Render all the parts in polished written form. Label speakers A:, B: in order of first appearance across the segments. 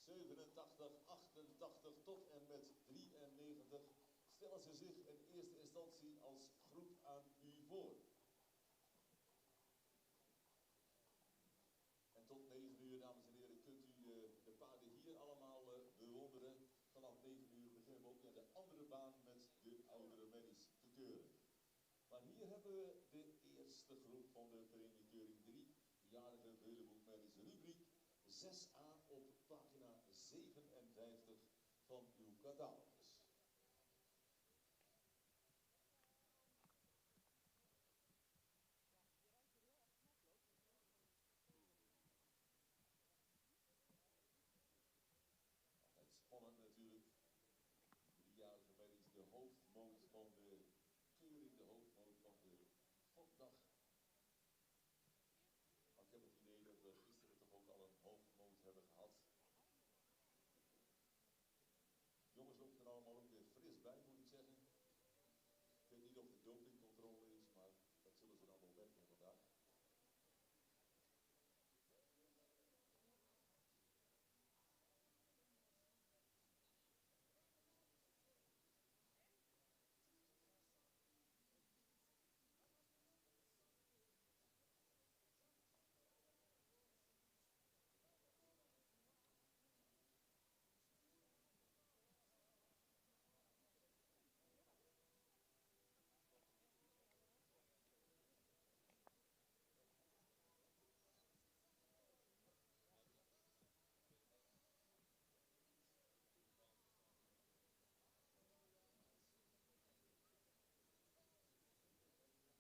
A: 87, 88 tot en met 93 stellen ze zich in eerste instantie als groep aan u voor. En tot 9 uur, dames en heren, kunt u de paarden hier allemaal bewonderen. Vanaf 9 uur beginnen we ook naar de andere baan met de oudere merries te keuren. Maar hier hebben we de eerste groep van de Vereniging Keuring 3, jarige Veuleboekmerries rubriek 6a op pagina 57 van uw catalogus. Het spannend natuurlijk. Driejarige merries, de hoofdmoot van de keuring, de hoofdmoot van de fokdag. Maar ik heb het idee dat we gisteren toch ook al een hoofdmoot hebben gehad. Jongens lopen er allemaal ook weer fris bij, moet ik zeggen. Ik weet niet of de dopingcontrole is, maar dat zullen ze dan wel merken vandaag.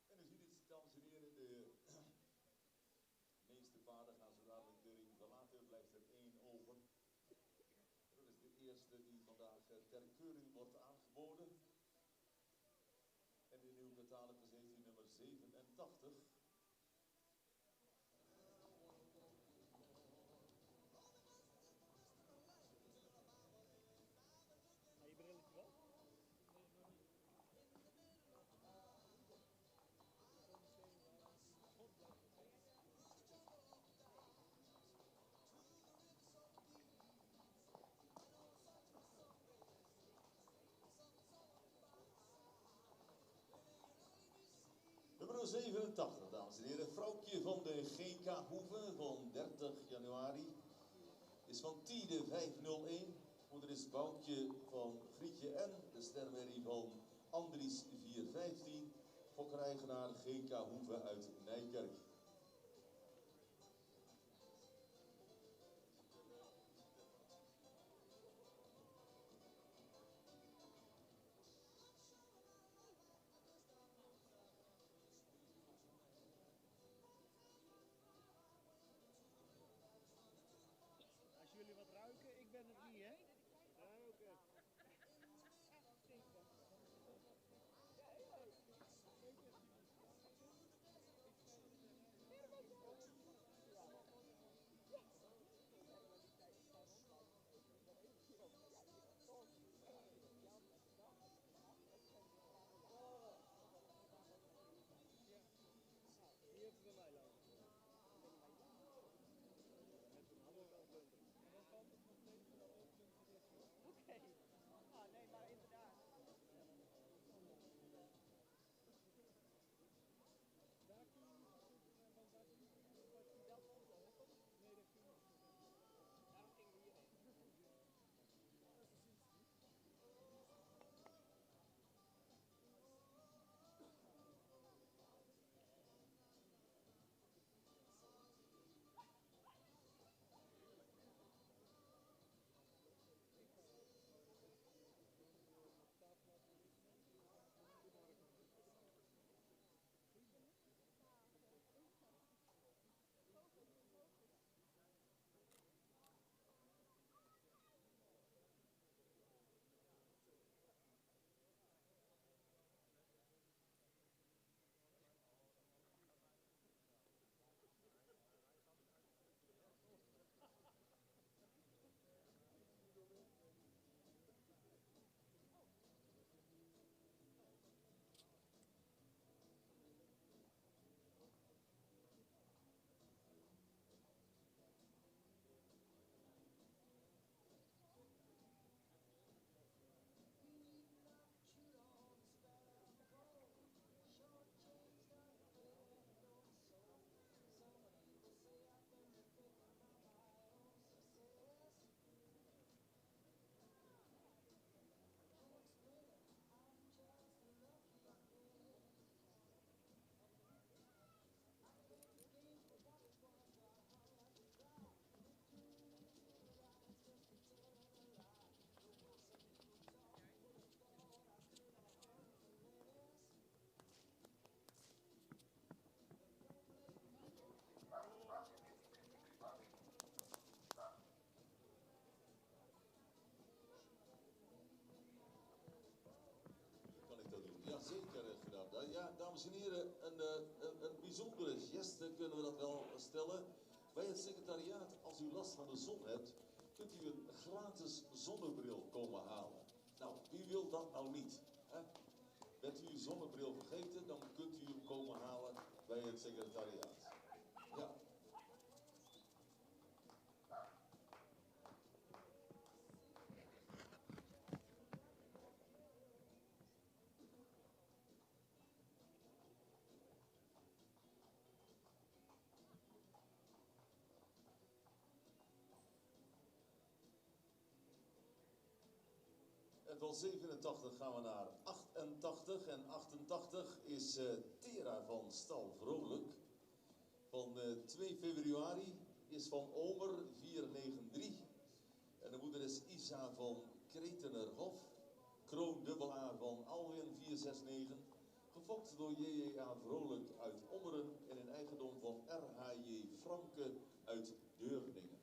A: En u ziet het, dames en heren, de meeste paarden gaan zo dadelijk de ring verlaten. Blijft er één over. Dat is de eerste die vandaag ter keuring wordt aangeboden. En in uw catalogus heeft hij nummer 87.
B: Ga je brilletje wel?
A: Nummer 87, dames en heren. Vrouwtje van de GK Hoeve van 30 januari. Is van Tiede 501. Moeder is Boutje van Grietje N. De stermerrie van Andries 415. Fokkereigenaar GK Hoeve uit Nijkerk.
B: Als jullie wat ruiken, ik ben het niet, hè? Ruiken.
A: secretariaat, als u last van de zon hebt, kunt u een gratis zonnebril komen halen. Nou, wie wil dat nou niet? Hè? Bent u uw zonnebril vergeten, dan kunt u hem komen halen bij het secretariaat. Ja. En van 87 gaan we naar 88. En 88 is Tera van Stal Vrolijk. Van 2 februari is van Omer 493. En de moeder is Isa van Kretenerhof. Kroondubbelaar van Alwin 469. Gefokt door J.J.A. Vrolijk uit Ommeren en in eigendom van R.H.J. Franke uit Deurningen.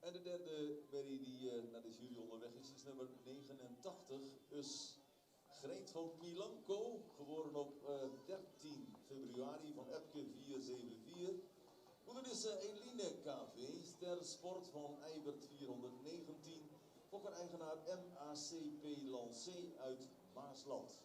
A: En de derde merrie die naar de jury onderweg is nummer 89. Dus Greet van Milanko, geboren op 13 februari van Epke 474. Moeder is Eline KV, sterrensport van Eibert 419. Fokker-eigenaar MACP Lancé uit Maasland.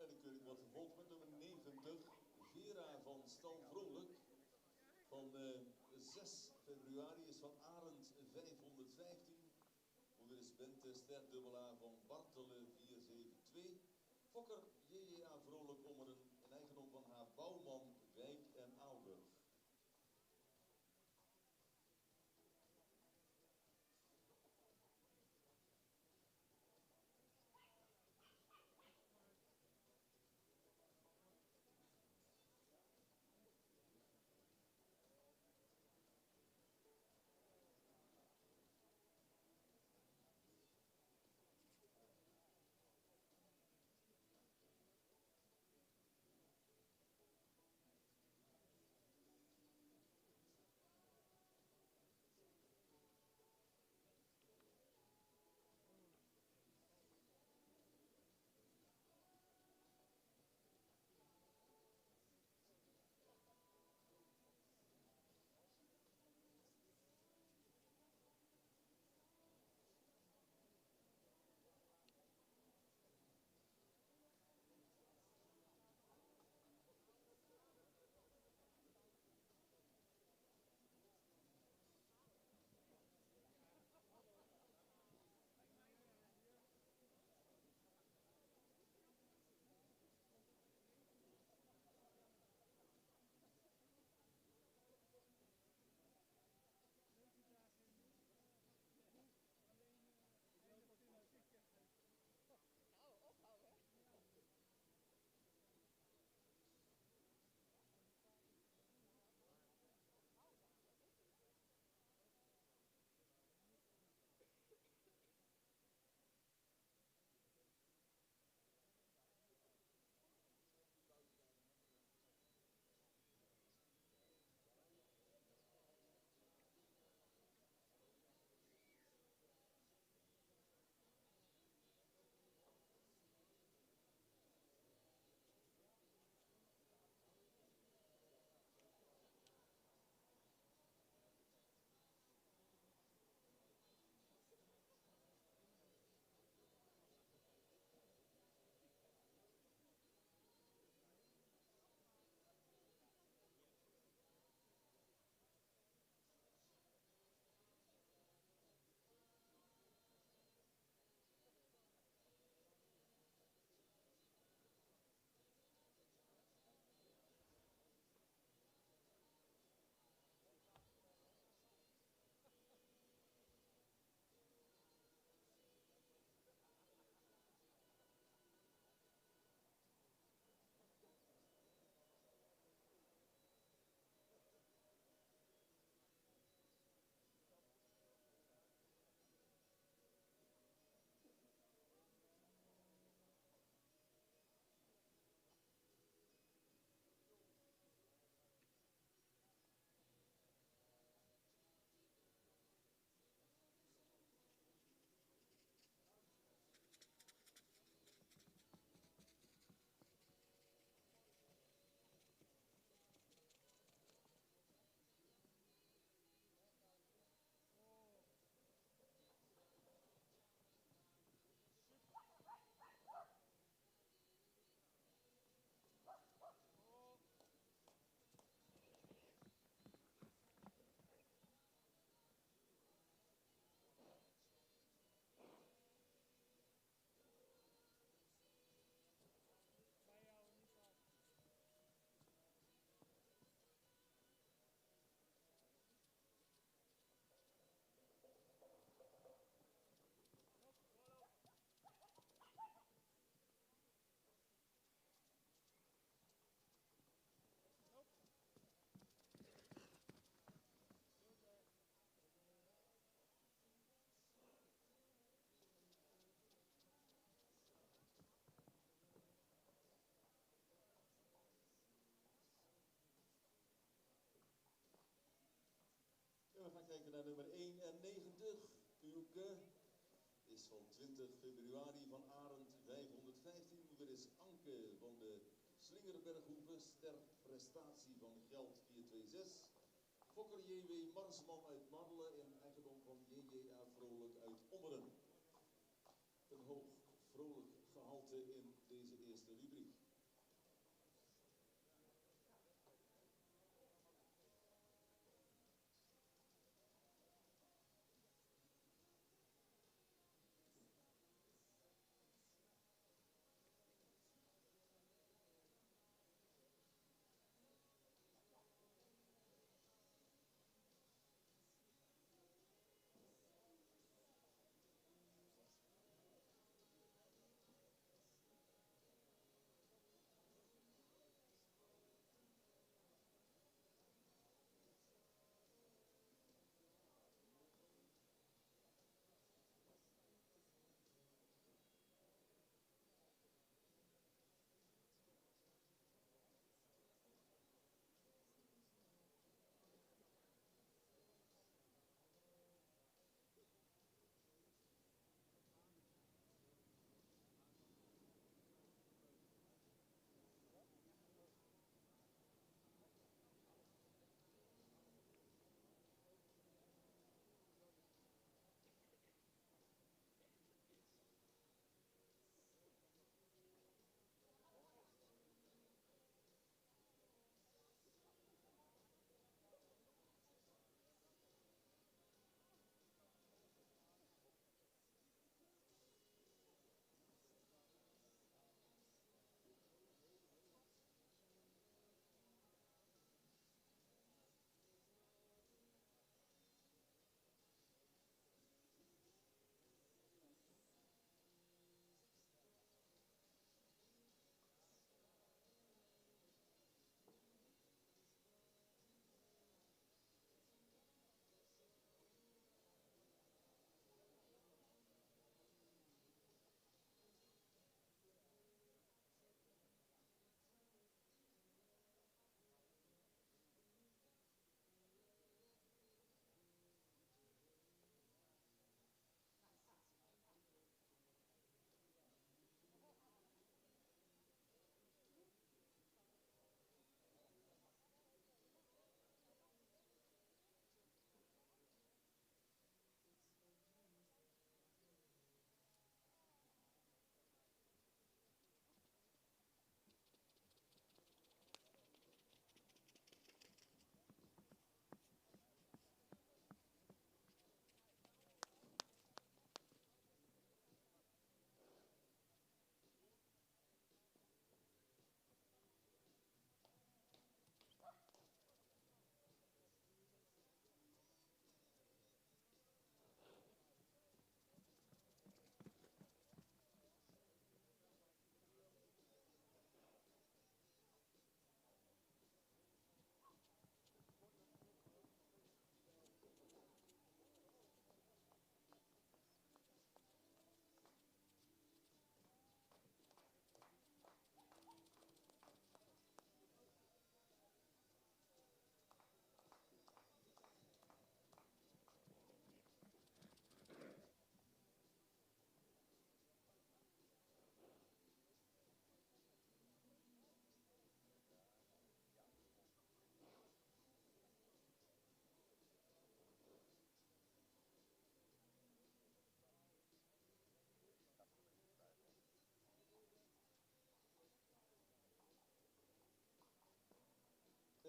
A: En de keuring wordt vervolgd met nummer 90, Vera van Stal Vrolijk. Van 6 februari is van Arend 515. Moeder is Bente Sterdubbelaar van Fokker J.J.A. Vrolijk Ommeren in eigendom van haar bouwman Wijk en Aalburg. We gaan kijken naar nummer 91. Uke is van 20 februari van Arend 515. Moeder is Anke van de Slingerberghoeve. Ster prestatie van geld 426. Fokker J.W. Marsman uit Marle in eigendom van J.J.A. Vrolijk uit Ommeren. Een hoog vrolijk gehalte in deze eerste rubriek.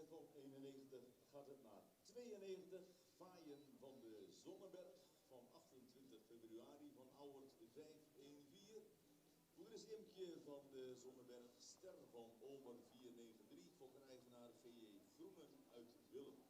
A: En van 91 gaat het naar 92. Vaaien van de Zonneberg van 28 februari van Auwert 514. Poeders Imkje van de Zonneberg, Ster van Omer 493. Fokkereigenaar V.J. Groenen uit Willem.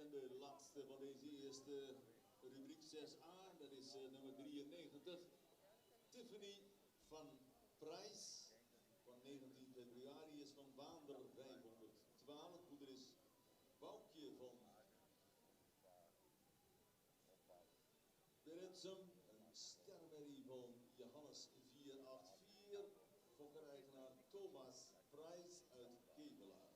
A: En de laatste van deze eerste rubriek 6a, dat is nummer 93. Tiffany van Prijs, van 19 februari, is van Wander 512. Moeder is Boukje van Beretsum. Een stermerrie van Johannes 484. Fokkereigenaar Thomas Prijs uit Kevelaar.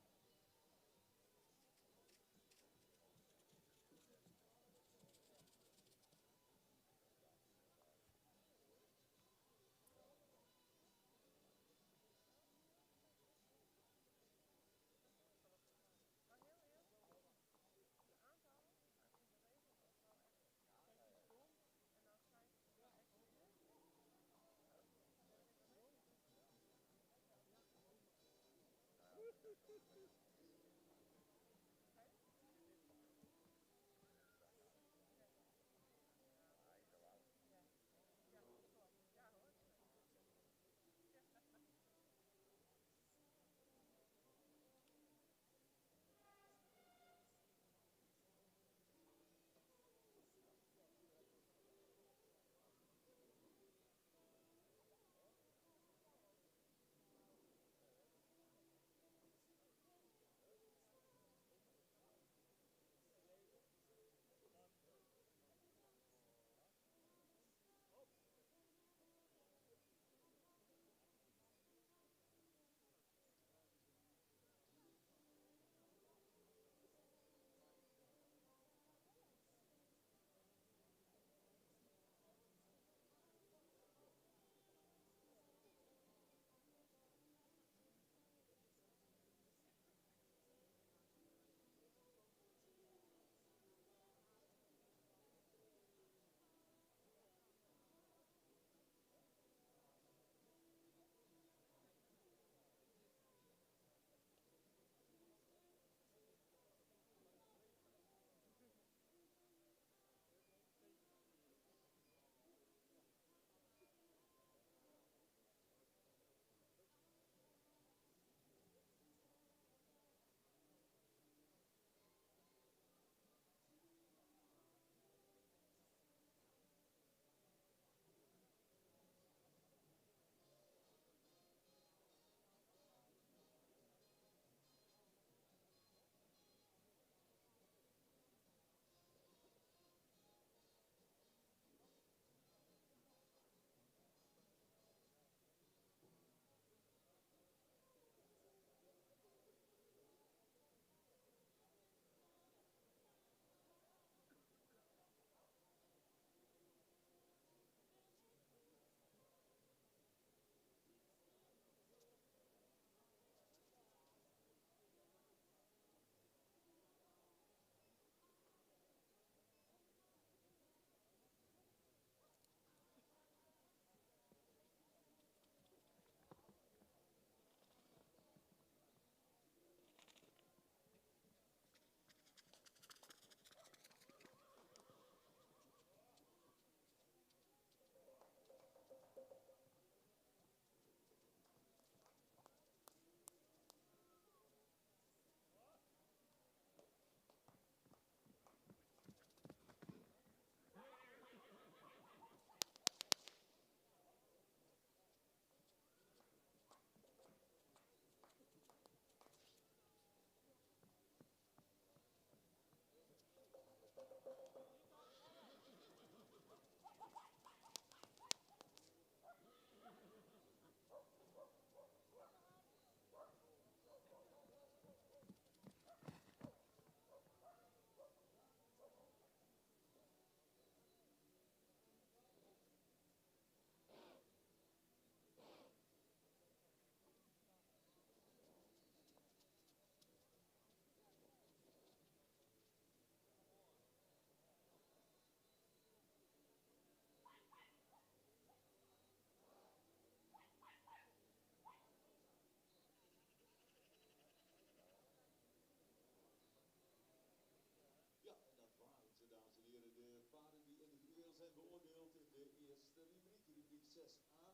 A: Ja, en dat waren ze, dames en heren, de paarden die individueel zijn beoordeeld in de eerste rubriek, rubriek 6a.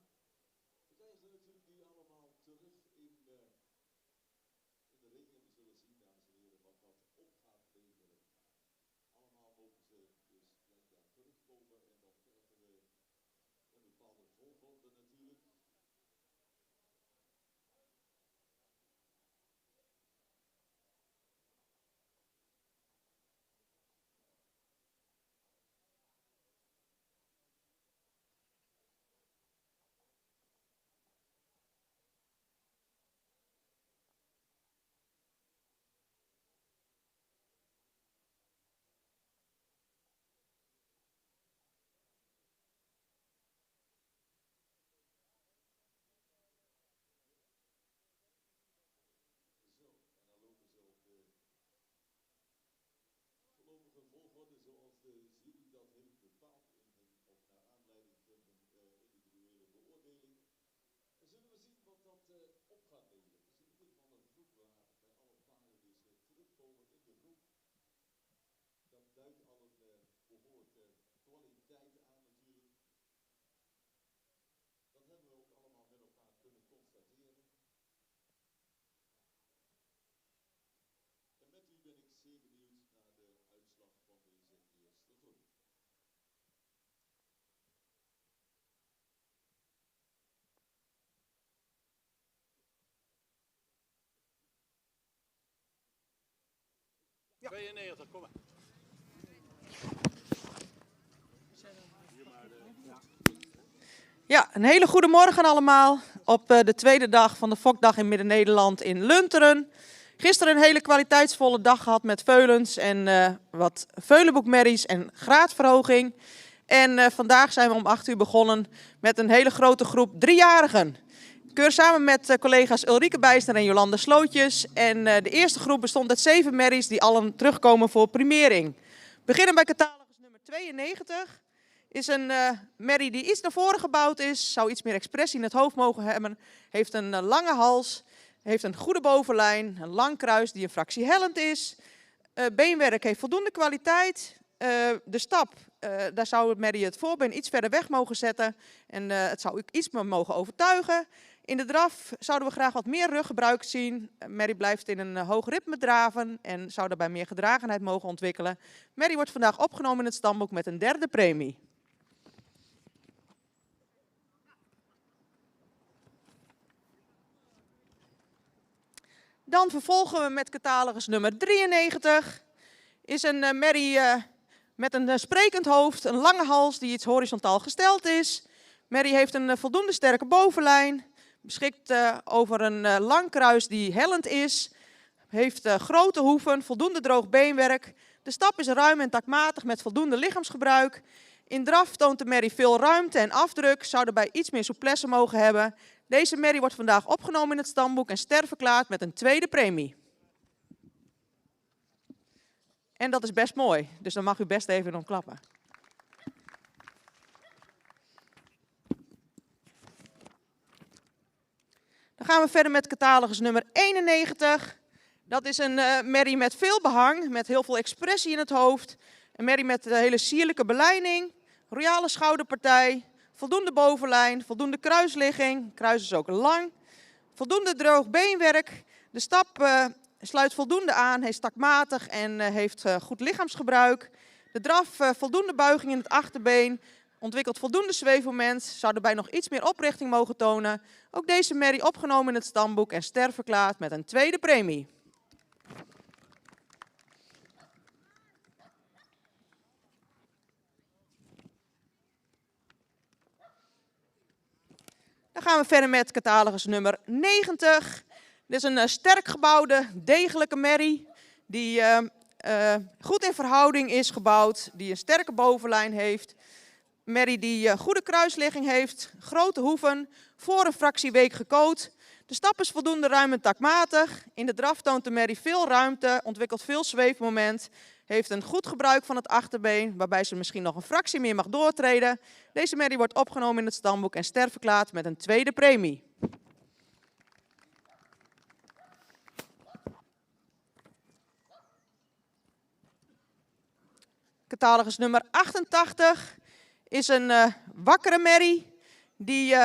A: We krijgen ze natuurlijk nu allemaal terug in de ring en we zullen zien, dames en heren, wat dat op gaat leveren. Allemaal mogen ze dus blijkbaar terugkomen en dan krijgen we een bepaalde volgorde natuurlijk. kwaliteit aan natuurlijk. Dat hebben we ook allemaal met elkaar kunnen constateren. En met u ben ik zeer benieuwd naar de uitslag van deze eerste groep.
B: Ja. 92, kom maar.
C: Ja, een hele goede morgen allemaal op de tweede dag van de Fokdag in Midden-Nederland in Lunteren. Gisteren een hele kwaliteitsvolle dag gehad met veulens en wat veulenboekmerries en graadverhoging. En vandaag zijn we om 8 uur begonnen met een hele grote groep driejarigen. Ik keur samen met collega's Ulrike Bijster en Jolande Slootjes. En de eerste groep bestond uit 7 merries die allen terugkomen voor primering. We beginnen bij catalogus nummer 92. Is een merrie die iets naar voren gebouwd is, zou iets meer expressie in het hoofd mogen hebben. Heeft een lange hals, heeft een goede bovenlijn, een lang kruis die een fractie hellend is. Beenwerk heeft voldoende kwaliteit. De stap, daar zou het merrie het voorbeen iets verder weg mogen zetten. En het zou iets meer mogen overtuigen. In de draf zouden we graag wat meer ruggebruik zien. Merrie blijft in een hoog ritme draven en zou daarbij meer gedragenheid mogen ontwikkelen. Merrie wordt vandaag opgenomen in het stamboek met een 3e premie. Dan vervolgen we met catalogus nummer 93. Is een merrie met een sprekend hoofd, een lange hals die iets horizontaal gesteld is. Merrie heeft een voldoende sterke bovenlijn. Beschikt over een lang kruis die hellend is. Heeft grote hoeven, voldoende droog beenwerk. De stap is ruim en takmatig met voldoende lichaamsgebruik. In draf toont de merrie veel ruimte en afdruk. Zou daarbij iets meer souplesse mogen hebben. Deze merrie wordt vandaag opgenomen in het stamboek en sterverklaard met een 2e premie. En dat is best mooi, dus dan mag u best even om klappen. Dan gaan we verder met catalogus nummer 91. Dat is een merrie met veel behang, met heel veel expressie in het hoofd. Een merrie met een hele sierlijke belijning, royale schouderpartij, voldoende bovenlijn, voldoende kruisligging. Kruis is ook lang. Voldoende droog beenwerk. De stap sluit voldoende aan, is takmatig en heeft goed lichaamsgebruik. De draf voldoende buiging in het achterbeen. Ontwikkelt voldoende zweefmoment, zou erbij nog iets meer oprichting mogen tonen. Ook deze merrie opgenomen in het stamboek en sterverklaard met een 2e premie. Dan gaan we verder met catalogus nummer 90. Dit is een sterk gebouwde, degelijke merrie die goed in verhouding is gebouwd, die een sterke bovenlijn heeft. Merrie die goede kruisligging heeft, grote hoeven, voor een fractie week gekoot. De stap is voldoende ruim en takmatig. In de draf toont de merrie veel ruimte, ontwikkelt veel zweefmoment. Heeft een goed gebruik van het achterbeen, waarbij ze misschien nog een fractie meer mag doortreden. Deze merrie wordt opgenomen in het stamboek en sterverklaard met een 2e premie. Catalogus nummer 88 is een wakkere merrie die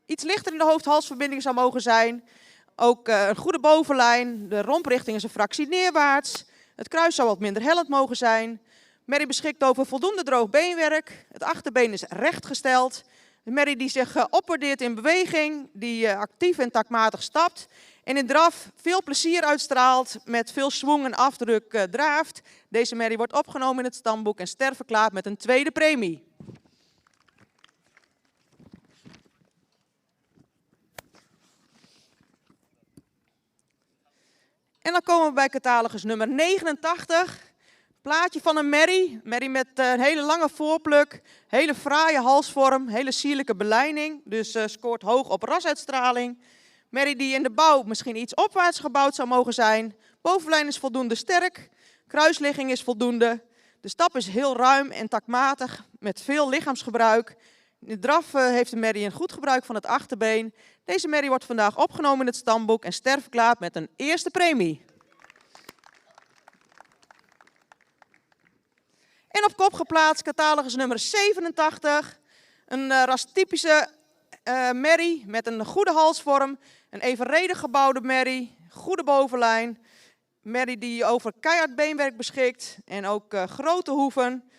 C: iets lichter in de hoofd-halsverbinding zou mogen zijn. Ook een goede bovenlijn, de romprichting is een fractie neerwaarts. Het kruis zou wat minder hellend mogen zijn. Merrie beschikt over voldoende droog beenwerk. Het achterbeen is rechtgesteld. De merrie die zich opwaardeert in beweging, die actief en takmatig stapt. En in draf veel plezier uitstraalt, met veel swing en afdruk draaft. Deze merrie wordt opgenomen in het stamboek en sterverklaard met een 2e premie. En dan komen we bij catalogus nummer 89. Plaatje van een merrie. Merrie met een hele lange voorpluk, hele fraaie halsvorm, hele sierlijke belijning. Dus scoort hoog op rasuitstraling. Merrie die in de bouw misschien iets opwaarts gebouwd zou mogen zijn. Bovenlijn is voldoende sterk. Kruisligging is voldoende. De stap is heel ruim en takmatig met veel lichaamsgebruik. In de draf heeft de merrie een goed gebruik van het achterbeen. Deze merrie wordt vandaag opgenomen in het stamboek en sterverklaard met een 1e premie. En op kop geplaatst catalogus nummer 87. Een rastypische merrie met een goede halsvorm. Een evenredig gebouwde merrie. Goede bovenlijn. Merrie die over keihard beenwerk beschikt. En ook grote hoeven.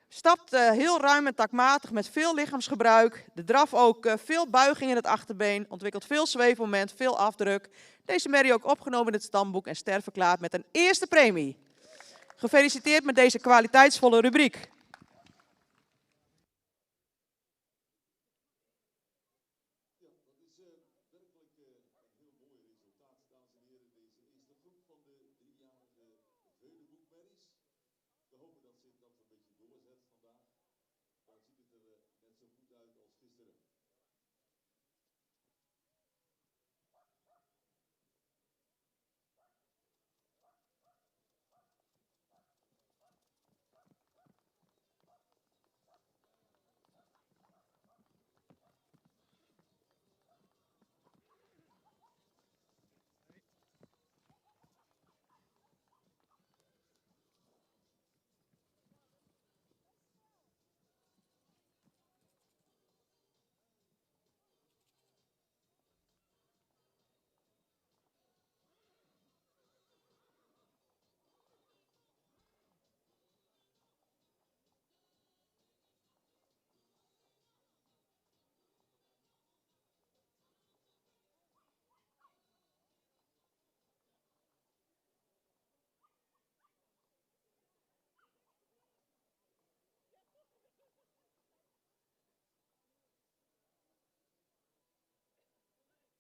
C: Stapt heel ruim en takmatig met veel lichaamsgebruik. De draf ook veel buiging in het achterbeen. Ontwikkelt veel zweefmoment, veel afdruk. Deze merrie ook opgenomen in het stamboek en sterverklaard met een eerste premie. Gefeliciteerd met deze kwaliteitsvolle rubriek.
A: Ja, dat is werkelijk een heel mooi resultaat, dames en heren. Deze eerste groep van de 3-jarige Veuleboekmerries. We hopen dat zich dat een beetje doorzet vandaag. Dan ziet het er net zo goed uit als gisteren.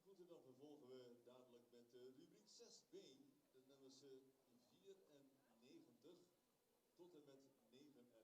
A: Goed, en dan vervolgen we dadelijk met rubriek 6b, de nummers 94 tot en met 99.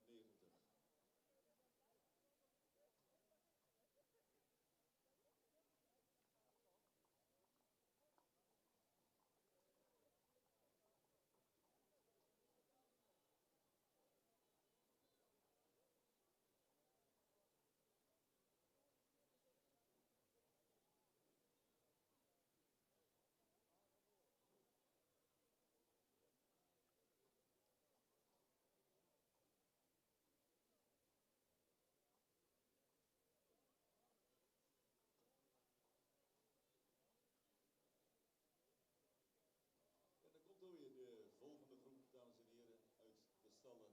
A: En dan komt alweer de volgende groep, dames en heren, uit de stallen.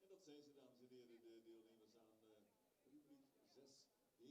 A: En dat zijn ze, dames en heren, de deelnemers aan rubriek 6b.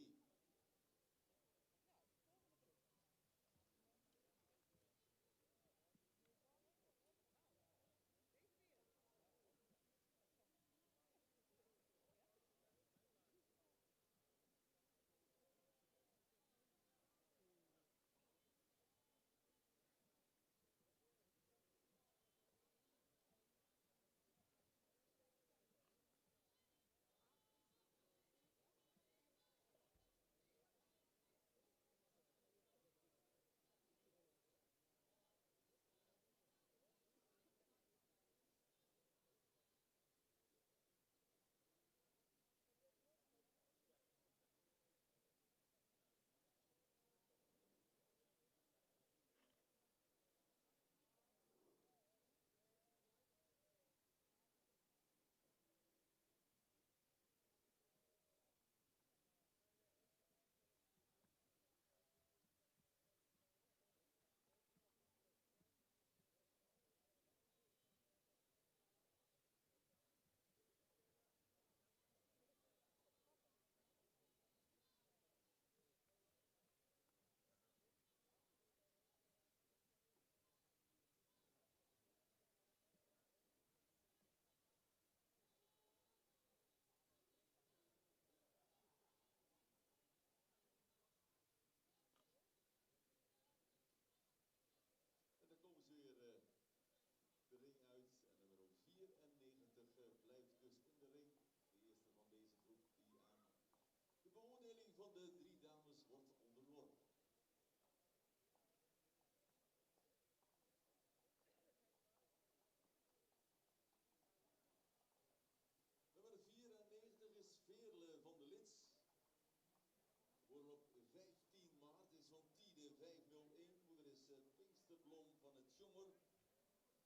A: Pinksterblom van het Jonger.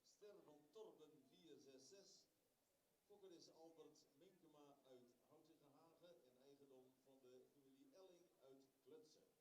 A: Ster van Torben 466. Fokker is Albert Minkema uit Houtigenhagen en eigendom van de familie Elling uit Klutsen.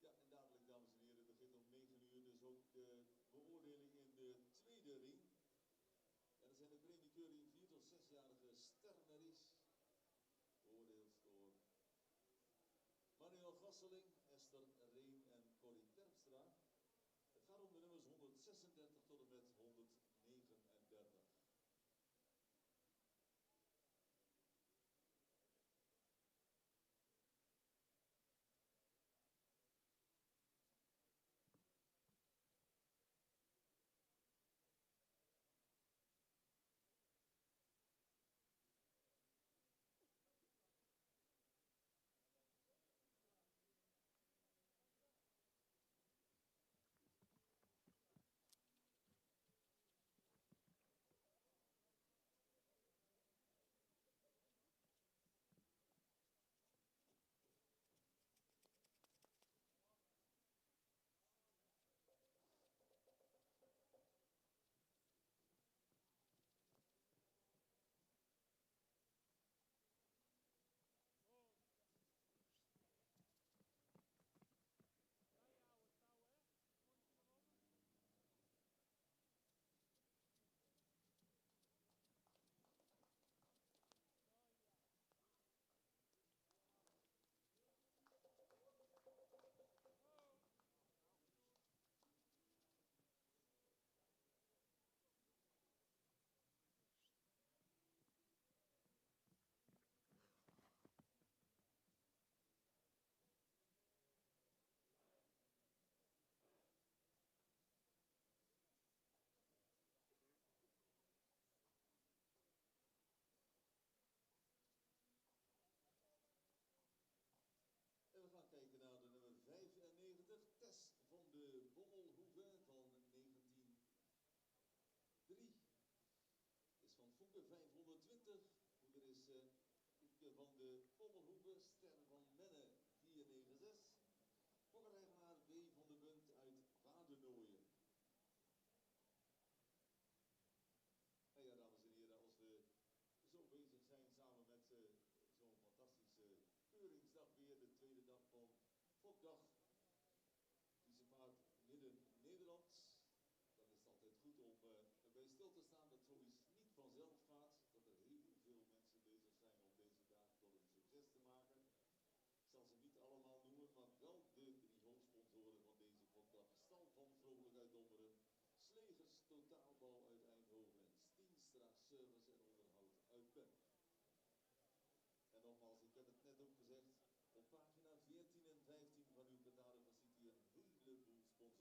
A: Ja, en dadelijk, dames en heren, begint om 9 uur dus ook de beoordeling in de tweede ring. En dat zijn de premiekeuring 4 tot 6-jarige stermerries. Beoordeeld door Manuel Gasseling, Esther Reen en Corrie Terpstra. Het gaat om de nummers 136 tot en met 139. En we gaan kijken naar de nummer 95, Tess van de Bommelhoeve van 1903. Is van Fouke 520. Moeder is Fouke van de Bommelhoeve, Ster van Menne 496. Fokkereigenaar B van de Bunt uit Wadernooien. En ja, dames en heren, als we zo bezig zijn samen met zo'n fantastische keuringsdag weer, de tweede dag van Fokdag, die ze vaart midden Nederland, dan is het altijd goed om erbij stil te staan dat zoiets niet vanzelf gaat, dat er heel veel mensen bezig zijn om deze dagen tot een succes te maken. Ik zal ze niet allemaal noemen, maar wel de 3 hoofdsponsoren van deze Fokdag: Stal van Vrolijk uit Dommeren, Slegers Totaalbouw uit Eindhoven en Stienstra Service en Onderhoud uit Ben.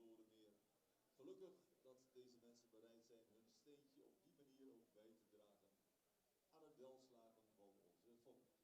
A: woorden meer. Gelukkig dat deze mensen bereid zijn hun steentje op die manier ook bij te dragen aan het welslagen van onze volk.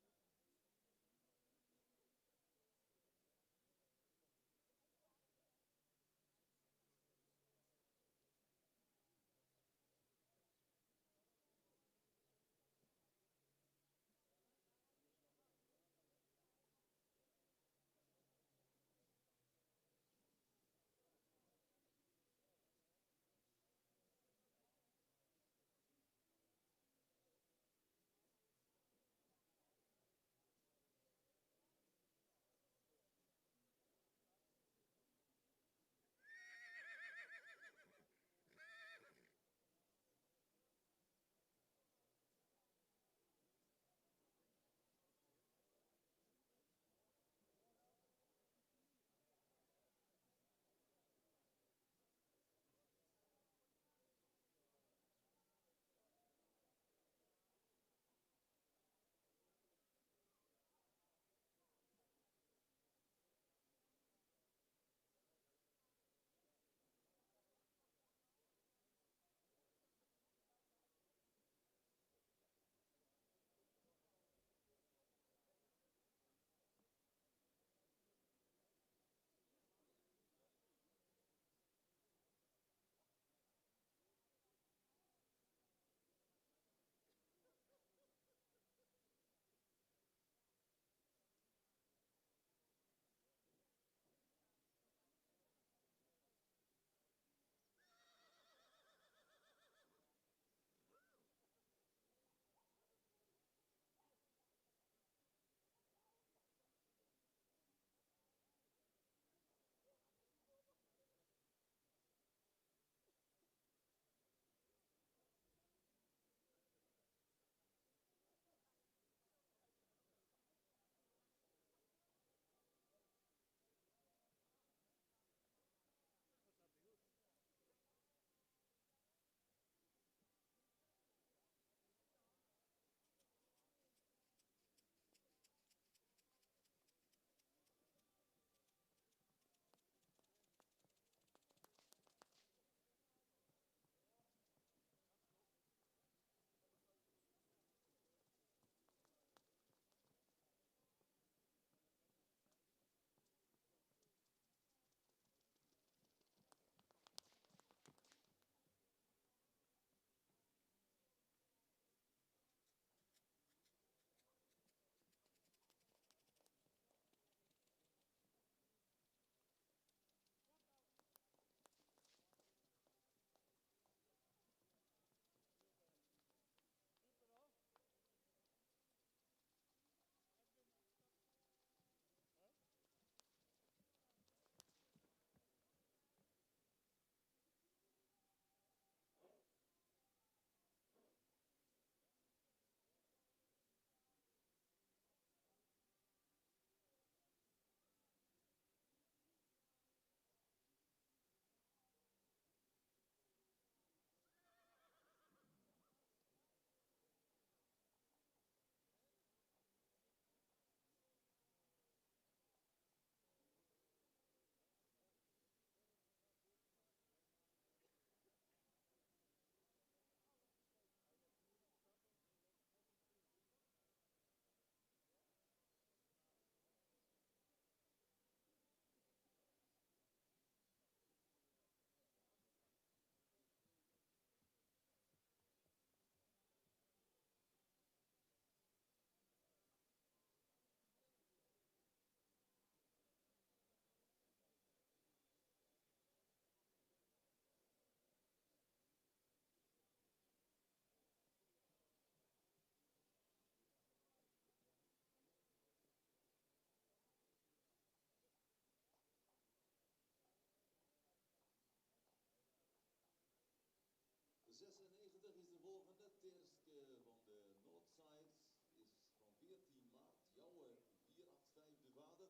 A: De 96 is de volgende. Terske van de Noordside is van 14 maart. Jouwe 485 de vader.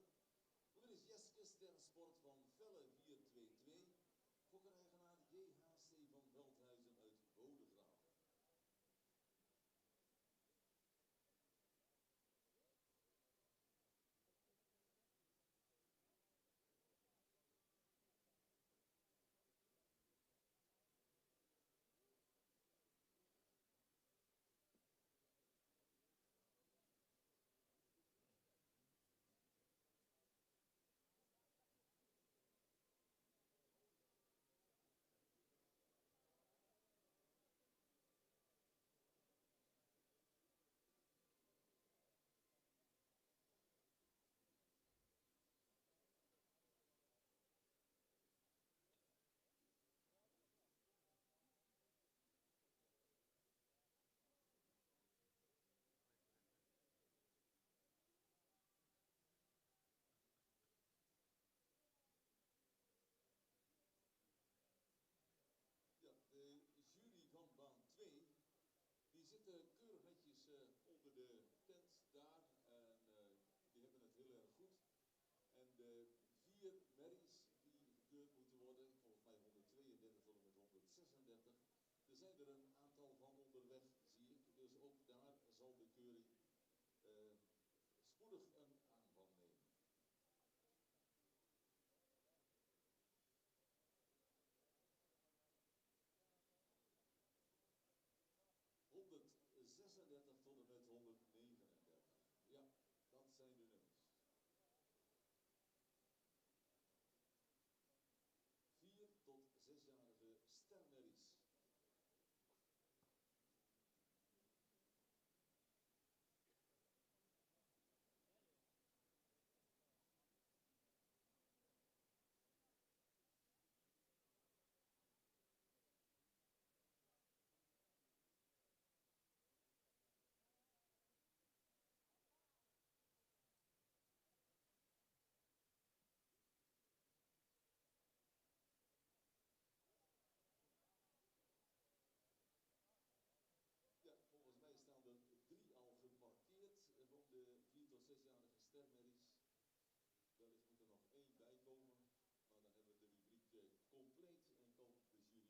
A: Moeder is Jeske Stersport van Velle 422. Fokkereigenaar JHC van Veldhuizen uit Bodegraven. zitten keurig netjes onder de tent daar en die hebben het heel erg goed. En de 4 merries die gekeurd moeten worden, volgens mij 132 tot en met 136. Er zijn er een aantal van onderweg, zie ik. Dus ook daar zal de keuring spoedig een aanvang nemen. ...136 tot en met 139. Ja, dat zijn de nummers. 4 tot 6-jarige stermerries. Ja, volgens mij staan er 3 al gemarkeerd van de 4 tot 6-jarige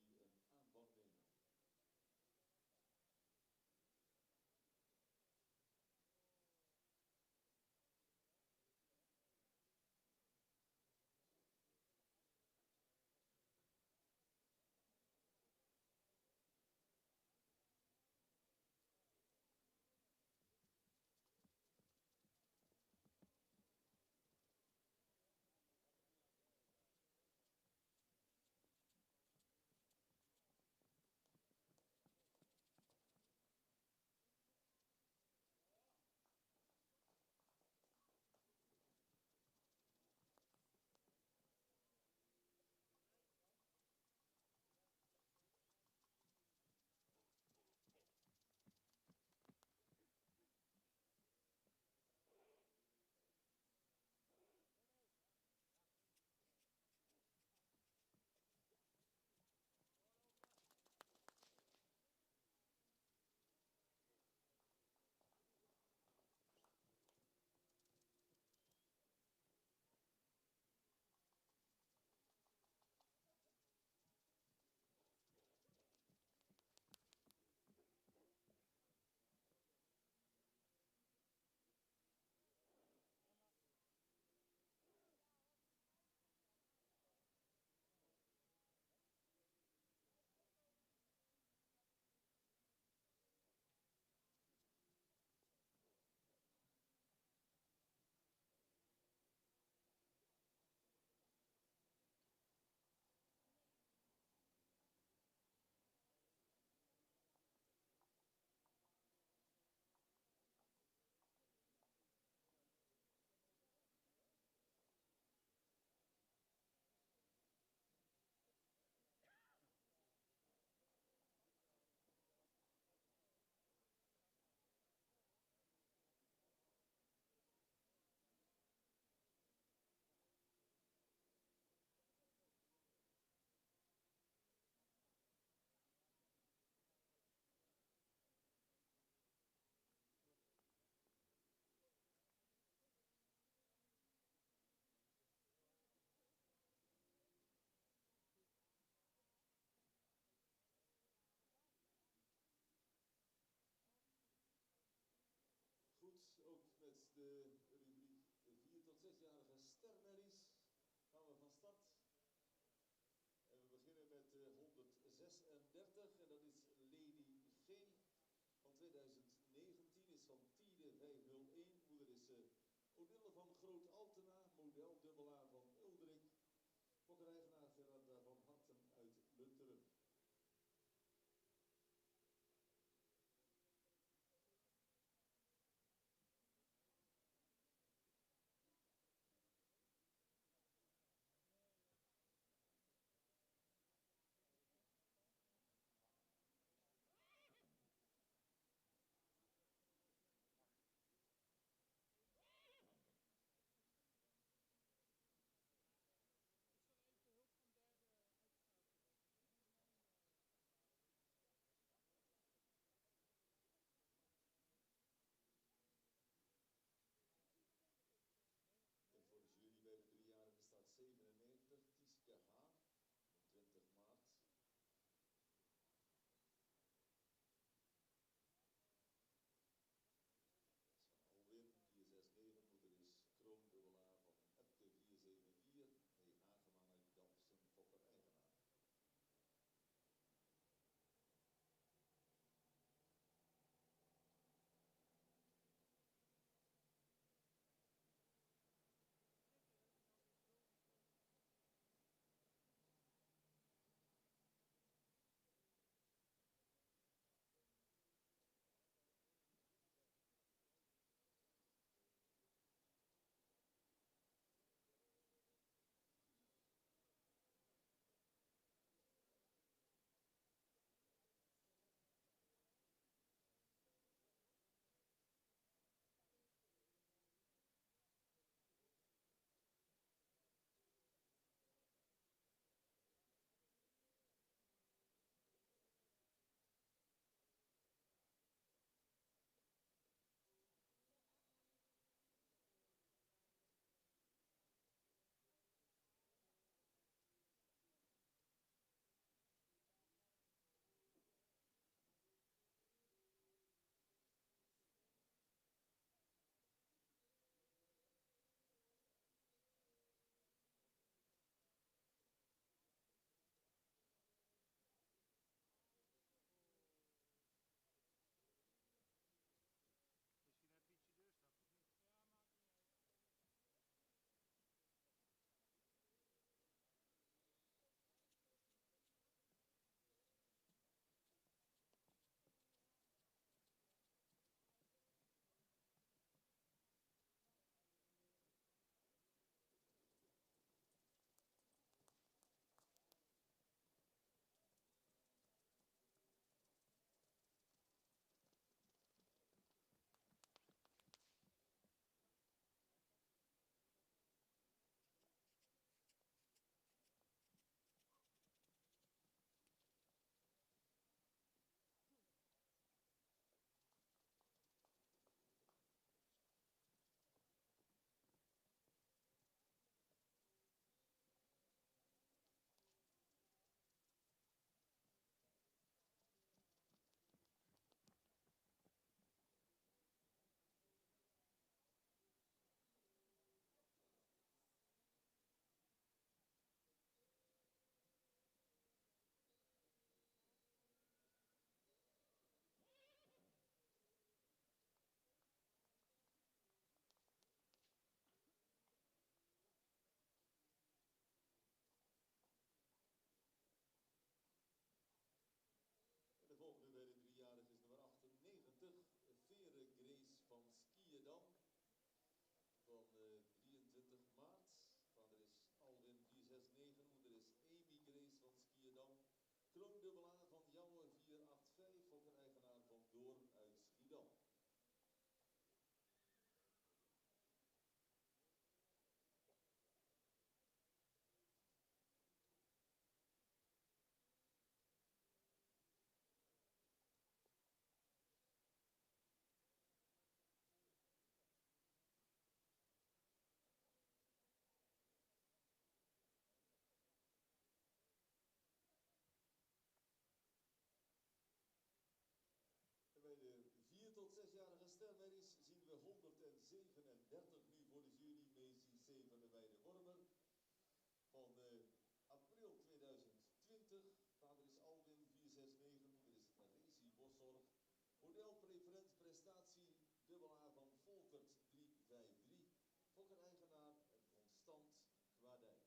A: stermerries. Wellicht moet er nog 1 bij komen, maar dan hebben we de rubriek compleet en kan de jury een aanvang nemen. Goed, ook met de rubriek 4 tot 6-jarige stermerries gaan we van start. En we beginnen met 136 en dat is Lady G van 2019, is van Tiede 501. Moeder is Odille van Groot Altena, model dubbelaar van Uldrik. Fokkereigenaar Gerarda van Harten uit Lunteren. droomdubbelaar van Jouwe 485, fokker-eigenaar van Doorn uit Schiedam. Bij de 4 tot 6-jarige stermerries zien we 137 nu voor de jury. Macy Steven bij de Wormer. Van april 2020. Vader is Alwin 469. Er is Racey Boszorg. Model preferent prestatie. Dubbelaar van Volkert 353. Fokker-eigenaar Constant Kwaadijk.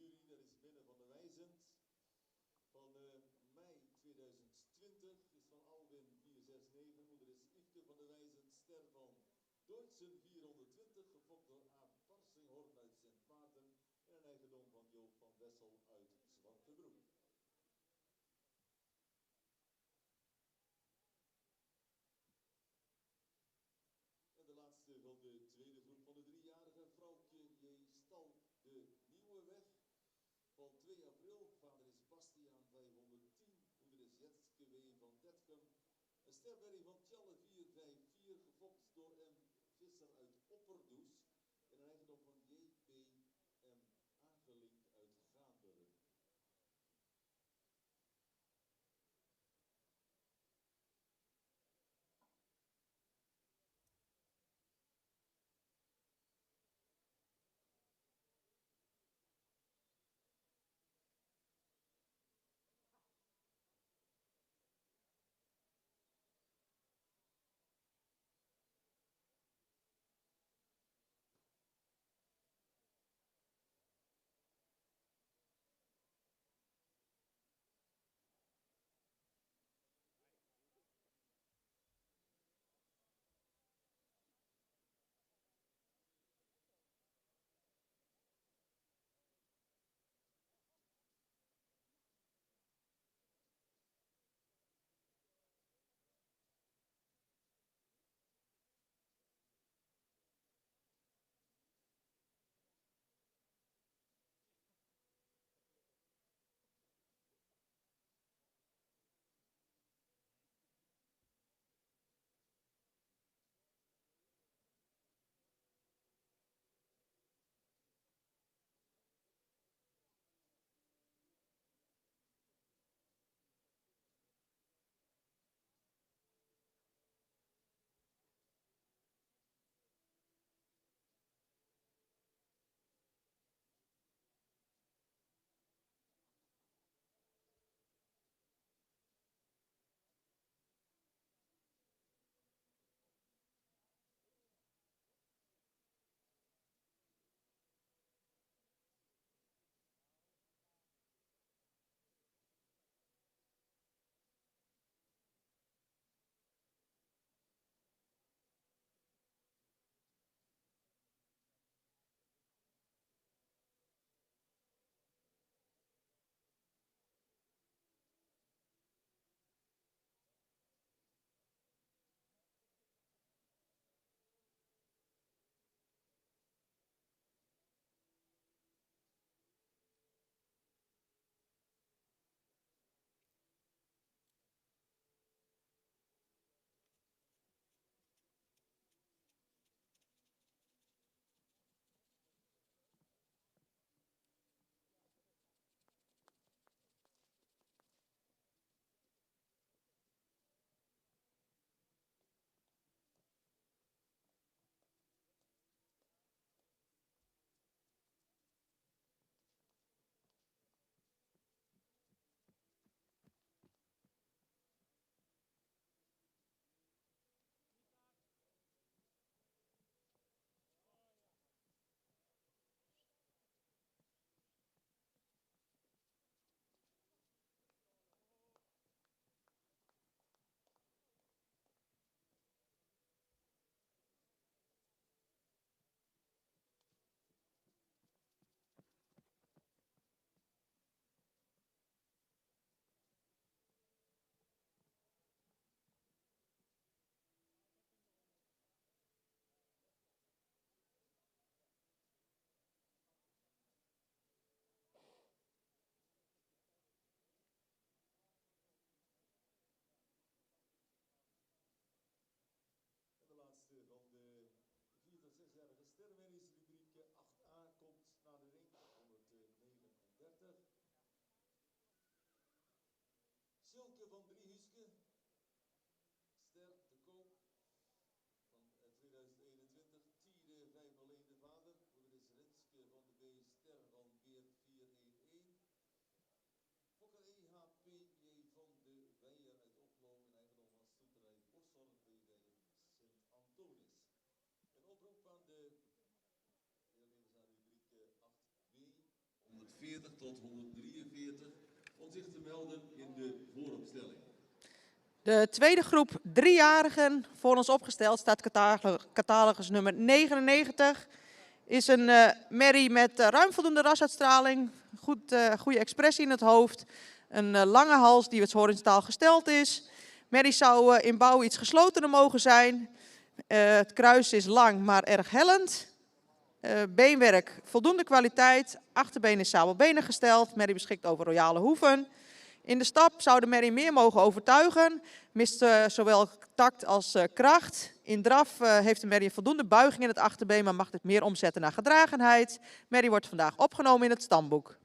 A: jury, dat is Minne van der Wijzend. Van mei 2020 is van Alwin 469, moeder is Yveske van der Wijzend, ster van Deutschen 420, gefokt door Aap Parsinghorn uit Sint Maarten en een eigendom van Joop van Wessel uit Zwartebroek. En de laatste van de tweede groep van de driejarige vrouwtje J. Stal de Nieuwe Weg. Van 2 april, vader is Bastiaan 510, moeder is Jetske W. van Detkum. Een sterberry van Tjalle 454, gefokt door M. Visser uit Opperdoes. En een eigendom van J.P. M. Aangelink uit Gaanderen. 140 tot 143 om zich te melden in de vooropstelling.
C: De tweede groep driejarigen voor ons opgesteld staat catalogus nummer 99. Is een merrie met ruim voldoende rasuitstraling, goede expressie in het hoofd, een lange hals die horizontaal gesteld is. Merrie zou in bouw iets geslotener mogen zijn. Het kruis is lang, maar erg hellend. Beenwerk, voldoende kwaliteit. Achterbeen is sabelbenig gesteld. Merrie beschikt over royale hoeven. In de stap zou de merrie meer mogen overtuigen. Mist zowel tact als kracht. In draf heeft de merrie een voldoende buiging in het achterbeen, maar mag dit meer omzetten naar gedragenheid. Merrie wordt vandaag opgenomen in het stamboek.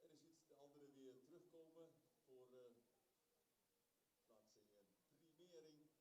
A: En je ziet de anderen weer terugkomen voor plaatsing en primering.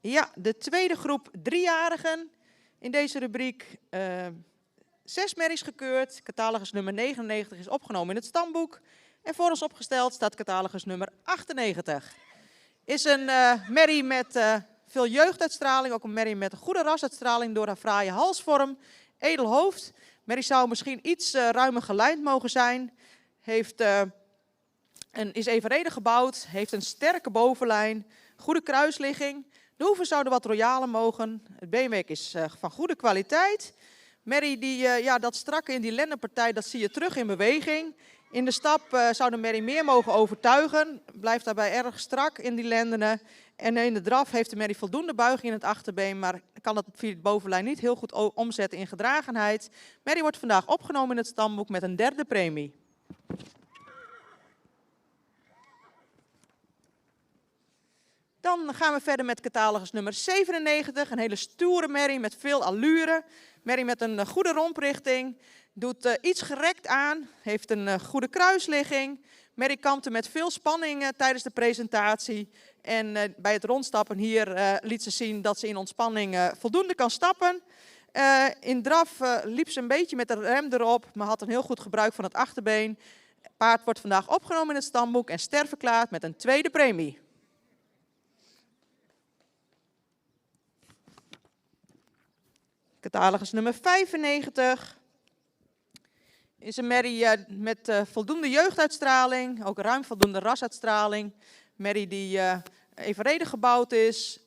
C: Ja, de tweede groep driejarigen in deze rubriek. 6 merries gekeurd. Catalogus nummer 99 is opgenomen in het stamboek. En voor ons opgesteld staat catalogus nummer 98. Is een merrie met veel jeugduitstraling. Ook een merrie met een goede rasuitstraling door haar fraaie halsvorm. Edel hoofd. Merrie zou misschien iets ruimer gelijnd mogen zijn. Is evenredig gebouwd. Heeft een sterke bovenlijn. Goede kruisligging. De hoeven zouden wat royaler mogen. Het beenwerk is van goede kwaliteit. Merrie, dat strakke in die lendenpartij, dat zie je terug in beweging. In de stap zou de merrie meer mogen overtuigen. Blijft daarbij erg strak in die lendenen. En in de draf heeft de merrie voldoende buiging in het achterbeen, maar kan dat via de bovenlijn niet heel goed omzetten in gedragenheid. Merrie wordt vandaag opgenomen in het stamboek met een 3e premie. Dan gaan we verder met catalogus nummer 97. Een hele stoere merrie met veel allure. Merrie met een goede romprichting. Doet iets gerekt aan. Heeft een goede kruisligging. Merrie kampte met veel spanning tijdens de presentatie. En bij het rondstappen hier liet ze zien dat ze in ontspanning voldoende kan stappen. In draf liep ze een beetje met de rem erop, maar had een heel goed gebruik van het achterbeen. Paard wordt vandaag opgenomen in het stamboek en sterverklaard met een 2e premie. Catalogus nummer 95 is een merrie met voldoende jeugduitstraling, ook ruim voldoende rasuitstraling. Merrie die evenredig gebouwd is,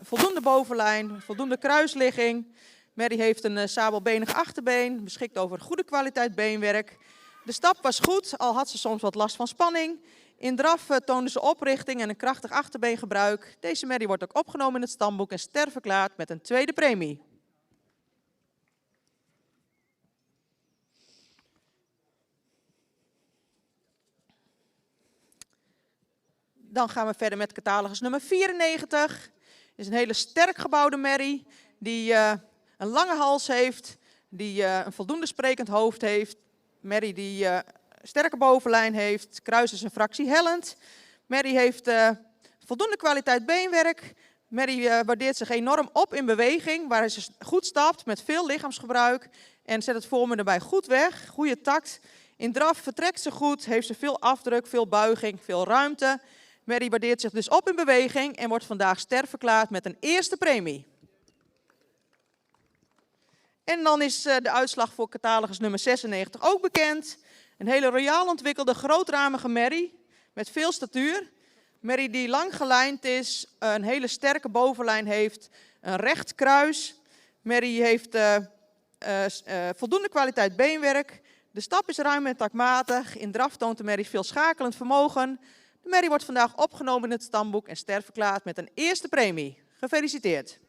C: voldoende bovenlijn, voldoende kruisligging. Merrie heeft een sabelbenig achterbeen, beschikt over goede kwaliteit beenwerk. De stap was goed, al had ze soms wat last van spanning. In draf toonde ze oprichting en een krachtig achterbeengebruik. Deze merrie wordt ook opgenomen in het stamboek en sterverklaard met een tweede premie. Dan gaan we verder met catalogus nummer 94. Het is een hele sterk gebouwde merrie die een lange hals heeft, die een voldoende sprekend hoofd heeft. Merrie die sterke bovenlijn heeft, kruis is een fractie hellend. Merrie heeft voldoende kwaliteit beenwerk. Merrie waardeert zich enorm op in beweging, waar ze goed stapt met veel lichaamsgebruik. En zet het vormen erbij goed weg, goede tact. In draf vertrekt ze goed, heeft ze veel afdruk, veel buiging, veel ruimte. Merrie waardeert zich dus op in beweging en wordt vandaag sterverklaard met een eerste premie. En dan is de uitslag voor catalogus nummer 96 ook bekend. Een hele royaal ontwikkelde grootramige merrie met veel statuur. Merrie die lang gelijnd is, een hele sterke bovenlijn heeft, een recht kruis. Merrie heeft voldoende kwaliteit beenwerk. De stap is ruim en takmatig. In draf toont de merrie veel schakelend vermogen. De merrie wordt vandaag opgenomen in het stamboek en sterverklaard met een eerste premie. Gefeliciteerd.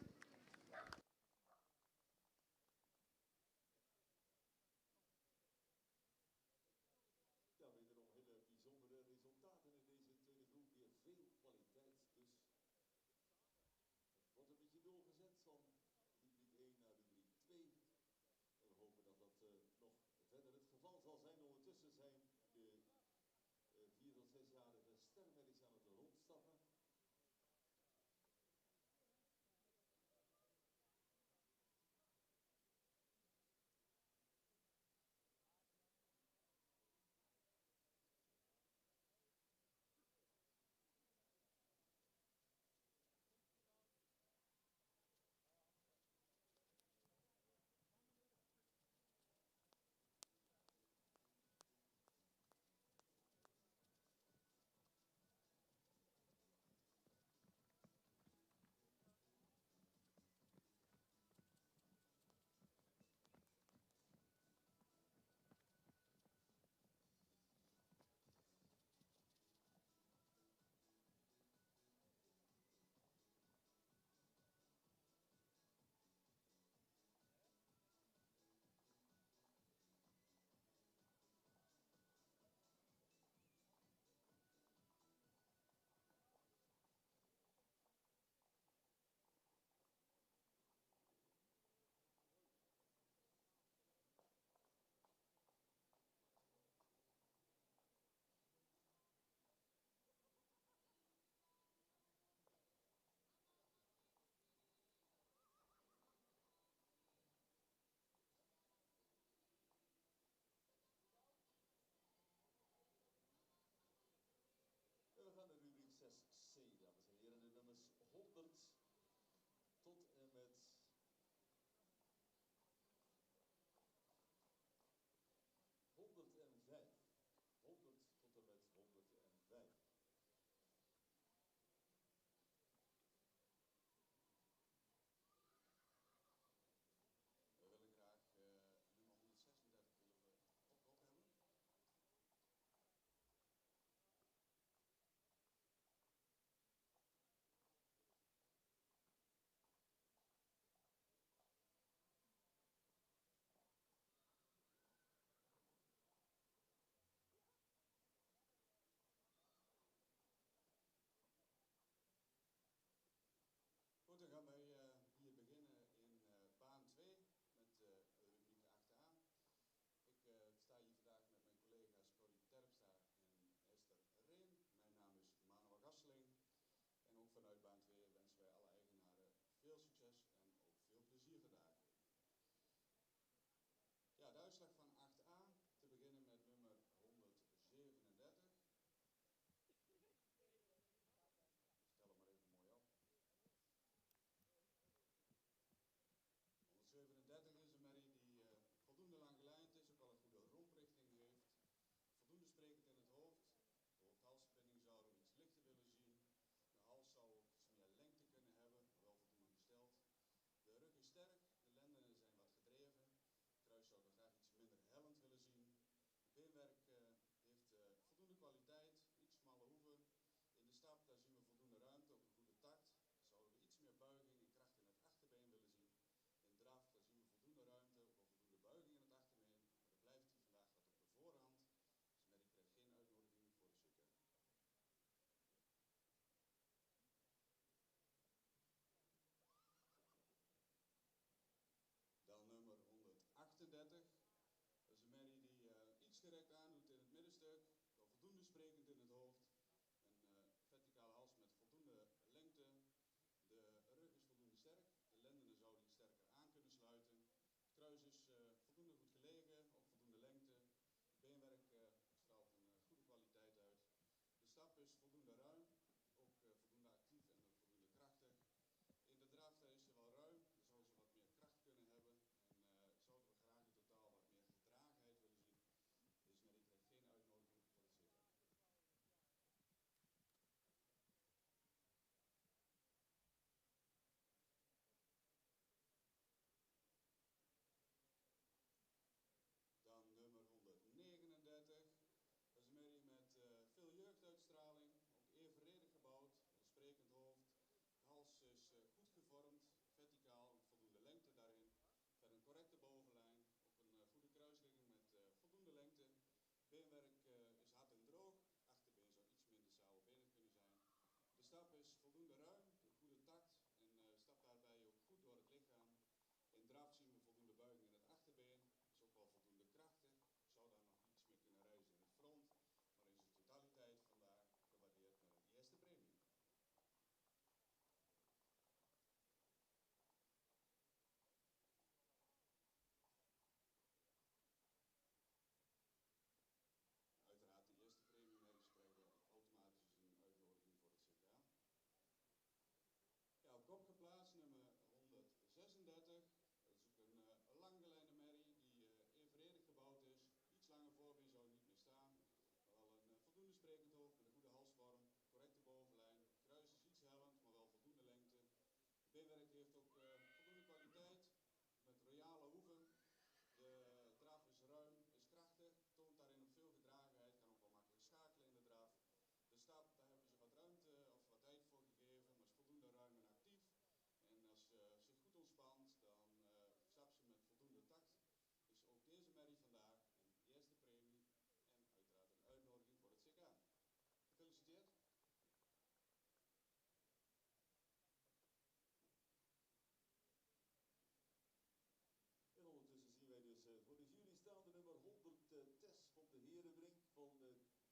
A: van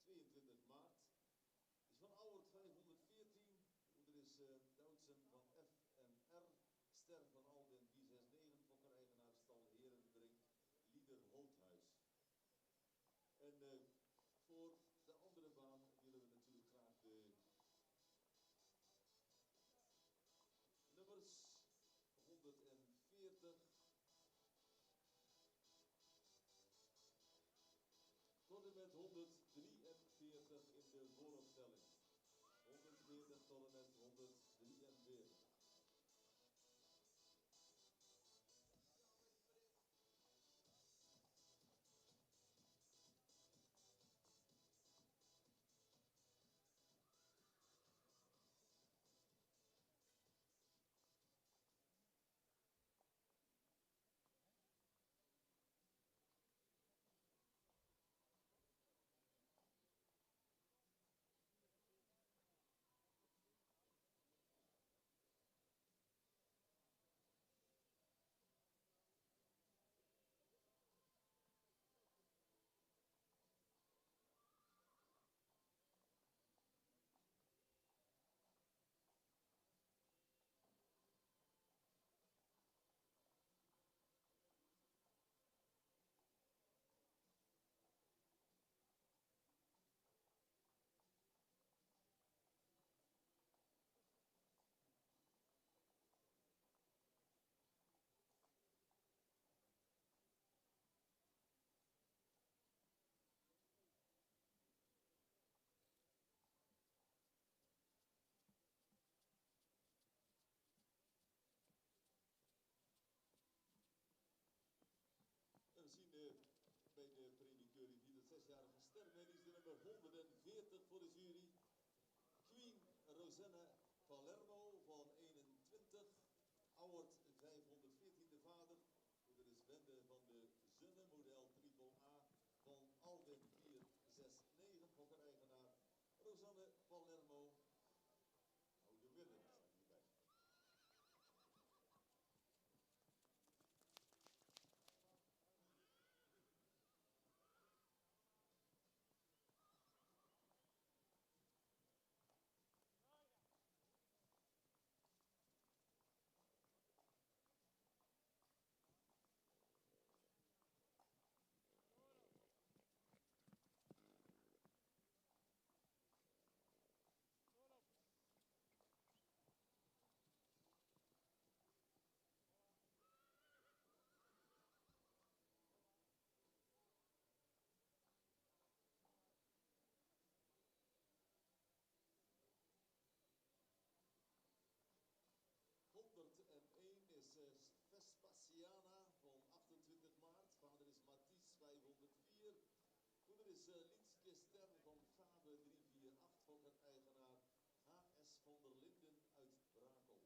A: 22 maart. Is van Ouwert 514. Er is Doutzen van F en R. Ster van Alden 469. Fokker-eigenaar stal Herenbrink. Lieder Holthuis. En voor de andere baan willen we natuurlijk graag de nummers 140 tot en met 143 in de vooropstelling. 140 tot en met 143. En we zien bij de predikeuring hier het 6-jarige sterrenmerries, de nummer 140 voor de jury. Queen Rosanna Palermo van 21. Ouwert 514 de vader. Er is Bende van de Zunne, model triple A van Alden 469. Fokker-eigenaar Rosanne Palermo. Nou, de winnaar staat hierbij. Is Vespasiana van 28 maart. Vader is Mathies 504. Moeder is Lienske Ster van Fabe 348. Fokker-eigenaar H.S. van der Linden uit Brakel.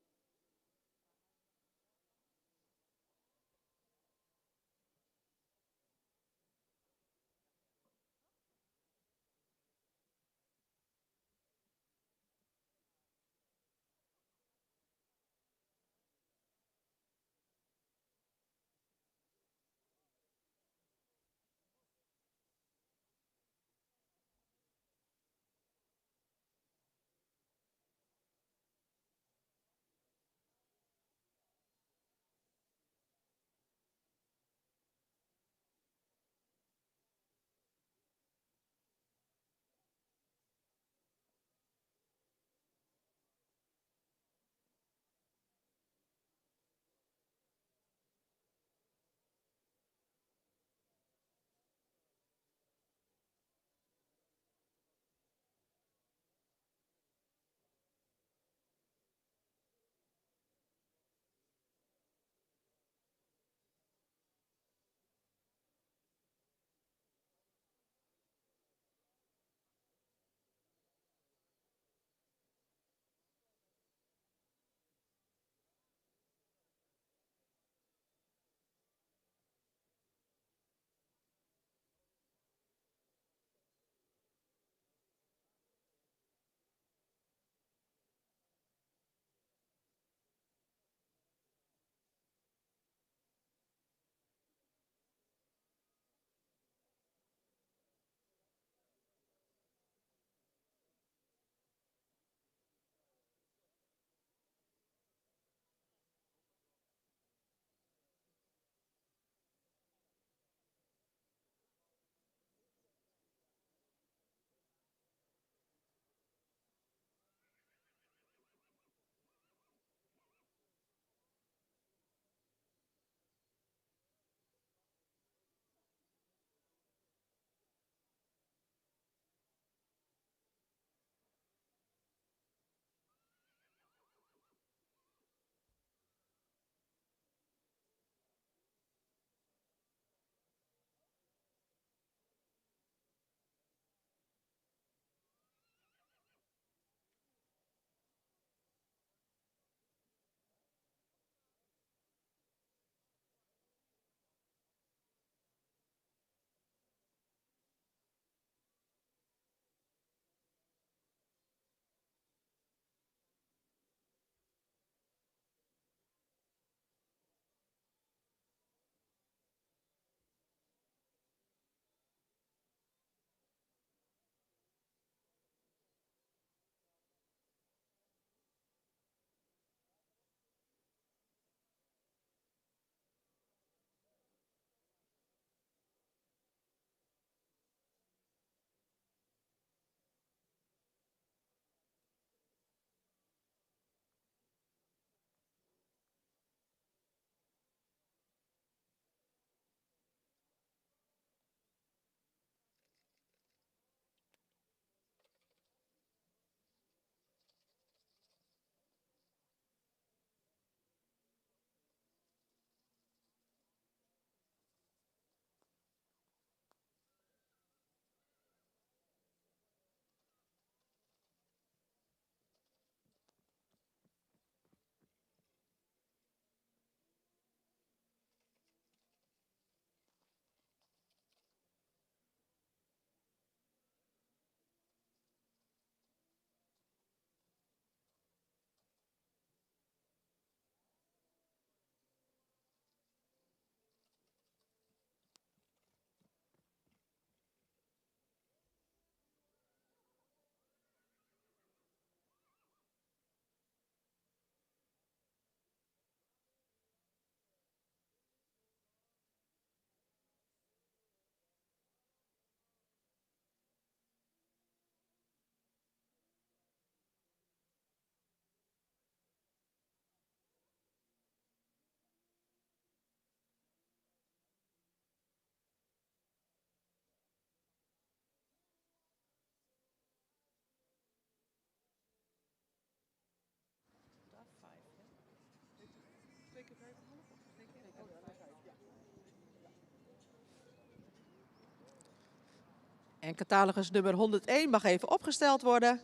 C: En catalogus nummer 101 mag even opgesteld worden.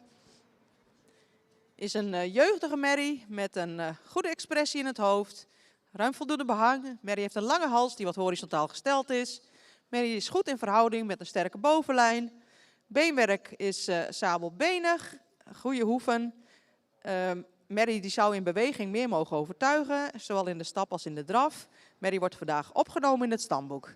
C: Is een jeugdige merrie met een goede expressie in het hoofd. Ruim voldoende behang. Merrie heeft een lange hals die wat horizontaal gesteld is. Merrie is goed in verhouding met een sterke bovenlijn. Beenwerk is sabelbenig. Goede hoeven. Merrie die zou in beweging meer mogen overtuigen. Zowel in de stap als in de draf. Merrie wordt vandaag opgenomen in het stamboek.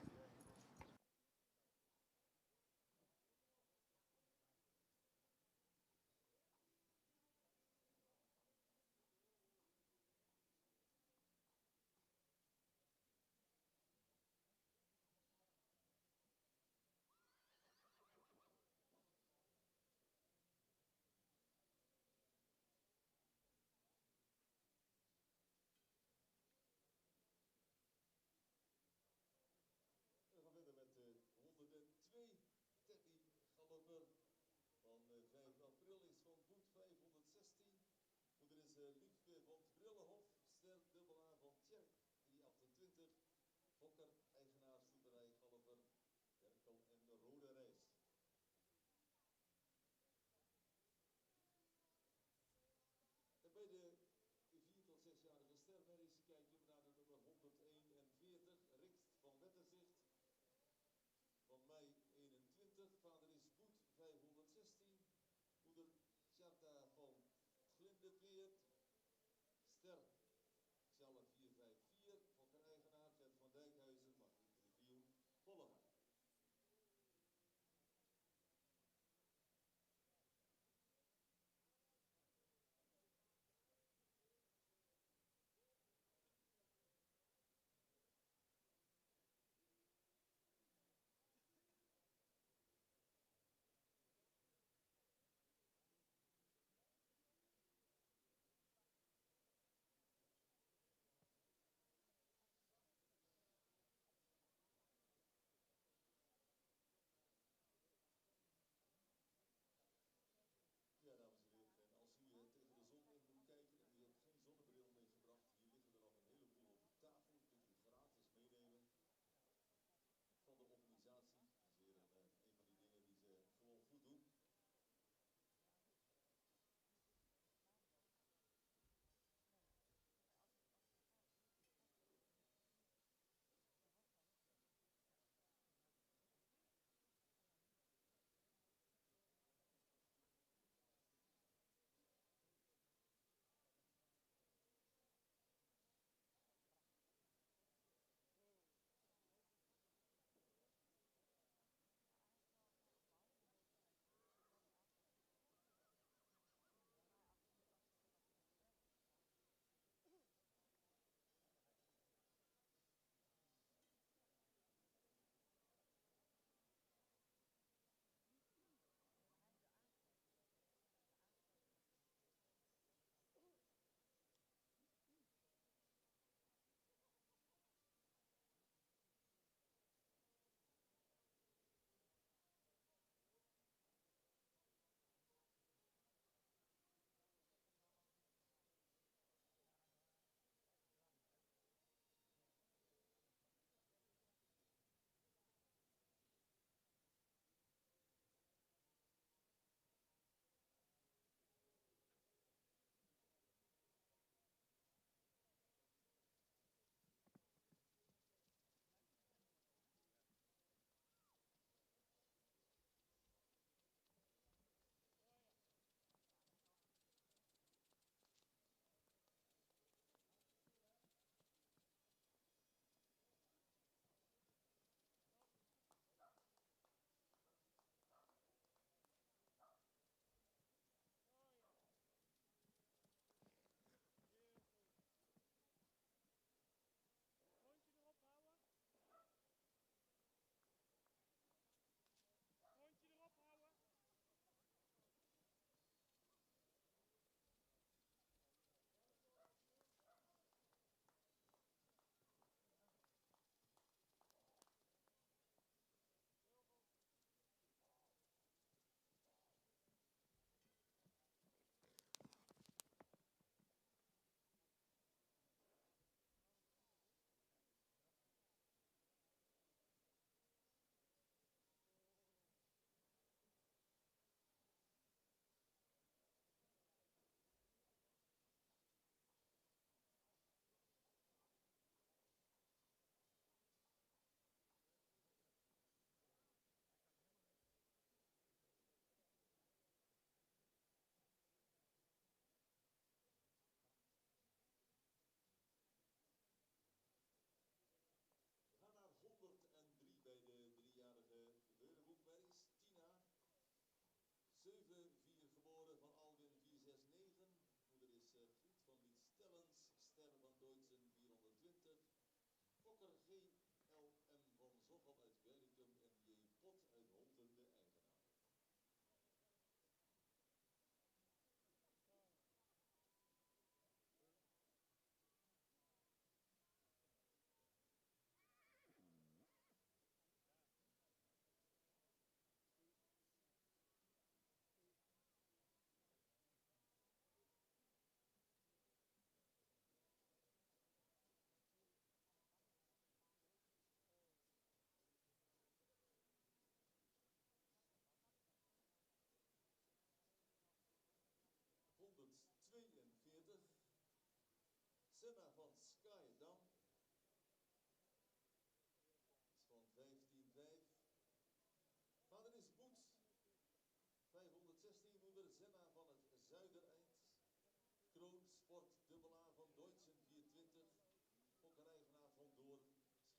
A: We gaan verder met de 102 Teddy Galloper van 5 april is van Boet 516. Moeder is Liefke van het Brillenhof, Ster dubbel A van Tjerk 328. Fokker, eigenaar stoeterij Galloper, Werkel en de Rode Reis. En bij de 4 tot 6-jarige stermerries kijken we naar de nummer 141, Rikst van Wetterzicht. Van mei 21, vader is Boet 516, moeder Tjarta van Glindeveert, Ster, zelf 454, Fokker eigenaar, Gert van Dijkhuizen, Margriet Rivioen, Vollega.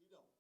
A: Schiedam.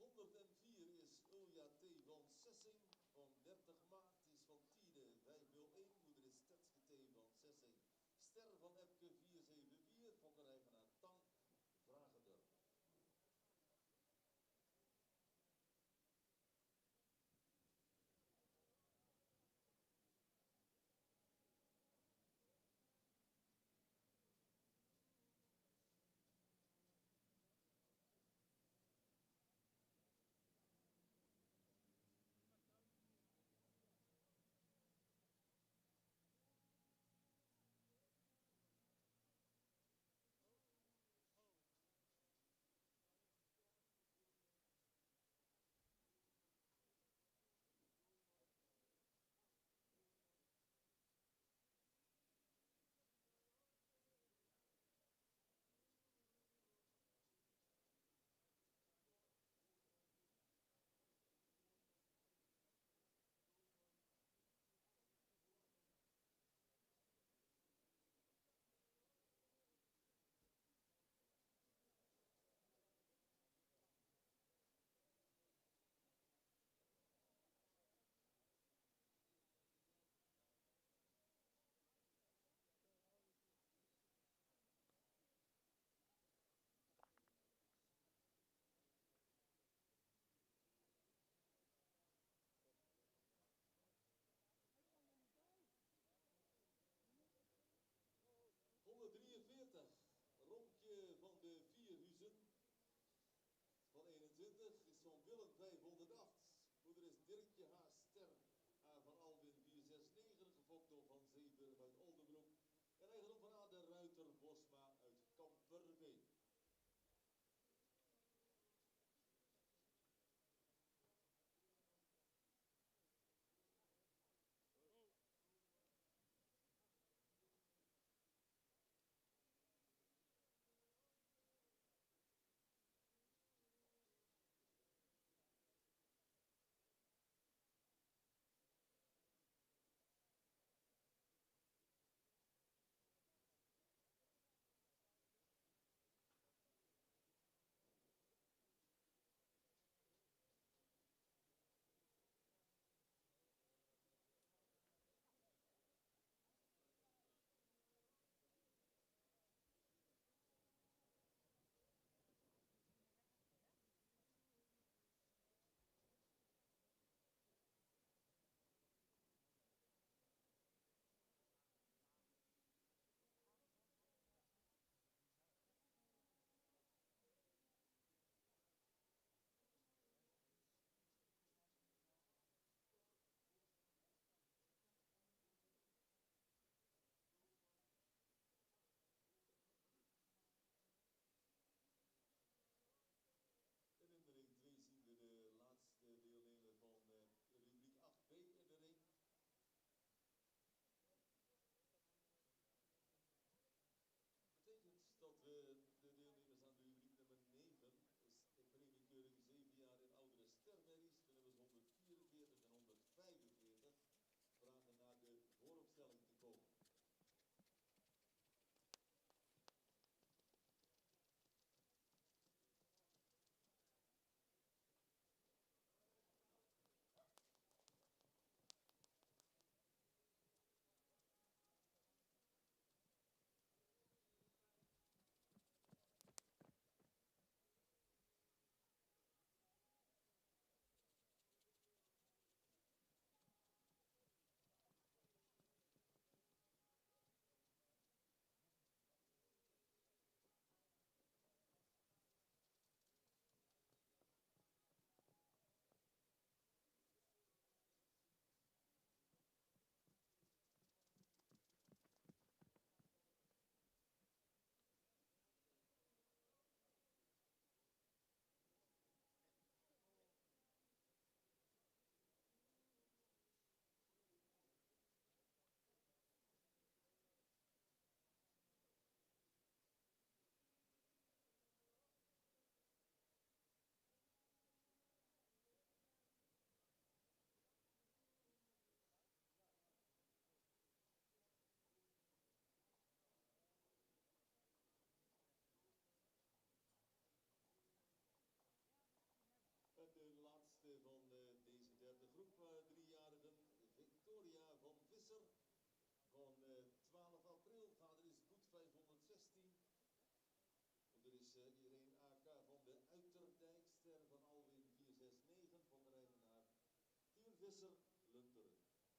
A: ...104 is Ulja T. van Sessing. Van 30 maart is van Tiede 501. Moeder is Tetske T. van Sessing. Ster van Epke 474. Fokkereigenaar Tang Vragender. Rompje van de Vierhuizen van 21 is van Willem 508. Moeder is Dirkje H. Ster. A van Alwin 469, gefokt door Van Zeeburg uit Oldenbroek. En eigendom van A. de Ruiter Bosma uit Kamperveen. Visser van 12 april. Vader is Boet 516. En er is Irene AK van de Uiterdijkster van Alwin 469. Van de rijden naar Tien Visser, Lunteren.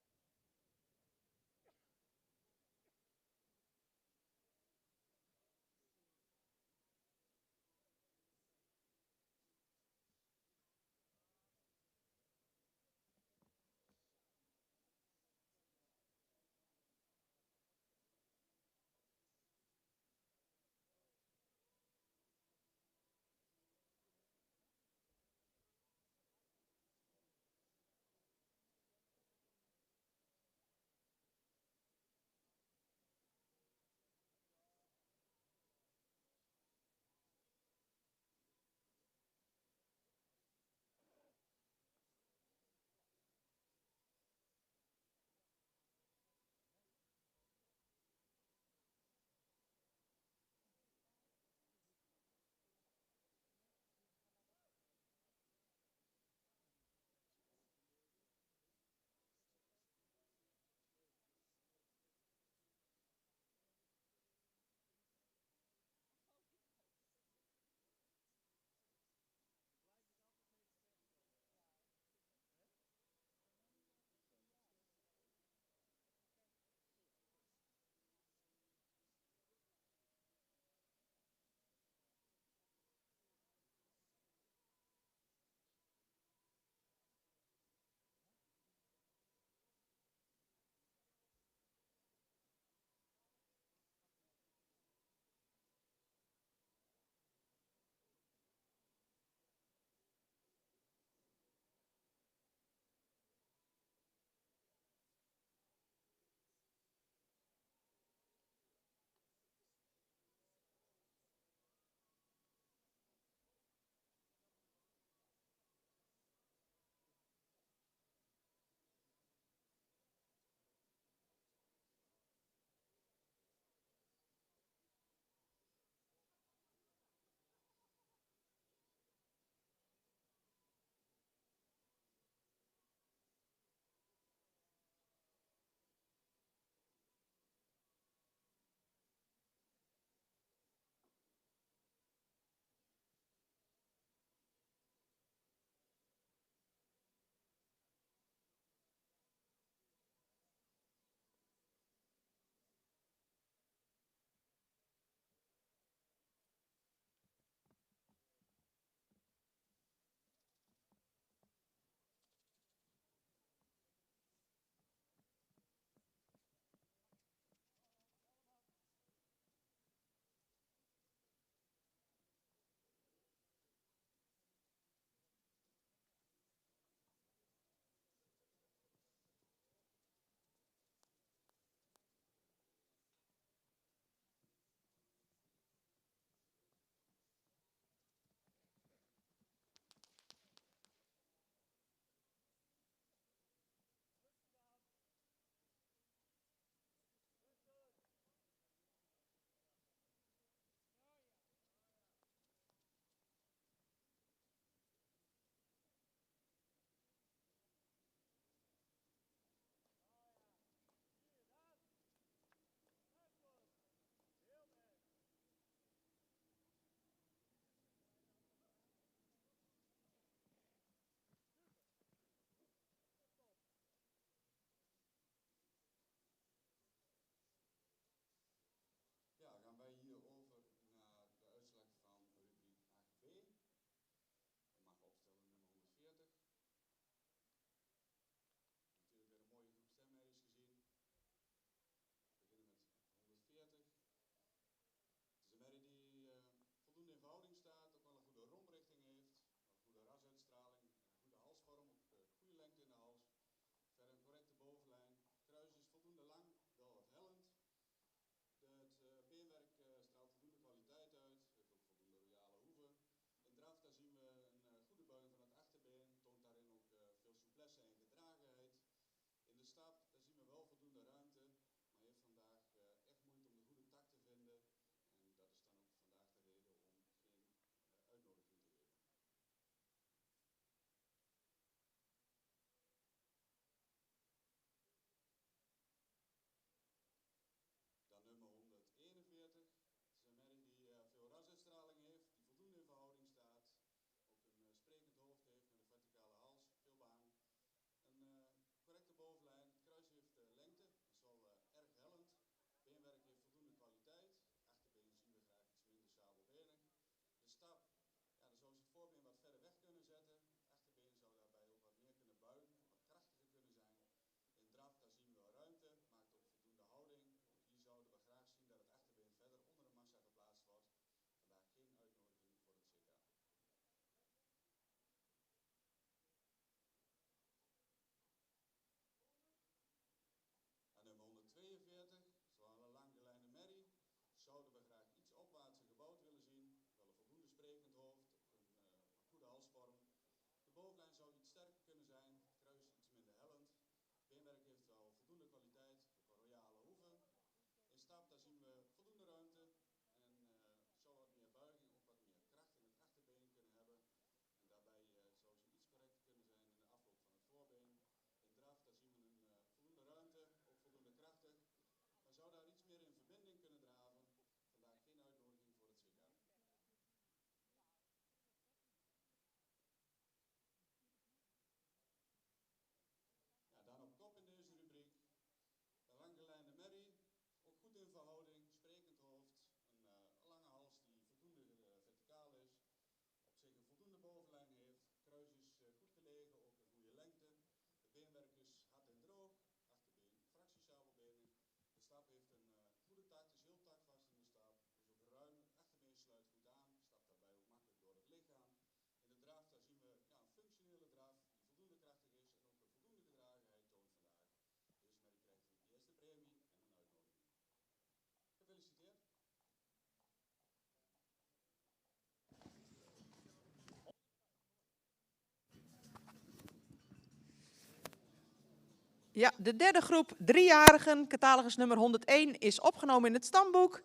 C: Ja, de derde groep 3-jarigen, catalogus nummer 101, is opgenomen in het stamboek.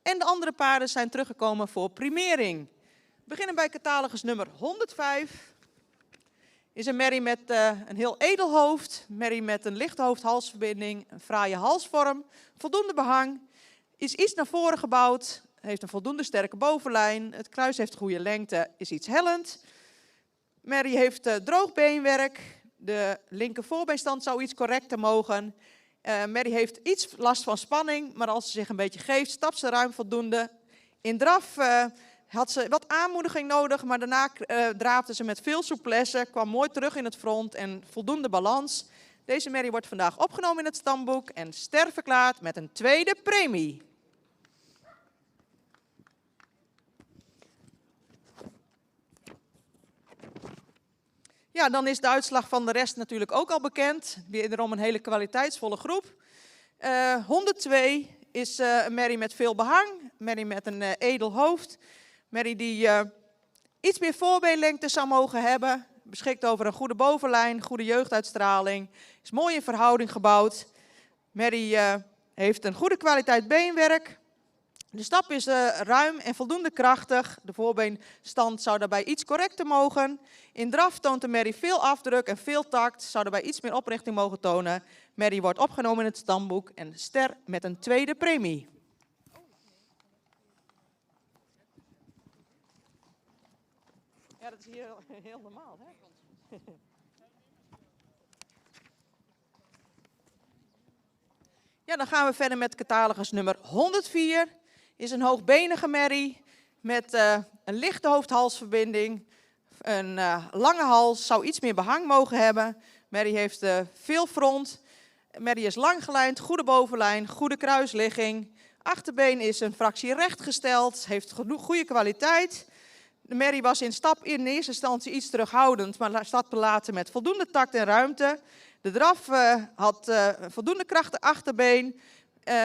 C: En de andere paarden zijn teruggekomen voor primering. We beginnen bij catalogus nummer 105. Is een merrie met een heel edel hoofd. Merrie met een lichte hoofd-halsverbinding, een fraaie halsvorm, voldoende behang. Is iets naar voren gebouwd, heeft een voldoende sterke bovenlijn. Het kruis heeft goede lengte, is iets hellend. Merrie heeft droog beenwerk. De linker voorbeenstand zou iets correcter mogen. Merrie heeft iets last van spanning, maar als ze zich een beetje geeft, stapt ze ruim voldoende. In draf had ze wat aanmoediging nodig, maar daarna draafde ze met veel souplesse, kwam mooi terug in het front en voldoende balans. Deze merrie wordt vandaag opgenomen in het stamboek en ster verklaard met een tweede premie. Ja, dan is de uitslag van de rest natuurlijk ook al bekend. Wederom een hele kwaliteitsvolle groep. 102 is een merrie met veel behang. Merrie met een edel hoofd. Merrie die iets meer voorbeenlengte zou mogen hebben. Beschikt over een goede bovenlijn, goede jeugduitstraling. Is mooi in verhouding gebouwd. Merrie heeft een goede kwaliteit beenwerk. De stap is ruim en voldoende krachtig. De voorbeenstand zou daarbij iets correcter mogen. In draf toont de merrie veel afdruk en veel tact. Zou daarbij iets meer oprichting mogen tonen. Merrie wordt opgenomen in het stamboek en ster met een tweede premie. Ja, dat is hier heel normaal, hè? Ja, dan gaan we verder met catalogus nummer 104. Is een hoogbenige merrie met een lichte hoofd-halsverbinding. Een lange hals, zou iets meer behang mogen hebben. Merrie heeft veel front. Merrie is langgelijnd, goede bovenlijn, goede kruisligging. Achterbeen is een fractie rechtgesteld, heeft goede kwaliteit. De merrie was in eerste instantie iets terughoudend, maar stapte later met voldoende tact en ruimte. De draf had voldoende krachtig achterbeen.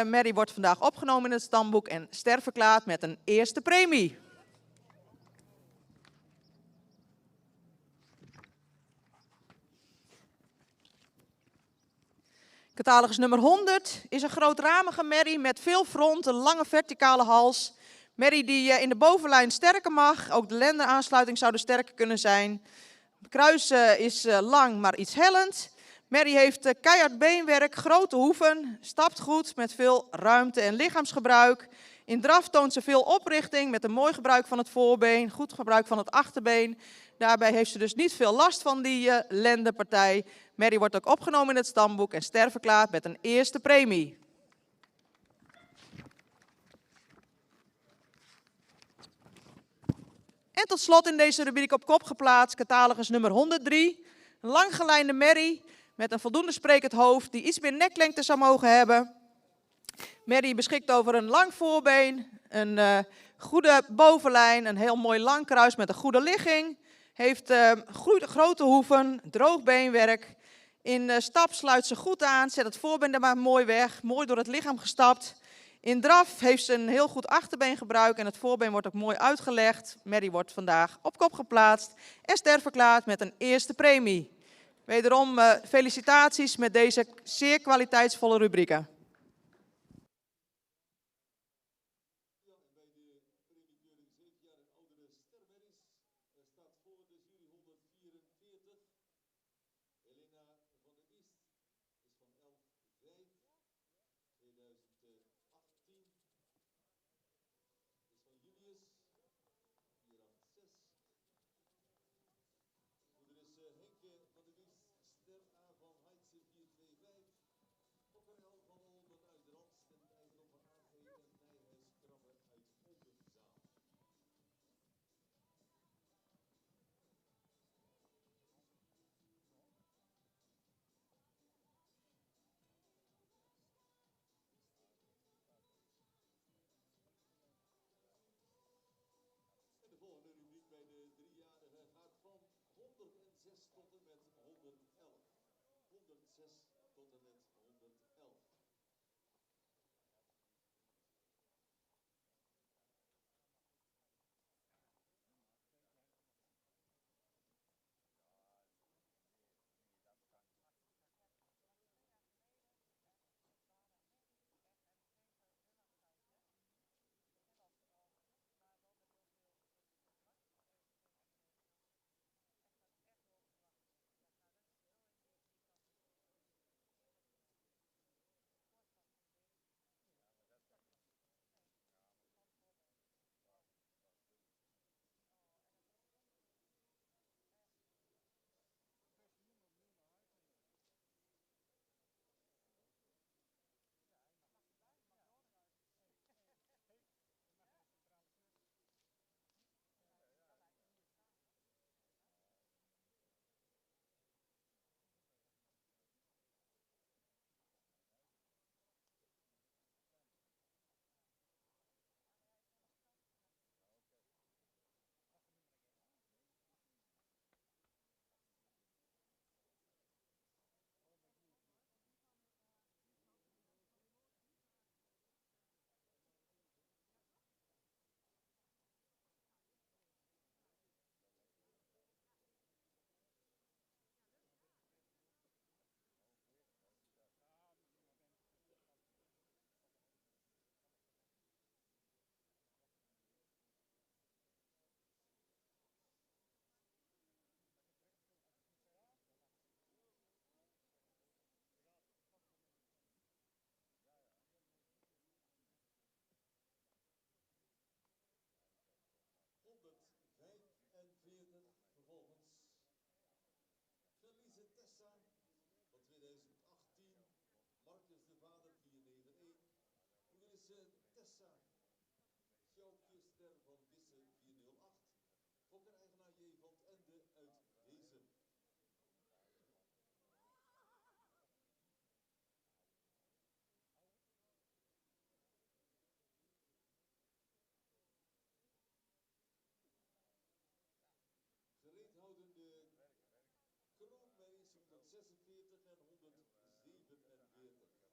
C: Merrie wordt vandaag opgenomen in het stamboek en ster verklaard met een eerste premie. Catalogus nummer 100 is een grootramige merrie met veel front, een lange verticale hals. Merrie die in de bovenlijn sterker mag, ook de lendenaansluiting zou er sterker kunnen zijn. Het kruis is lang, maar iets hellend. Merrie heeft keihard beenwerk, grote hoeven, stapt goed met veel ruimte en lichaamsgebruik. In draf toont ze veel oprichting met een mooi gebruik van het voorbeen, goed gebruik van het achterbeen. Daarbij heeft ze dus niet veel last van die lendenpartij. Merrie wordt ook opgenomen in het stamboek en ster verklaard met een eerste premie. En tot slot in deze rubriek op kop geplaatst, catalogus nummer 103. Een langgelijnde merrie met een voldoende sprekend hoofd die iets meer neklengte zou mogen hebben. Merrie beschikt over een lang voorbeen, een goede bovenlijn, een heel mooi lang kruis met een goede ligging. Heeft grote hoeven, droog beenwerk. In stap sluit ze goed aan, zet het voorbeen er maar mooi weg, mooi door het lichaam gestapt. In draf heeft ze een heel goed achterbeengebruik en het voorbeen wordt ook mooi uitgelegd. Merrie wordt vandaag op kop geplaatst en ster verklaard met een eerste premie. Wederom felicitaties met deze zeer kwaliteitsvolle rubrieken.
A: Tessa Sjoukjester van Wisse 408. Fokker-eigenaar J. van het Ende uit Hezen. Gereedhoudende kroonmerries 146 en 147.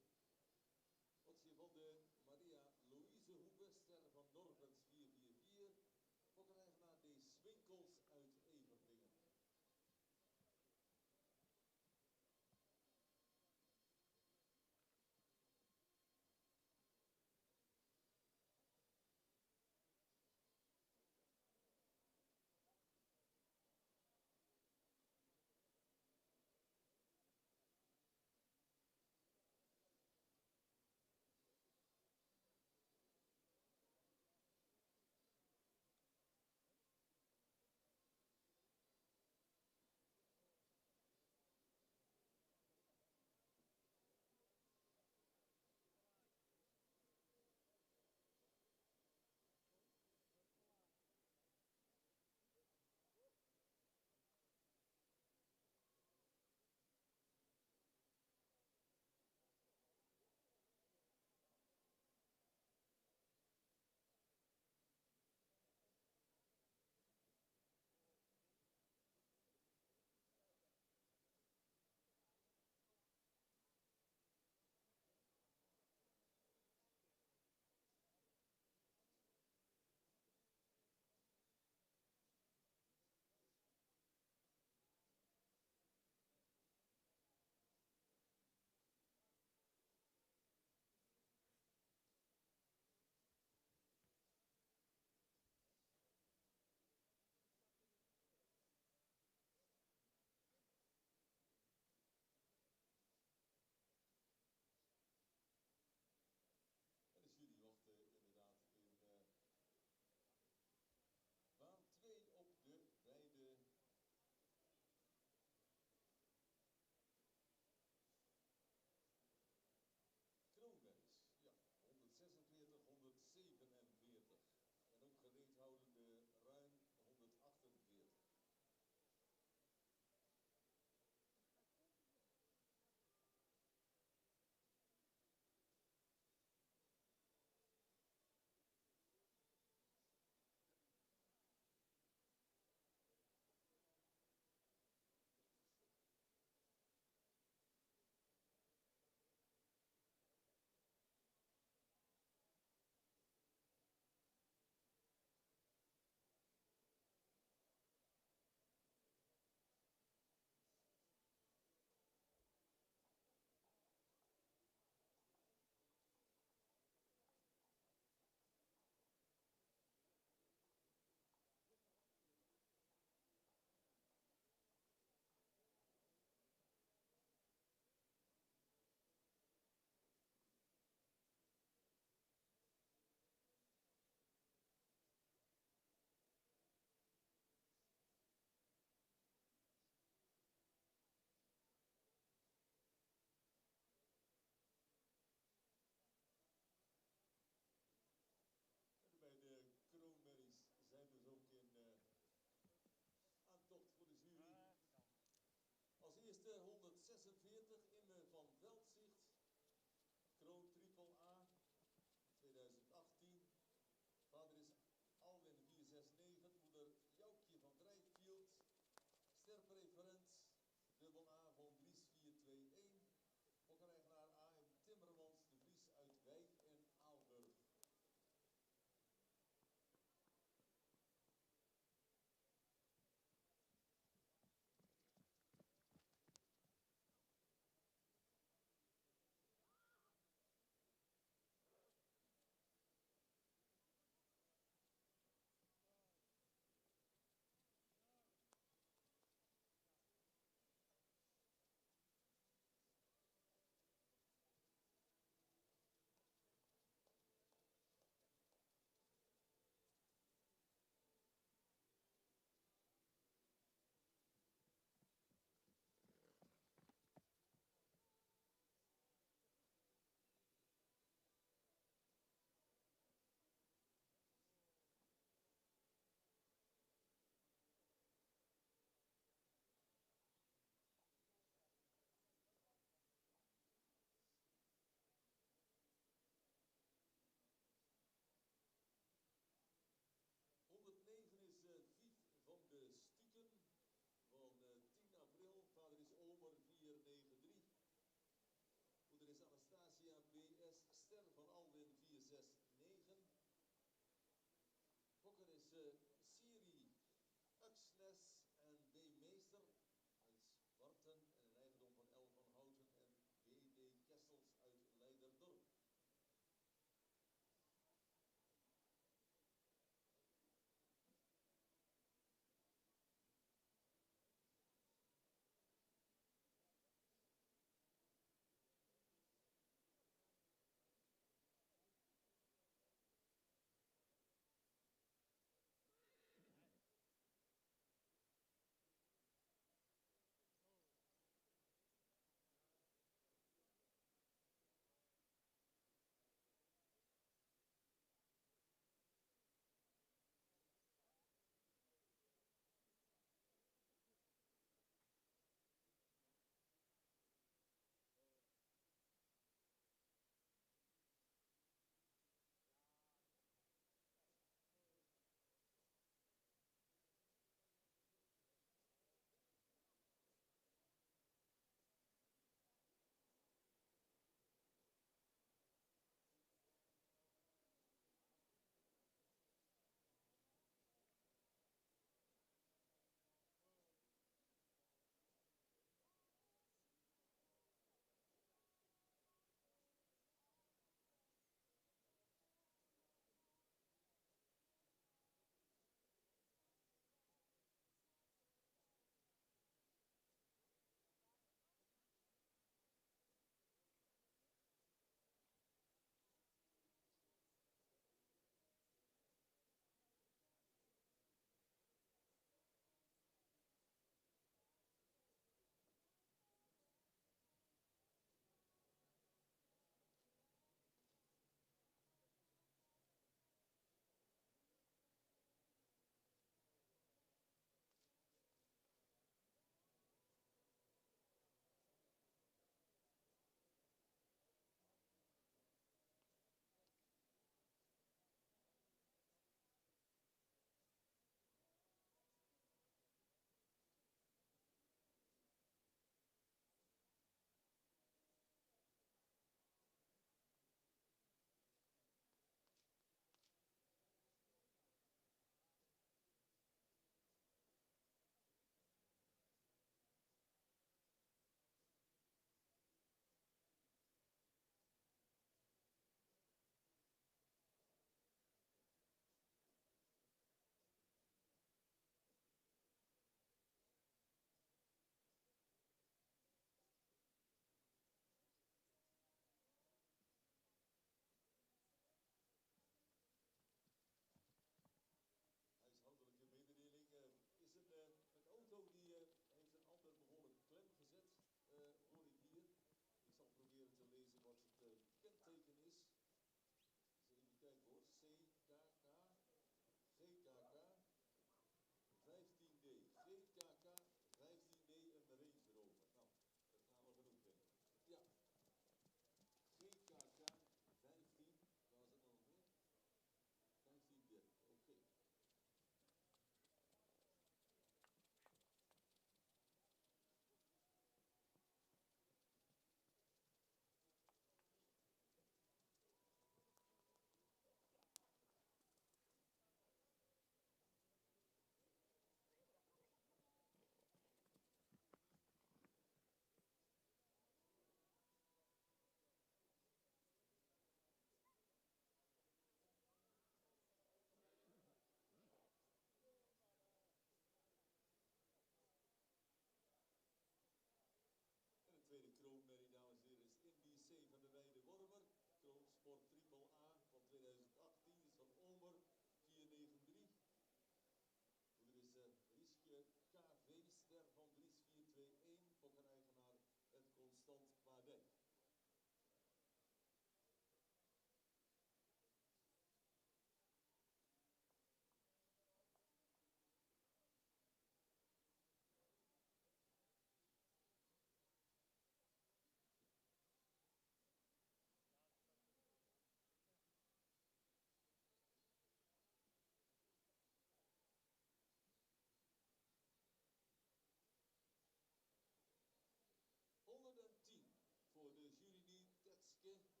A: Westke.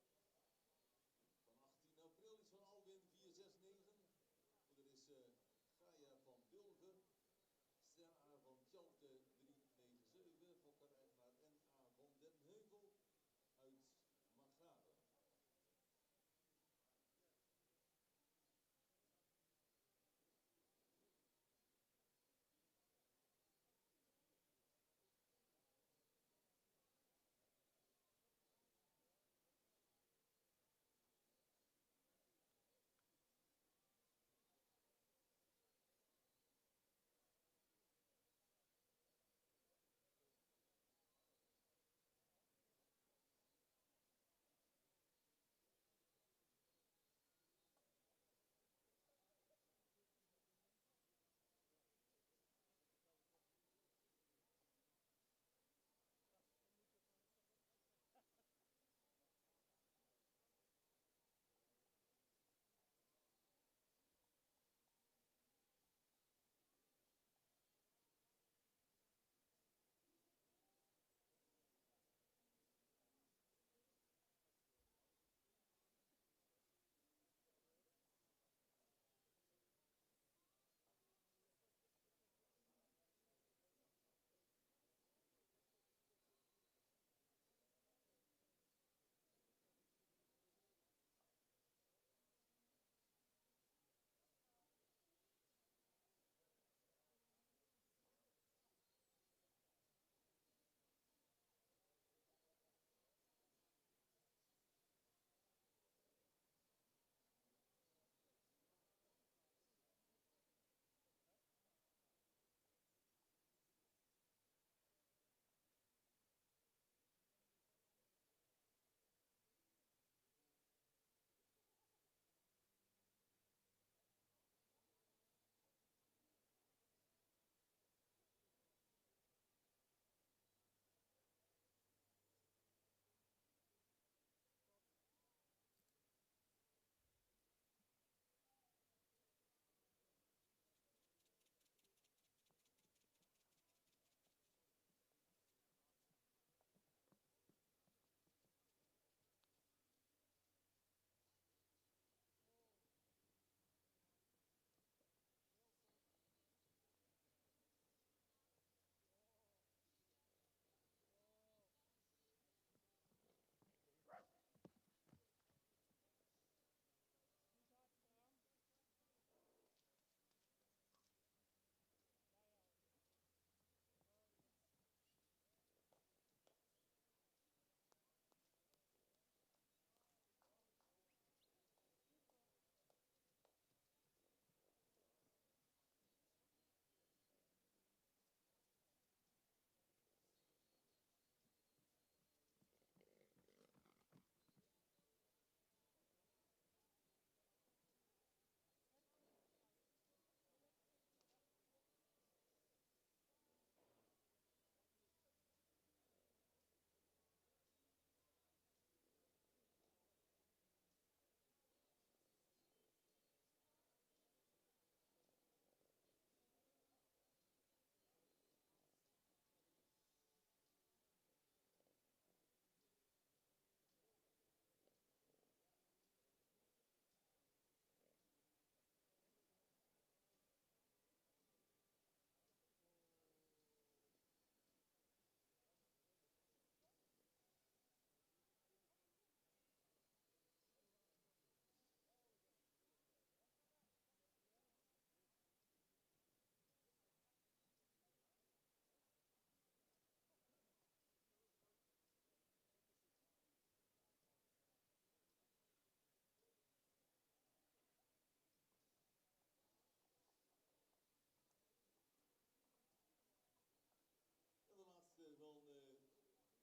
A: Van 18 april is van Alwin 469. Er is Gaia van Dulver. Ster van Tjalke 397. Fokker-eigenaar N.A. van Den Heuvel uit Magade.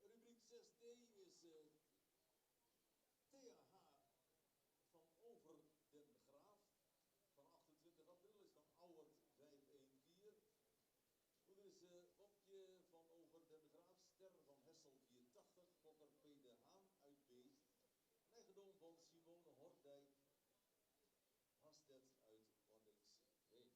A: Van rubriek 6D is TH van Over den Graaf. Van 28 april is van Ouwert 514. Er is Wopje van Over den Graaf, Ster van Hessel 480, Fokker P. de Haan uit Beest. Eigendom van Simone Hordijk, Hastet uit Waddinxveen.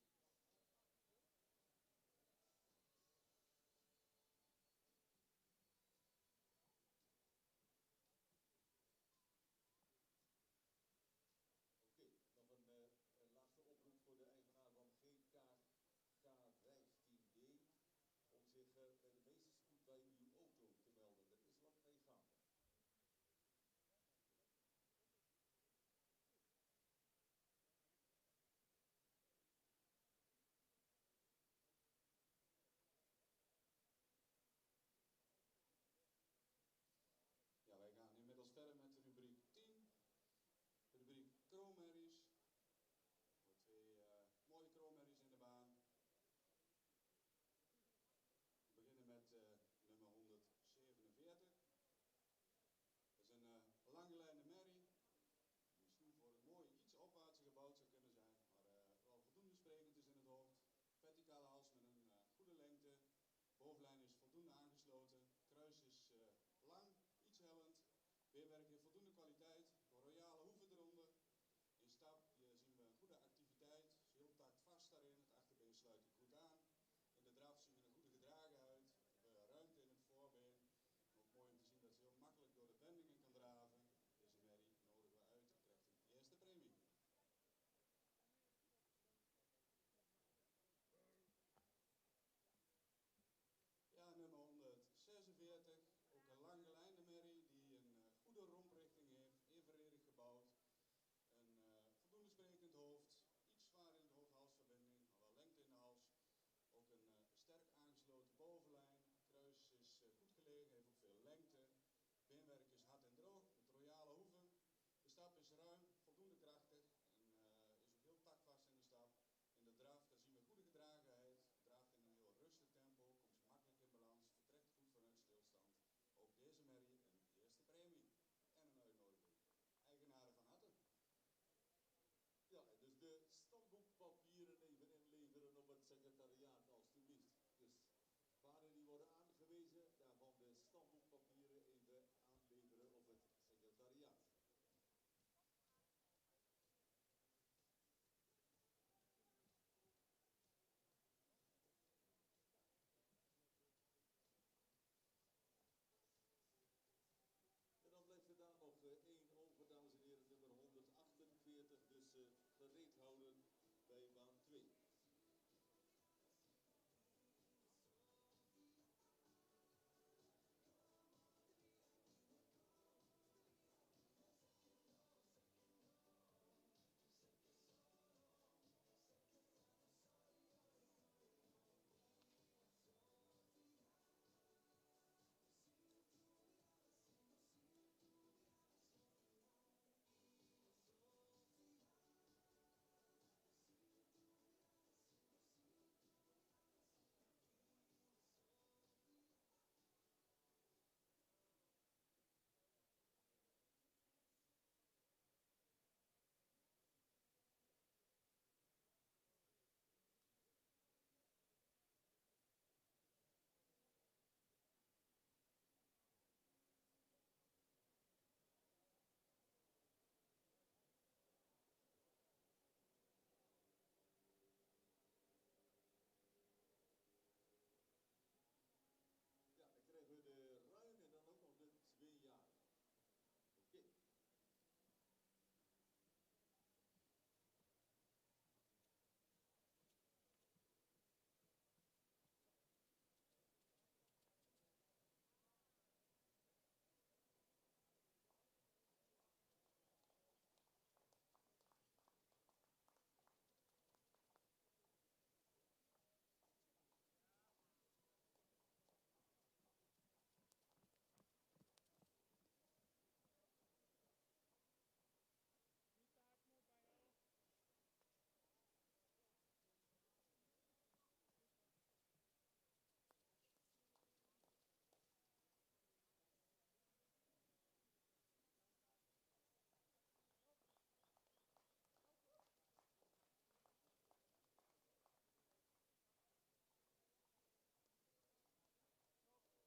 D: Beenwerk heeft voldoende kwaliteit, een royale hoeven eronder. In stap zien we een goede activiteit, is heel taktvast daarin, het achterbeen sluit ook goed aan. In de draf zien we een goede gedragenheid, ruimte in het voorbeen. Ook mooi om te zien dat ze heel makkelijk door de wendingen kan draven. Deze merrie nodigen we uit en krijgt een eerste premie. Ja, nummer 146, ook een langgelijnde merrie die een goede romprichting heeft, evenredig gebouwd. Een voldoende sprekend hoofd, iets zwaar in de hoofd-halsverbinding, maar wel lengte in de hals. Ook een sterk aangesloten bovenlijn, kruis is goed gelegen, heeft ook veel lengte. Beenwerk is hard en droog, met royale hoeven. De stap is ruim, voldoende krachtig en is ook heel takvast in de stap. In de draf, daar zien we goede gedragenheid, draaft in een heel rustig tempo, komt ze makkelijk in balans, vertrekt goed vanuit stilstand. Ook deze merrie een eerste premie en een uitnodiging. Eigenaren van harte.
A: Ja, en dus de stamboekpapieren even inleveren op het secretariaat, alstublieft. Dus paarden die worden aangewezen, daarvan de stamboekpapieren even aanleveren op het secretariaat. En dan blijft er daar nog één over, dames en heren, nummer 148, dus gereed houden bij baan 2. Ja, dan krijgen we de ruim en dan ook nog de 2 jaar. Oké. En onderweg naar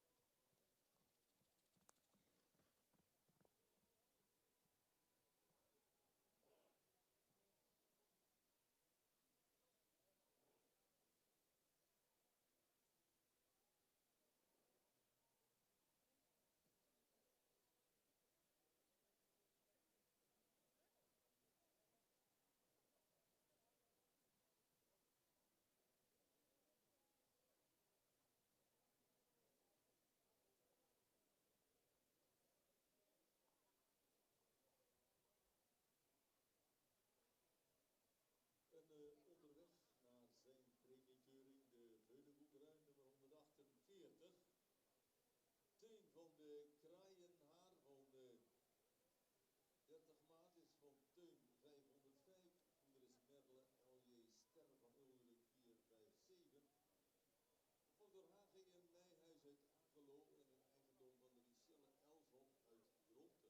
A: zijn premiekeuring, de Veulenboekeruin nummer 148. Teun van de Kraaienhaar van 30 maart is van Teun 505. Moeder is Merle L.J. Ster van Ulrik 457. Gevolgd door H.G.M. Nijhuis uit Akelo en een eigendom van Richelle Elshoff uit Dronten.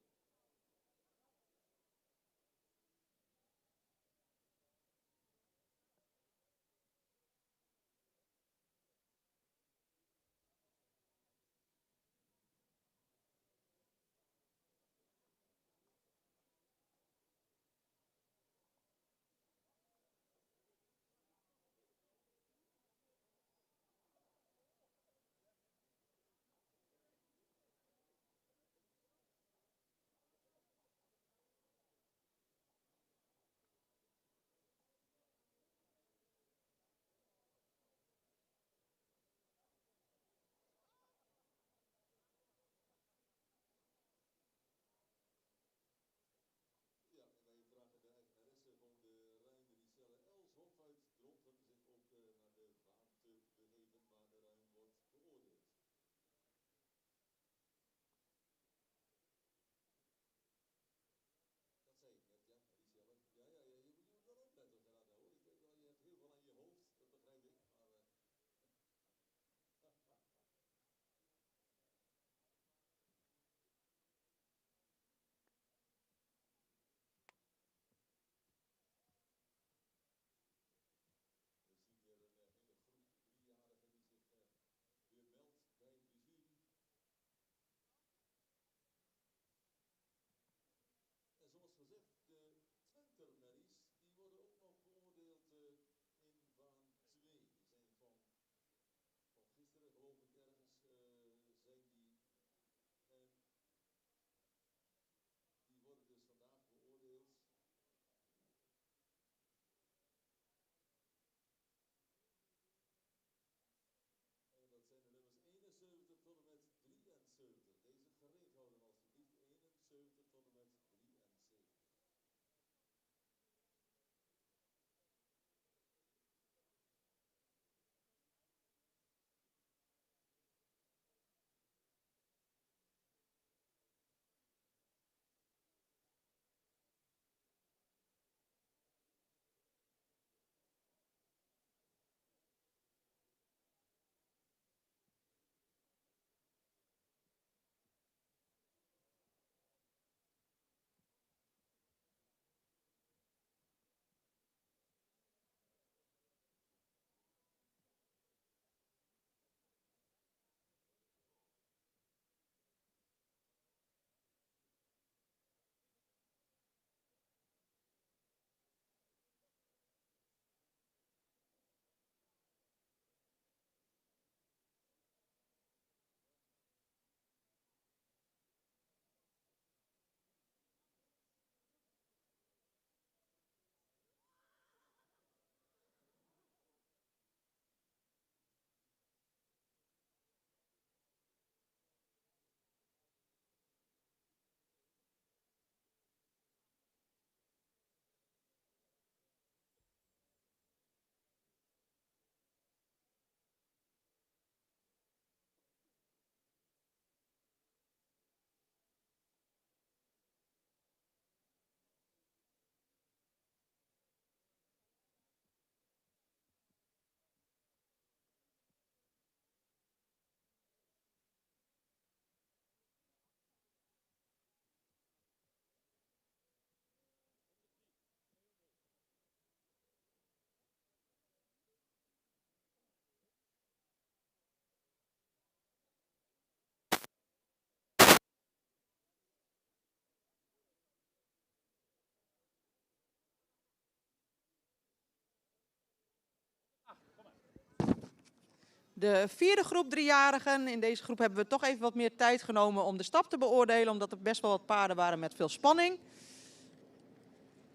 C: De vierde groep driejarigen. In deze groep hebben we toch even wat meer tijd genomen om de stap te beoordelen, omdat er best wel wat paarden waren met veel spanning.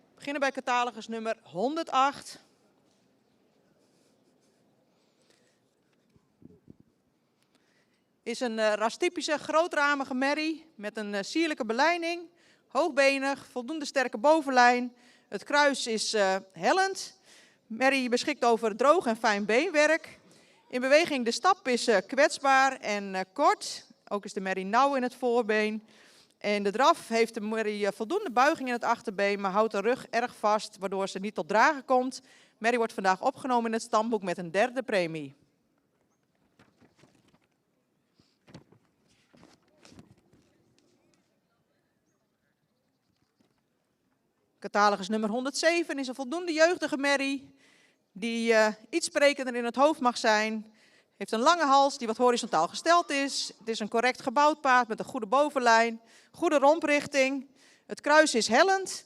C: We beginnen bij catalogus nummer 108. Is een rastypische grootramige merrie met een sierlijke belijning, hoogbenig, voldoende sterke bovenlijn. Het kruis is hellend. Merrie beschikt over droog en fijn beenwerk. In beweging, de stap is kwetsbaar en kort. Ook is de merrie nauw in het voorbeen. En de draf heeft de merrie voldoende buiging in het achterbeen, maar houdt de rug erg vast, waardoor ze niet tot dragen komt. Merrie wordt vandaag opgenomen in het stamboek met een derde premie. Catalogus nummer 107 is een voldoende jeugdige merrie die iets sprekender in het hoofd mag zijn. Heeft een lange hals die wat horizontaal gesteld is. Het is een correct gebouwd paard met een goede bovenlijn, goede romprichting. Het kruis is hellend,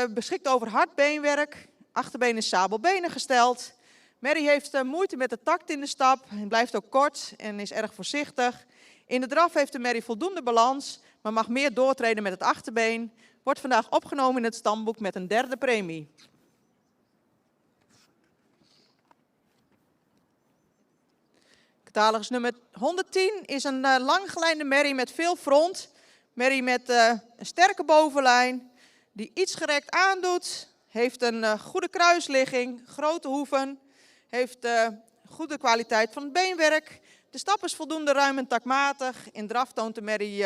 C: beschikt over hard beenwerk. Achterbeen is sabelbenen gesteld. Merrie heeft moeite met de takt in de stap en blijft ook kort en is erg voorzichtig. In de draf heeft de merrie voldoende balans, maar mag meer doortreden met het achterbeen. Wordt vandaag opgenomen in het stamboek met een derde premie. Catalogus nummer 110 is een langgelijnde merrie met veel front. Merrie met een sterke bovenlijn, die iets gerekt aandoet. Heeft een goede kruisligging, grote hoeven. Heeft goede kwaliteit van het beenwerk. De stap is voldoende ruim en takmatig. In draf toont de merrie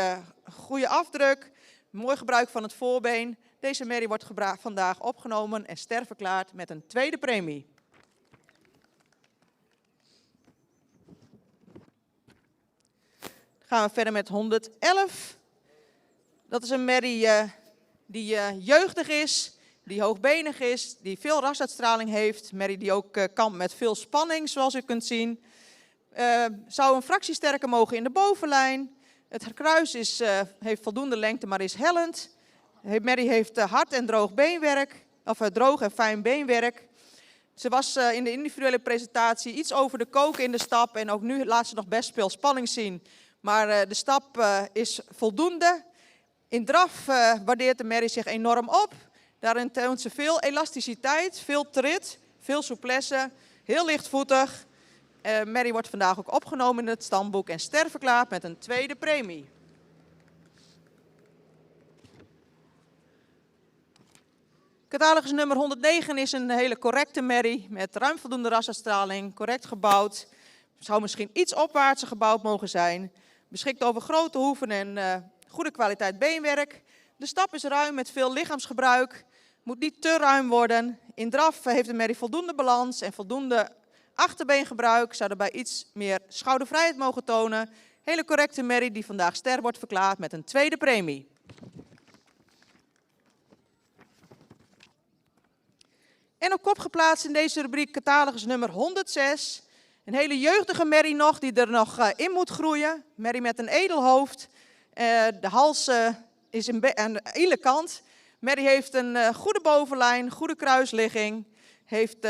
C: goede afdruk. Mooi gebruik van het voorbeen. Deze merrie wordt vandaag opgenomen en sterverklaard met een tweede premie. Dan gaan we verder met 111. Dat is een merrie die jeugdig is, die hoogbenig is, die veel rasuitstraling heeft. Merrie die ook kampt met veel spanning, zoals u kunt zien. Zou een fractie sterker mogen in de bovenlijn. Het kruis heeft voldoende lengte, maar is hellend. Merrie heeft hard en droog beenwerk, of droog en fijn beenwerk. Ze was in de individuele presentatie iets over de koken in de stap en ook nu laat ze nog best veel spanning zien. Maar de stap is voldoende. In draf waardeert de merrie zich enorm op. Daarin toont ze veel elasticiteit, veel trit, veel souplesse, heel lichtvoetig. Merrie wordt vandaag ook opgenomen in het stamboek en sterverklaard met een tweede premie. Catalogus nummer 109 is een hele correcte merrie met ruim voldoende rasuitstraling, correct gebouwd. Zou misschien iets opwaartser gebouwd mogen zijn. Beschikt over grote hoeven en goede kwaliteit beenwerk. De stap is ruim met veel lichaamsgebruik. Moet niet te ruim worden. In draf heeft de merrie voldoende balans en voldoende achterbeengebruik. Zou daarbij iets meer schoudervrijheid mogen tonen. Hele correcte merrie die vandaag ster wordt verklaard met een tweede premie. En op kop geplaatst in deze rubriek catalogus nummer 106. Een hele jeugdige merrie nog die er nog in moet groeien. Merrie met een edel hoofd. De hals is aan de ene kant. Merrie heeft een goede bovenlijn, goede kruisligging. Heeft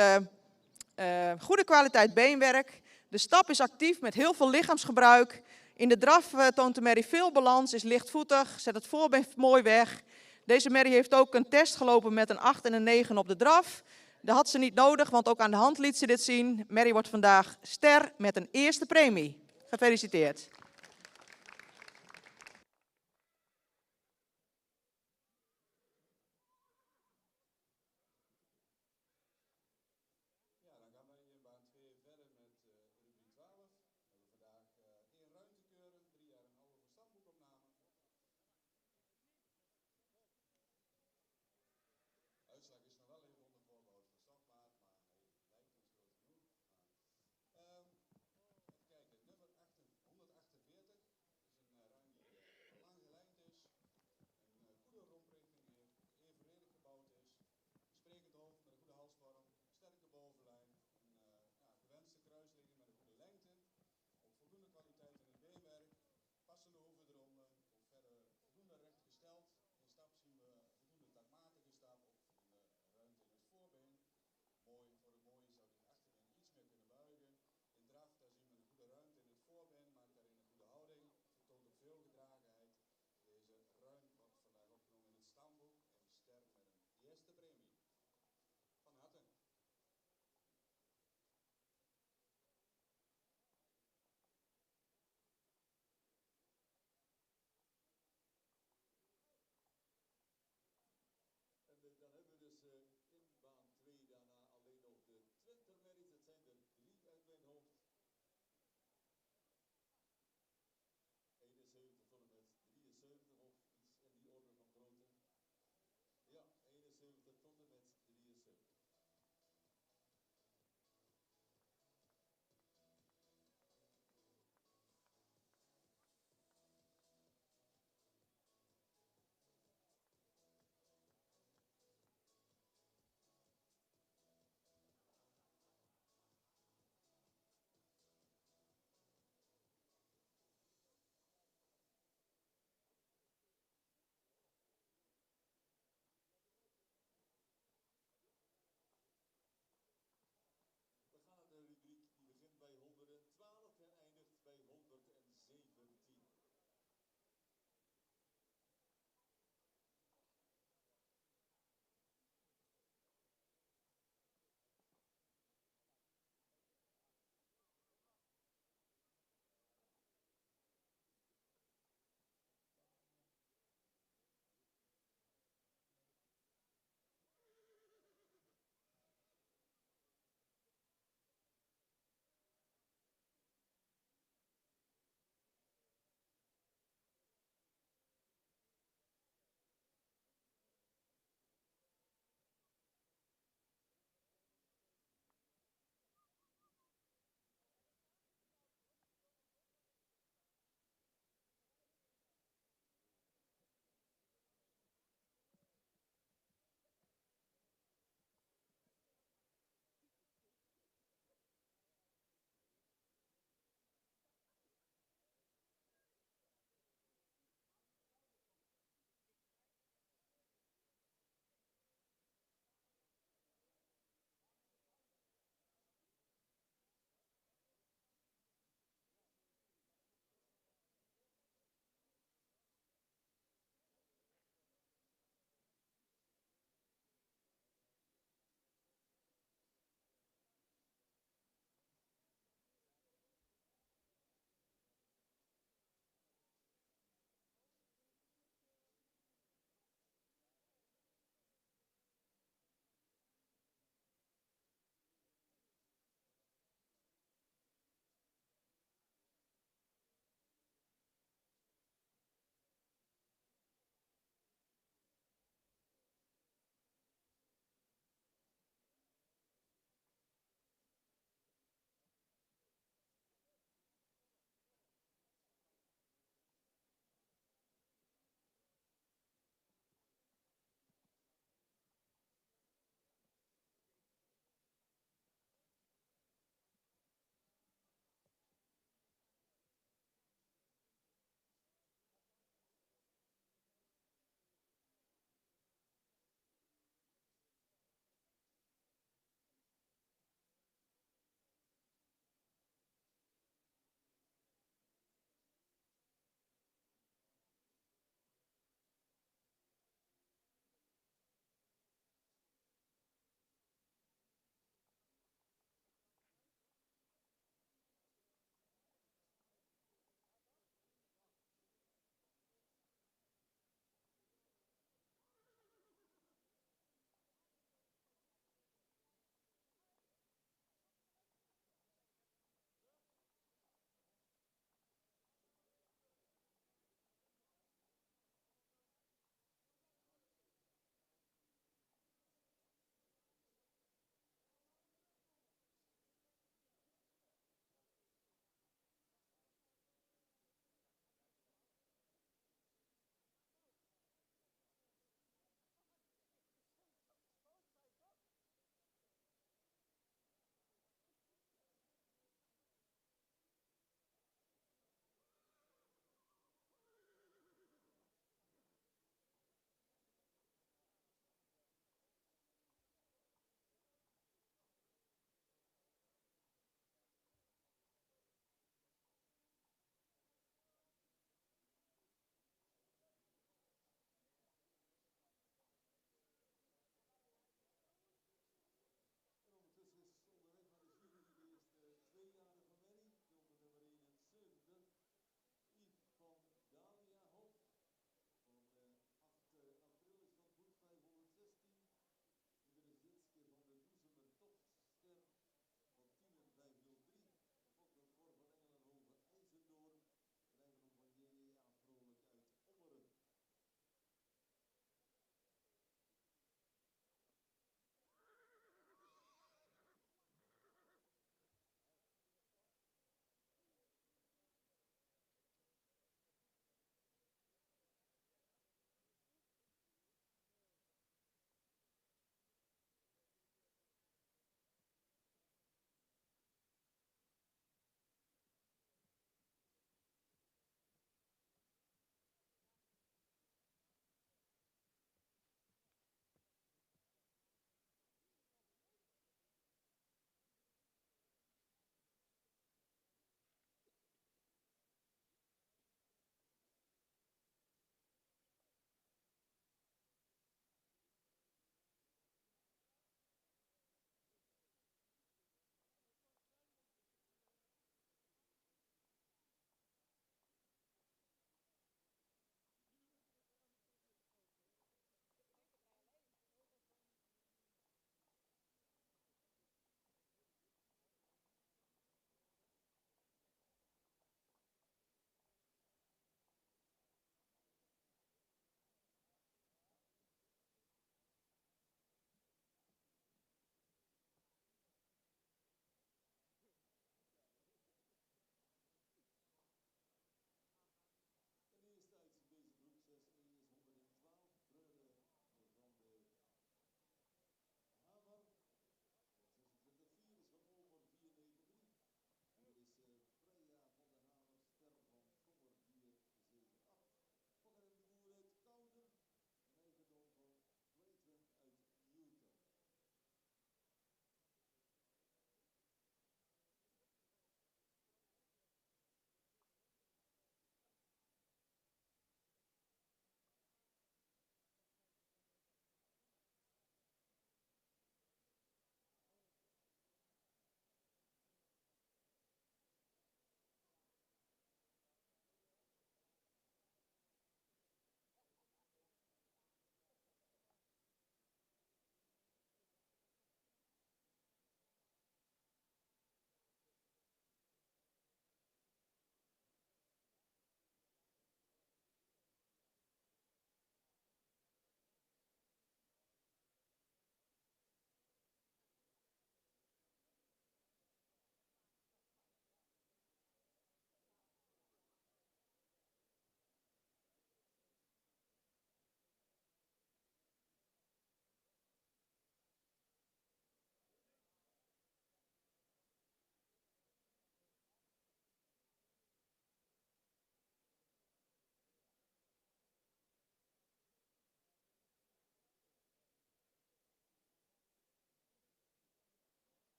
C: goede kwaliteit beenwerk. De stap is actief met heel veel lichaamsgebruik. In de draf toont de merrie veel balans, is lichtvoetig, zet het voorbeen mooi weg. Deze merrie heeft ook een test gelopen met een 8 en een 9 op de draf. Dat had ze niet nodig, want ook aan de hand liet ze dit zien. Merrie wordt vandaag ster met een eerste premie. Gefeliciteerd.
D: Ja, dan gaan wij in baan 2 verder met rubriek 12. We hebben vandaag 1 ruimtekeuren, 3 jaar en oude verstandboekopname. Uitslag is nog wel even onder voorbehoud van standmaat, maar hij lijkt ons groot genoeg. Even kijken, nummer 128.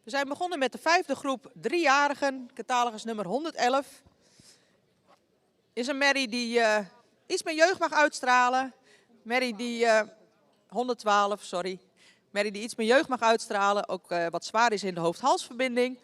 C: We zijn begonnen met de 5e groep 3-jarigen, catalogus nummer 111. Is een merrie die iets meer jeugd mag uitstralen. Merrie die 112, sorry. Merrie die iets meer jeugd mag uitstralen, ook wat zwaar is in de hoofd-halsverbinding.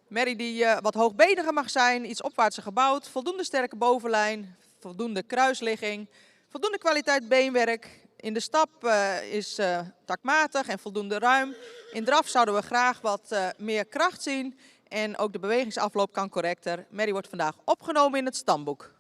C: Merrie die wat hoogbeniger mag zijn, iets opwaartser gebouwd, voldoende sterke bovenlijn, voldoende kruisligging, voldoende kwaliteit beenwerk. In de stap is takmatig en voldoende ruim. In draf zouden we graag wat meer kracht zien en ook de bewegingsafloop kan correcter. Merrie wordt vandaag opgenomen in het stamboek.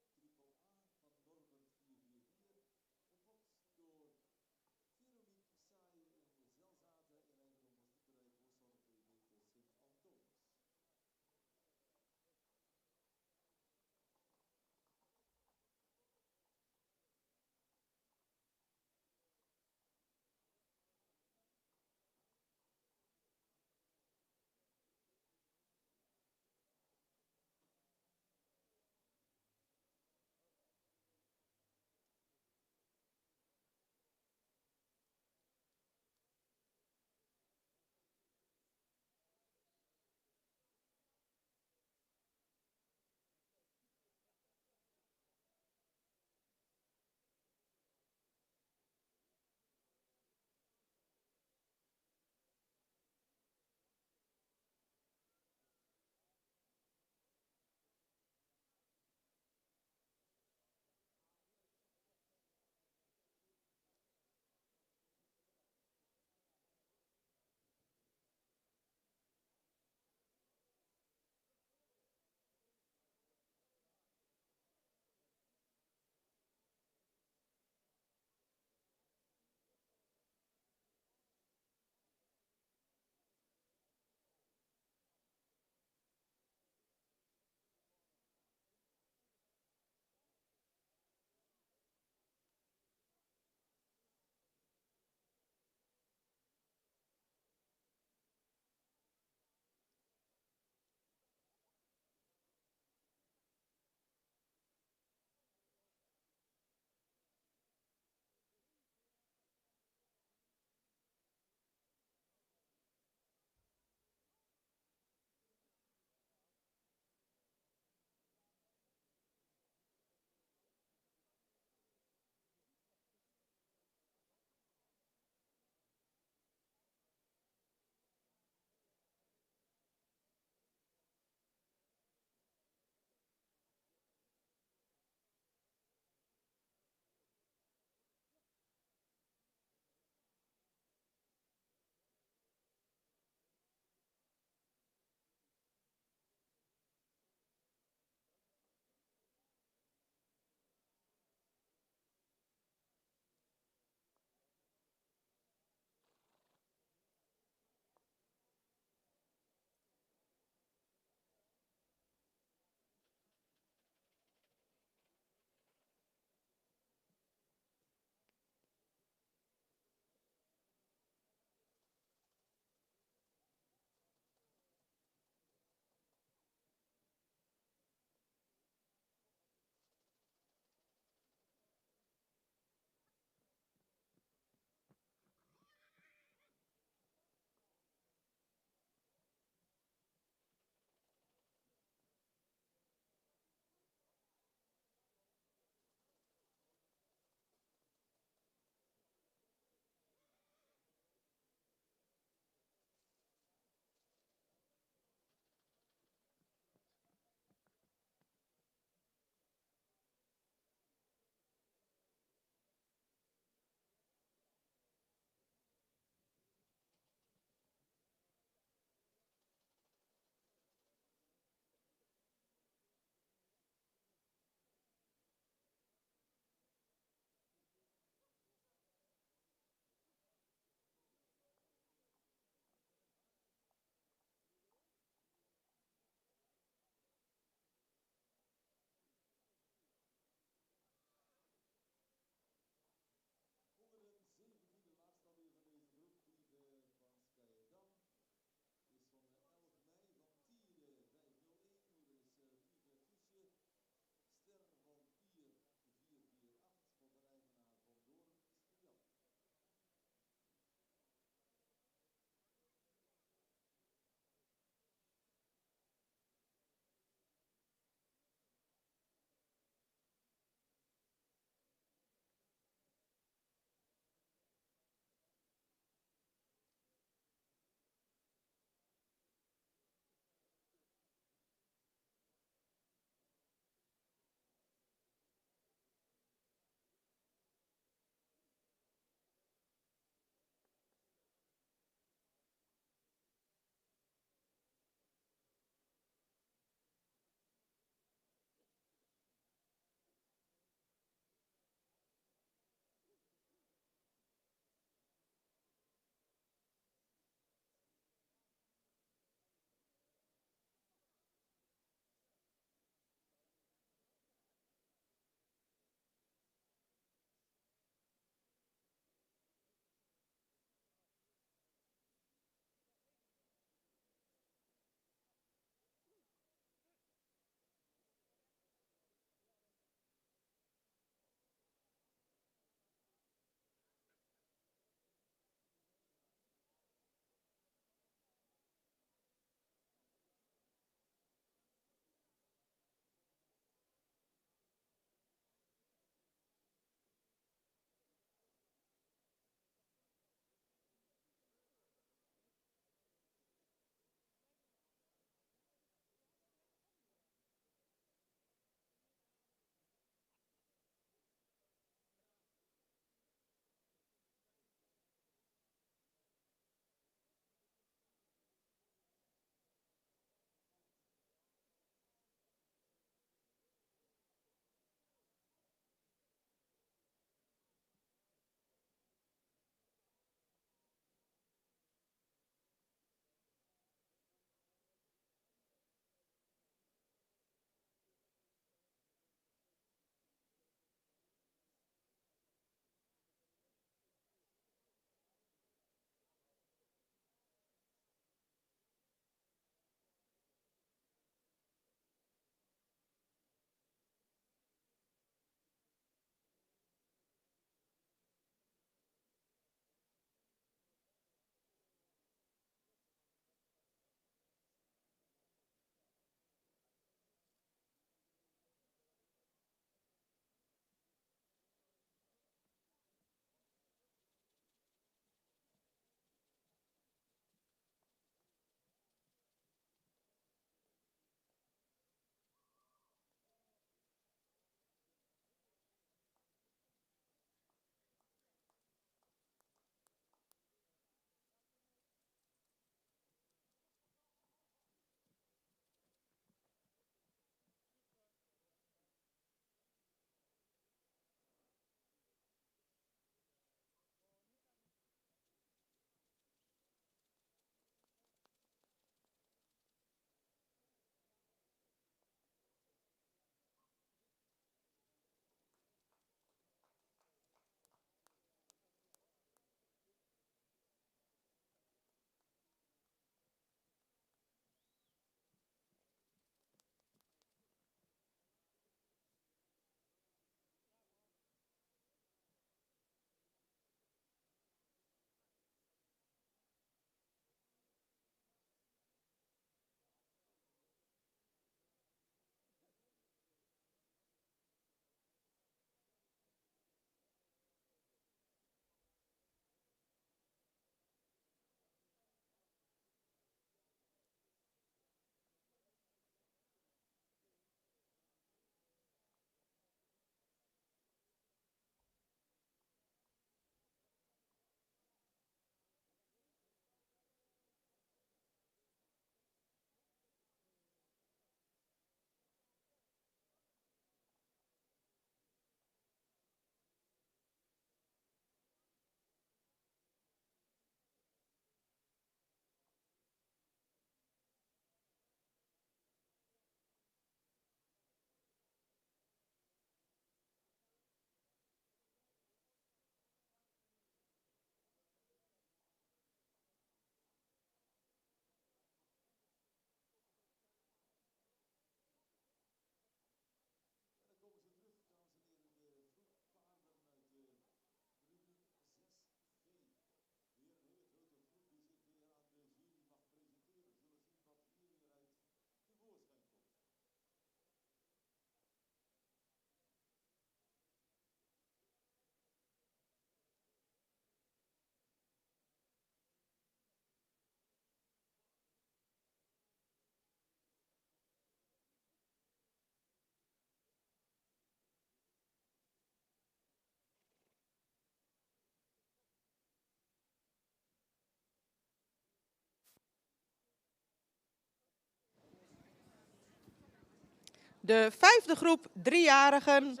C: De vijfde groep 3-jarigen,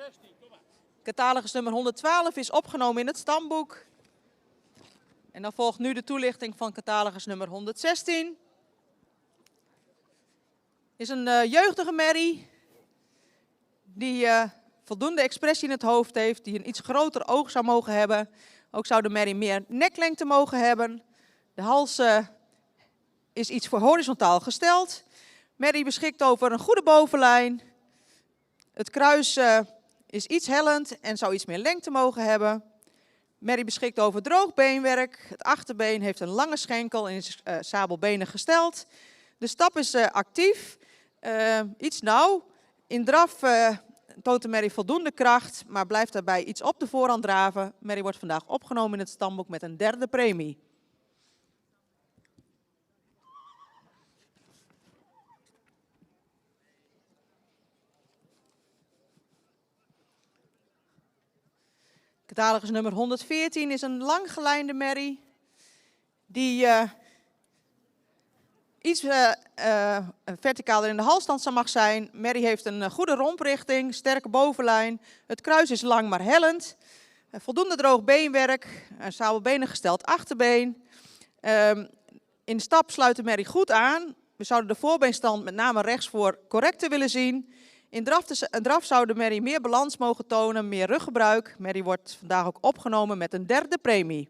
C: catalogus nummer 112, is opgenomen in het stamboek. En dan volgt nu de toelichting van catalogus nummer 116. Is een jeugdige merrie die voldoende expressie in het hoofd heeft, die een iets groter oog zou mogen hebben. Ook zou de merrie meer neklengte mogen hebben. De hals is iets voor horizontaal gesteld. Merrie beschikt over een goede bovenlijn. Het kruis is iets hellend en zou iets meer lengte mogen hebben. Merrie beschikt over droog beenwerk. Het achterbeen heeft een lange schenkel en is sabelbenig gesteld. De stap is actief, iets nauw. In draf toont de merrie voldoende kracht, maar blijft daarbij iets op de voorhand draven. Merrie wordt vandaag opgenomen in het stamboek met een derde premie. Catalogus nummer 114 is een langgelijnde merrie die iets verticaler in de halsstand mag zijn. Merrie heeft een goede romprichting, sterke bovenlijn. Het kruis is lang maar hellend. Voldoende droog beenwerk, een sabelbenig gesteld achterbeen. In de stap sluit de merrie goed aan. We zouden de voorbeenstand met name rechtsvoor correcter willen zien. In draf zou de merrie meer balans mogen tonen, meer ruggebruik. Merrie wordt vandaag ook opgenomen met een derde premie.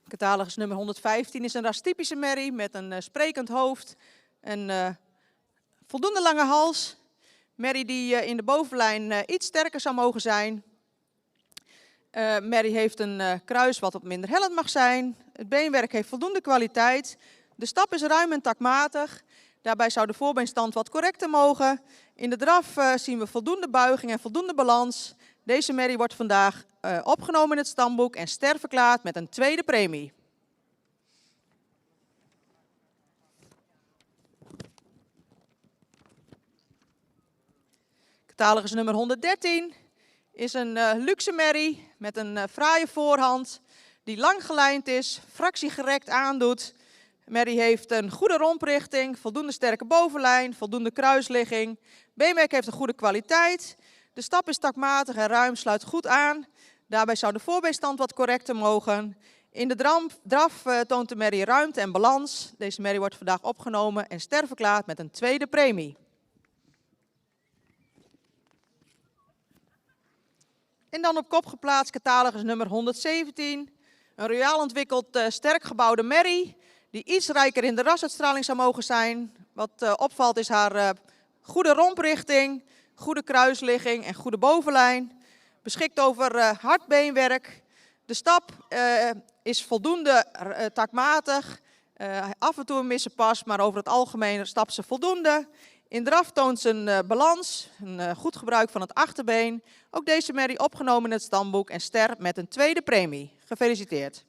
C: Catalogus nummer 115 is een rastypische merrie met een sprekend hoofd, een voldoende lange hals. Merrie die in de bovenlijn iets sterker zou mogen zijn. Merrie heeft een kruis wat wat minder hellend mag zijn. Het beenwerk heeft voldoende kwaliteit. De stap is ruim en takmatig. Daarbij zou de voorbeenstand wat correcter mogen. In de draf zien we voldoende buiging en voldoende balans. Deze merrie wordt vandaag opgenomen in het stamboek en ster verklaard met een tweede premie. Catalogus nummer 113 is een luxe merrie met een fraaie voorhand die lang gelijnd is, fractiegerekt aandoet. Merrie heeft een goede romprichting, voldoende sterke bovenlijn, voldoende kruisligging. Beenwerk heeft een goede kwaliteit. De stap is takmatig en ruim, sluit goed aan. Daarbij zou de voorbeenstand wat correcter mogen. In de draf toont de merrie ruimte en balans. Deze merrie wordt vandaag opgenomen en ster verklaard met een tweede premie. En dan op kop geplaatst catalogus nummer 117. Een royaal ontwikkeld, sterk gebouwde merrie, die iets rijker in de rasuitstraling zou mogen zijn. Wat opvalt is haar goede romprichting, goede kruisligging en goede bovenlijn. Beschikt over hard beenwerk. De stap is voldoende takmatig. Af en toe een missenpas, maar over het algemeen stapt ze voldoende. In draf toont ze een balans, een goed gebruik van het achterbeen. Ook deze merrie opgenomen in het stamboek en ster met een tweede premie. Gefeliciteerd.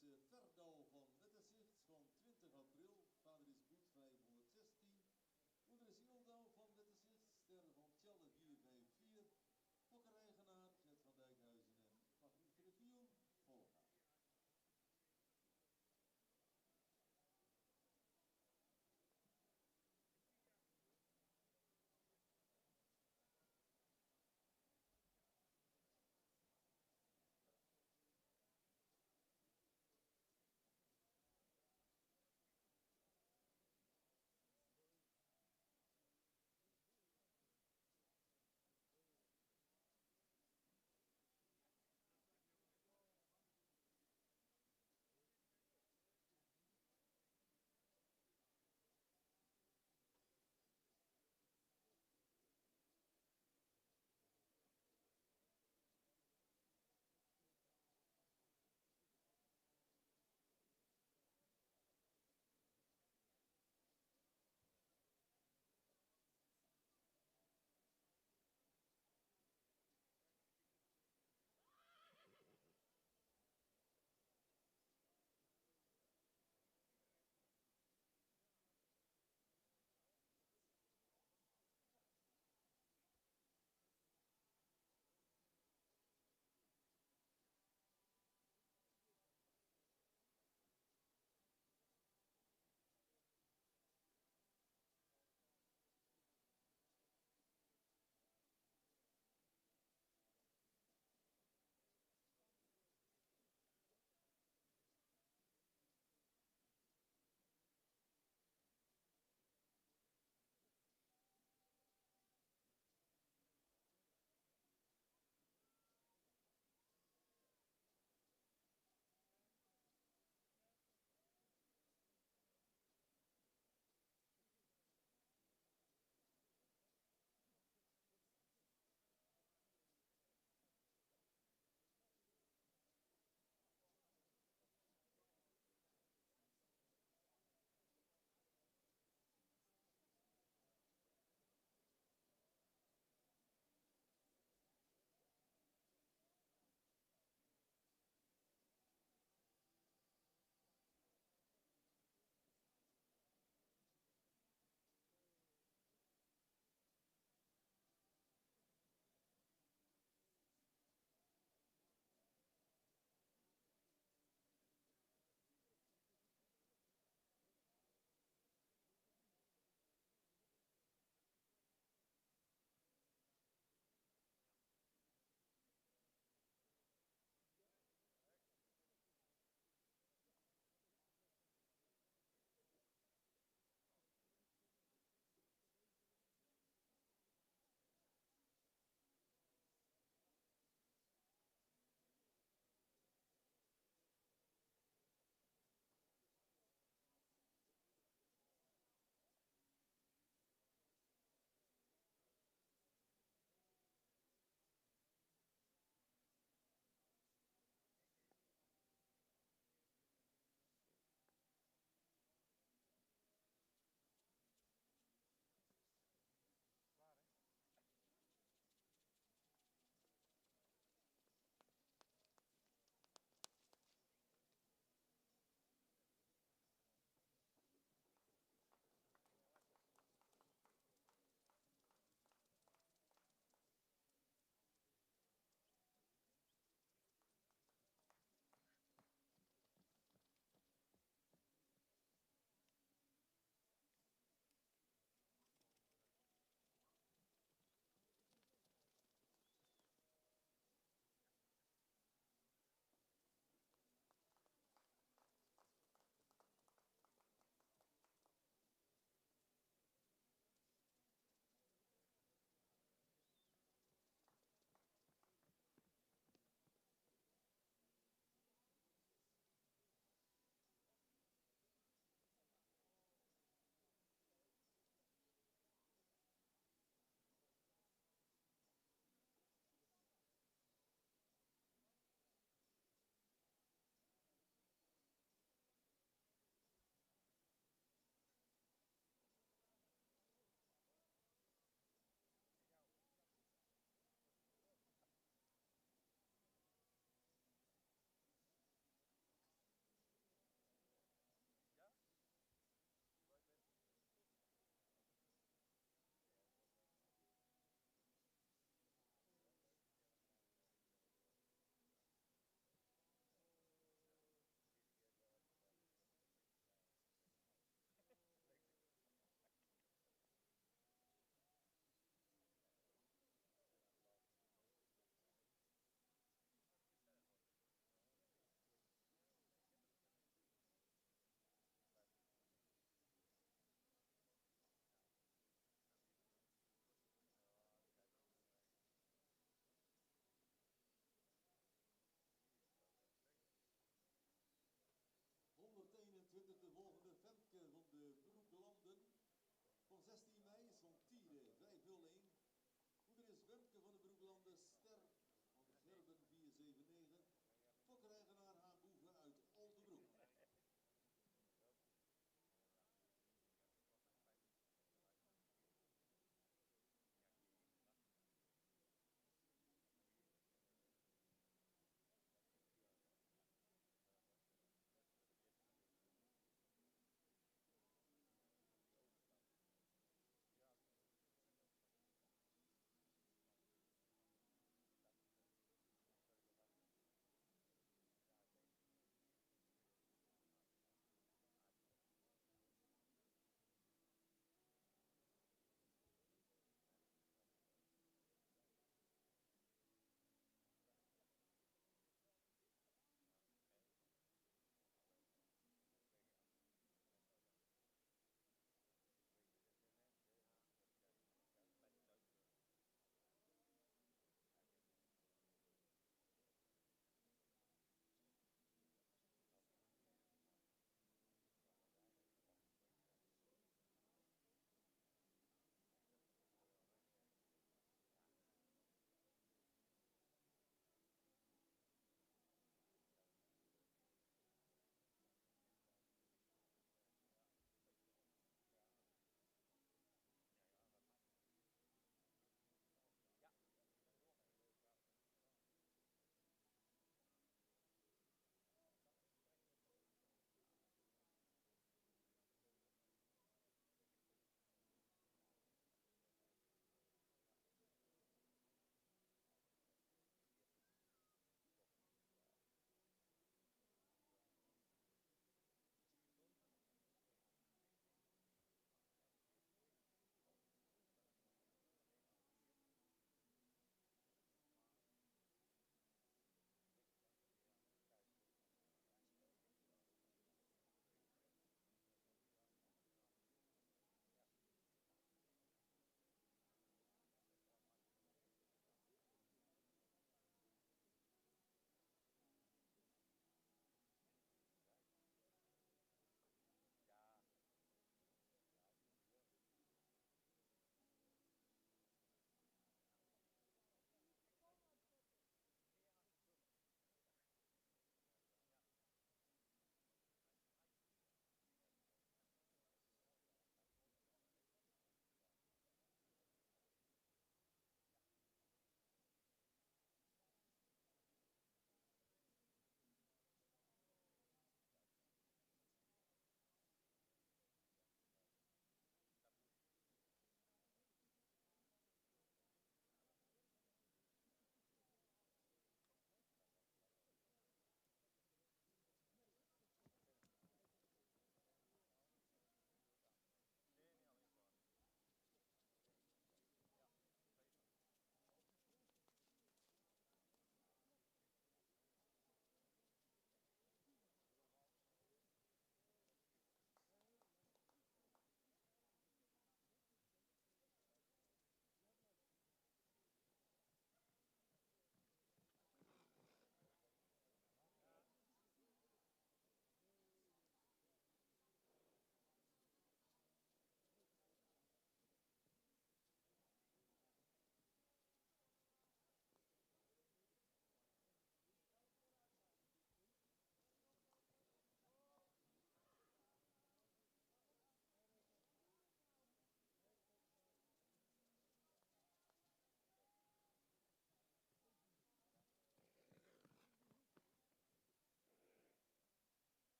A: Verdal van Wetterzicht van 20 april. Vader is goed 516. Moeder is Ildau van Wetterzicht. Sterren van Tjalle 454. Fokkereigenaar Gert van Dijkhuizen en Margriet Griffion volgen.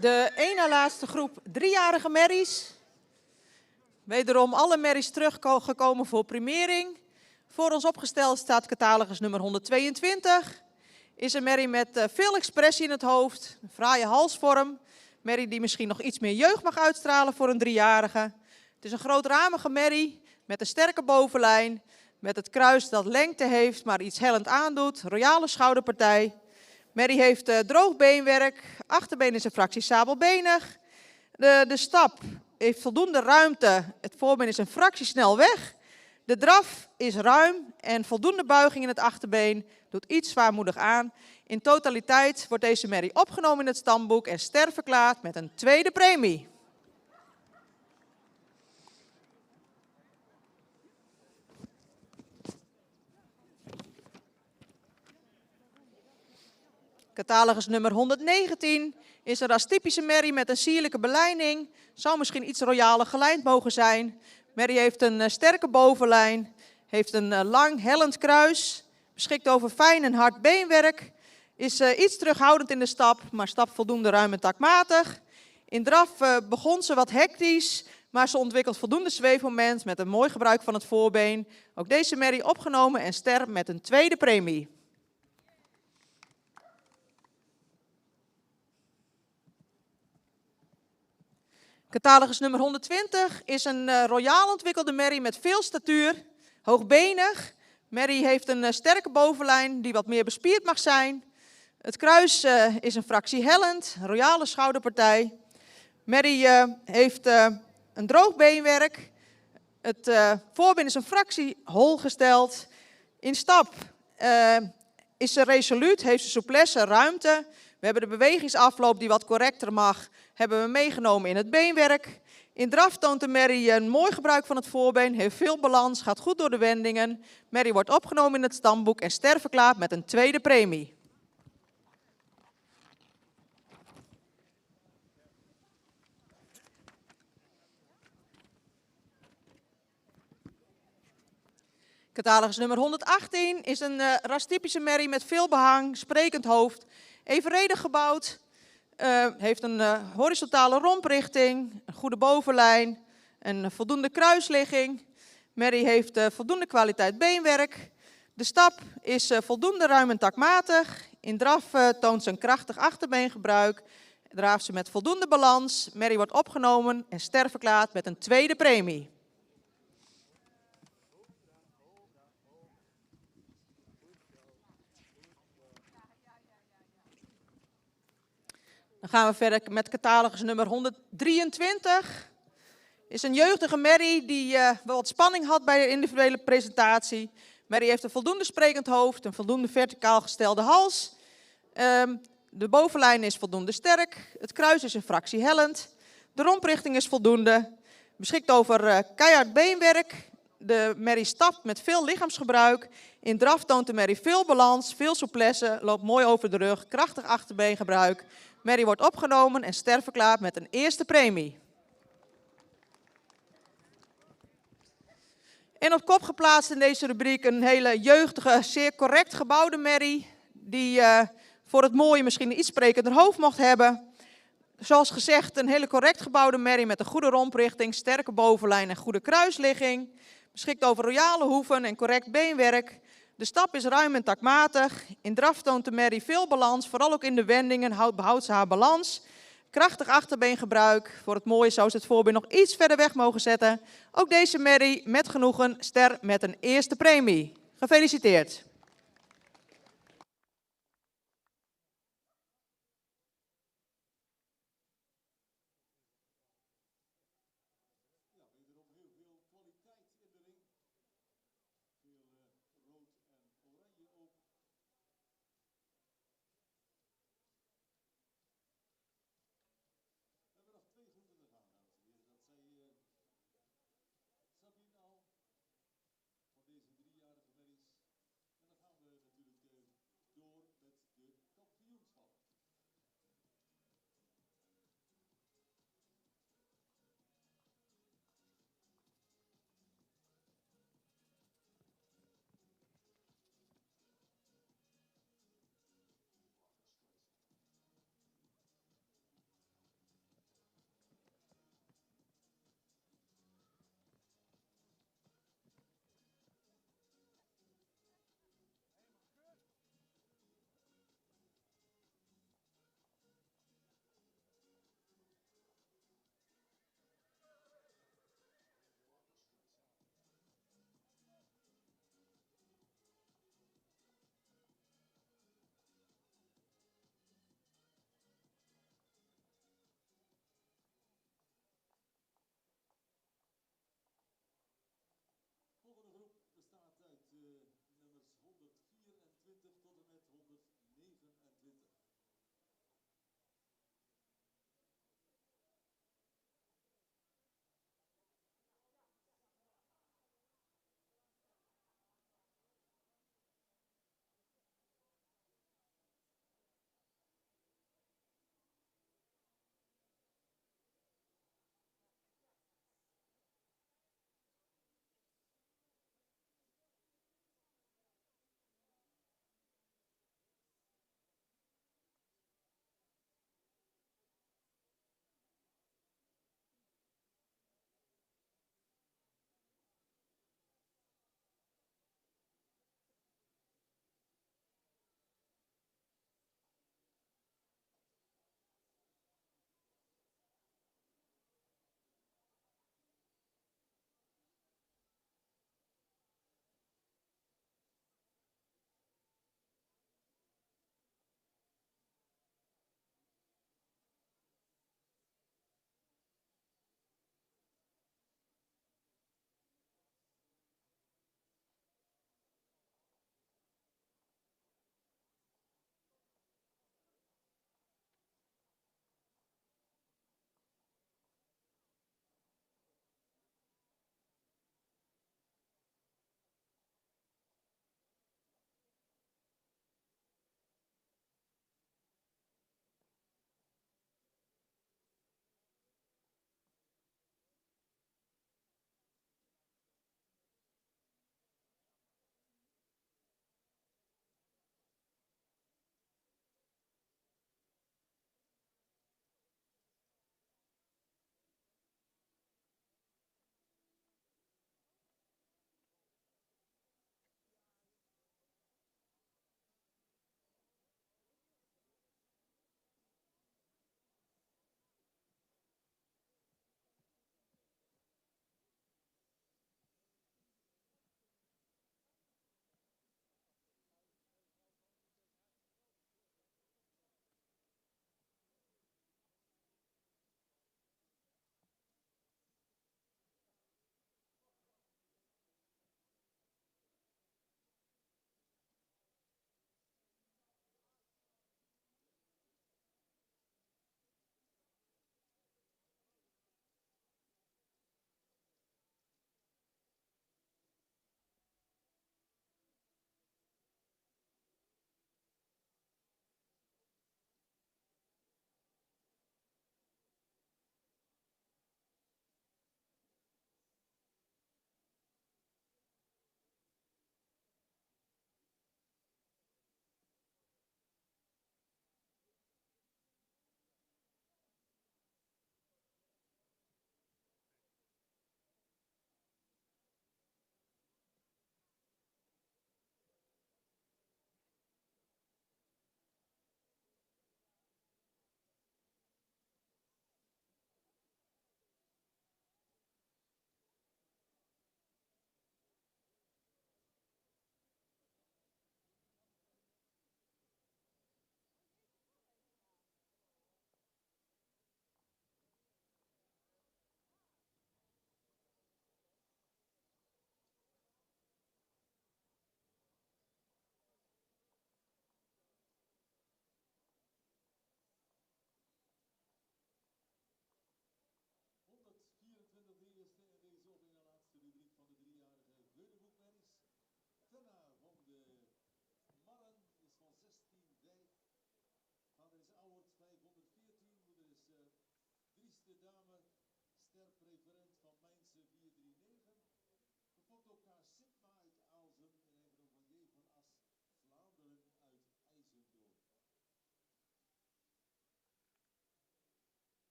C: De één na laatste groep 3-jarige merries. Wederom alle merries teruggekomen voor primering. Voor ons opgesteld staat catalogus nummer 122. Is een merrie met veel expressie in het hoofd, een fraaie halsvorm. Merrie die misschien nog iets meer jeugd mag uitstralen voor een 3-jarige. Het is een grootramige merrie met een sterke bovenlijn. Met het kruis dat lengte heeft, maar iets hellend aandoet. Royale schouderpartij. Merrie heeft droog beenwerk. Achterbeen is een fractie sabelbenig. De stap heeft voldoende ruimte. Het voorbeen is een fractie snel weg. De draf is ruim en voldoende buiging in het achterbeen. Doet iets zwaarmoedig aan. In totaliteit wordt deze merrie opgenomen in het stamboek en ster verklaard met een tweede premie. Catalogus nummer 119 is een rastypische merrie met een sierlijke belijning. Zou misschien iets royaler gelijnd mogen zijn. Merrie heeft een sterke bovenlijn, heeft een lang hellend kruis, beschikt over fijn en hard beenwerk. Is iets terughoudend in de stap, maar stapt voldoende ruim en takmatig. In draf begon ze wat hectisch, maar ze ontwikkelt voldoende zweefmoment met een mooi gebruik van het voorbeen. Ook deze merrie opgenomen en ster met een tweede premie. Catalogus nummer 120 is een royaal ontwikkelde merrie met veel statuur, hoogbenig. Merrie heeft een sterke bovenlijn die wat meer bespierd mag zijn. Het kruis is een fractie hellend, royale schouderpartij. Merrie heeft een droog beenwerk. Het voorbeen is een fractie hol gesteld. In stap is ze resoluut, heeft ze souplesse, ruimte. We hebben de bewegingsafloop die wat correcter mag, hebben we meegenomen in het beenwerk. In draf toont de merrie een mooi gebruik van het voorbeen, heeft veel balans, gaat goed door de wendingen. Merrie wordt opgenomen in het stamboek en ster verklaard met een tweede premie. Catalogus nummer 118 is een rastypische merrie met veel behang, sprekend hoofd, evenredig gebouwd. Heeft een horizontale romprichting, een goede bovenlijn, een voldoende kruisligging. Merrie heeft voldoende kwaliteit beenwerk. De stap is voldoende ruim en takmatig. In draf toont ze een krachtig achterbeengebruik. Draaft ze met voldoende balans. Merrie wordt opgenomen en ster verklaard met een tweede premie. Dan gaan we verder met catalogus nummer 123. Is een jeugdige merrie die wel wat spanning had bij de individuele presentatie. Merrie heeft een voldoende sprekend hoofd, een voldoende verticaal gestelde hals. De bovenlijn is voldoende sterk. Het kruis is een fractie hellend. De romprichting is voldoende. Beschikt over keihard beenwerk. De merrie stapt met veel lichaamsgebruik. In draf toont de merrie veel balans, veel souplesse, loopt mooi over de rug, krachtig achterbeengebruik. Merrie wordt opgenomen en ster verklaard met een eerste premie. En op kop geplaatst in deze rubriek een hele jeugdige, zeer correct gebouwde merrie. Die voor het mooie misschien een iets sprekender hoofd mocht hebben. Zoals gezegd een hele correct gebouwde merrie met een goede romprichting, sterke bovenlijn en goede kruisligging. Beschikt over royale hoeven en correct beenwerk. De stap is ruim en takmatig. In draf toont de merrie veel balans, vooral ook in de wendingen behoudt ze haar balans. Krachtig achterbeengebruik. Voor het mooie zou ze het voorbeen nog iets verder weg mogen zetten. Ook deze merrie met genoegen, ster met een eerste premie. Gefeliciteerd.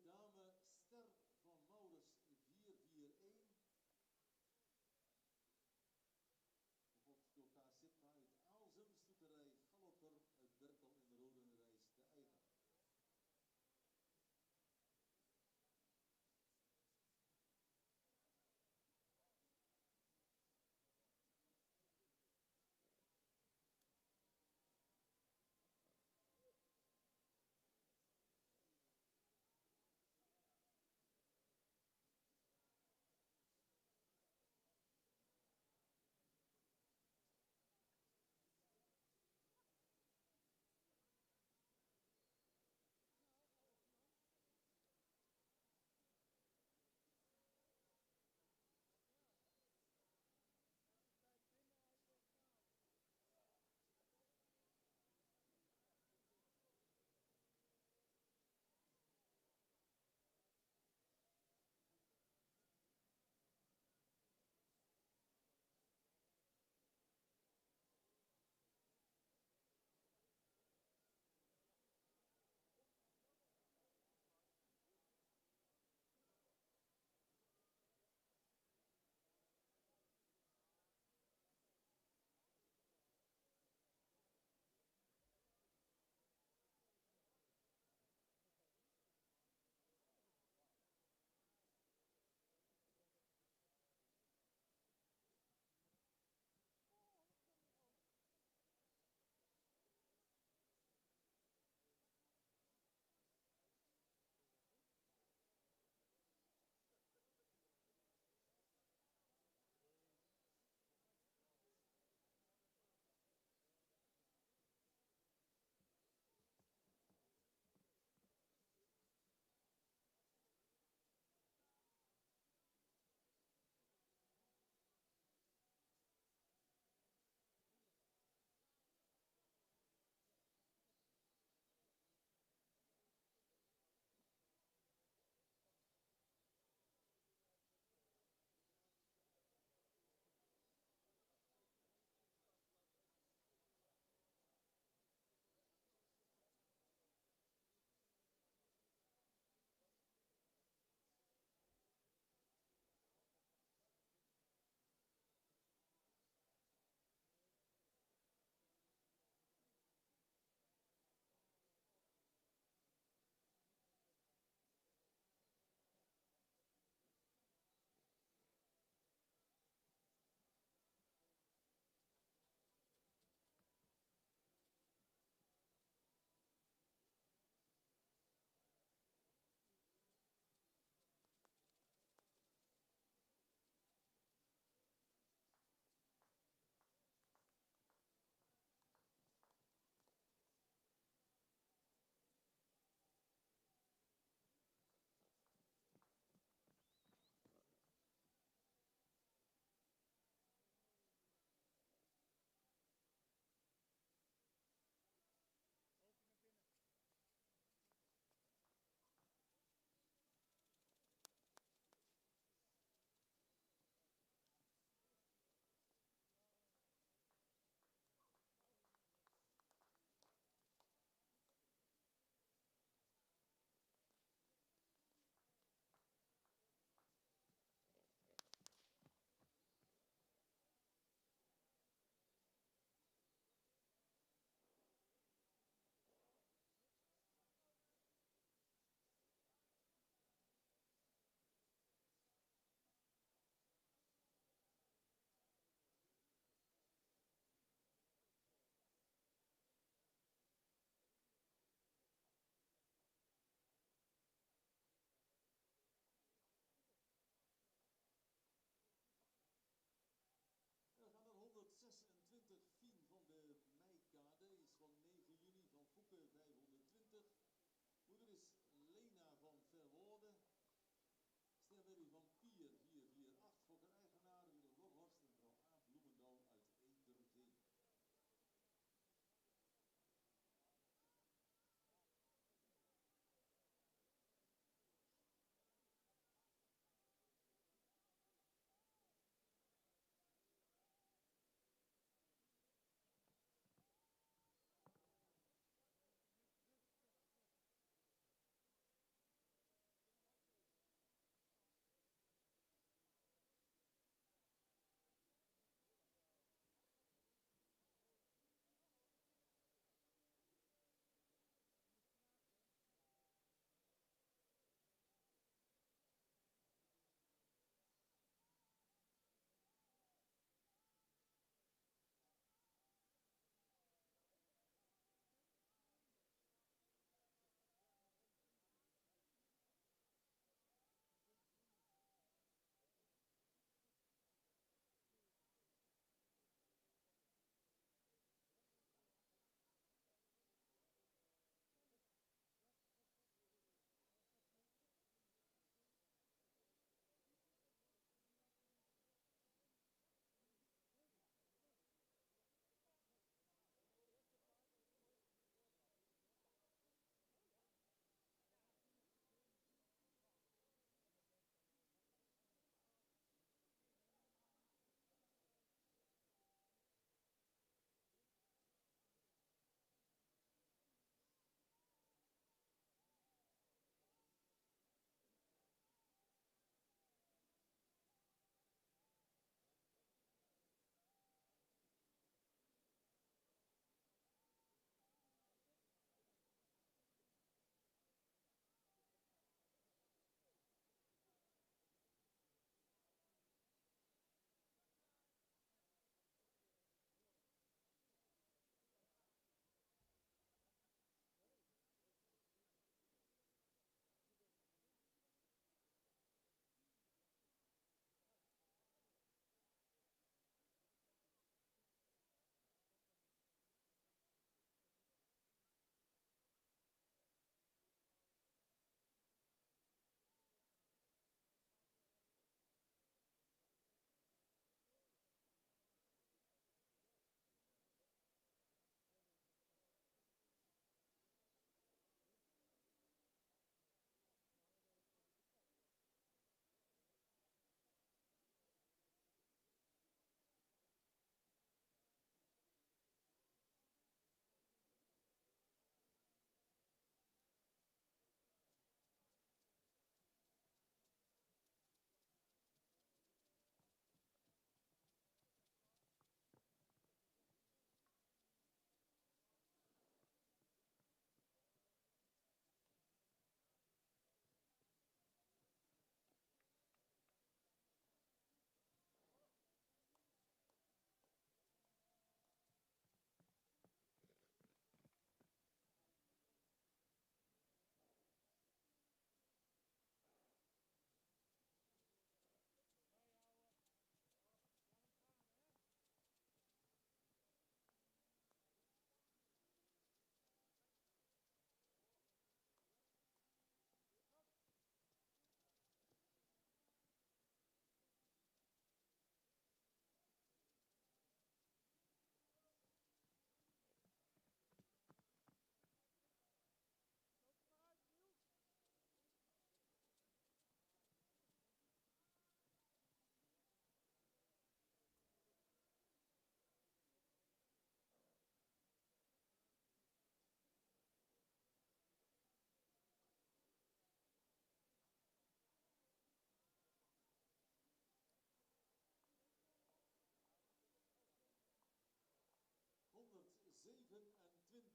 A: dame Ster van Maurits 441. Gevolgd door K. Sitma uit Aalsum, stoeterij Galloper uit Berkel en Rodenrijs de Eiger.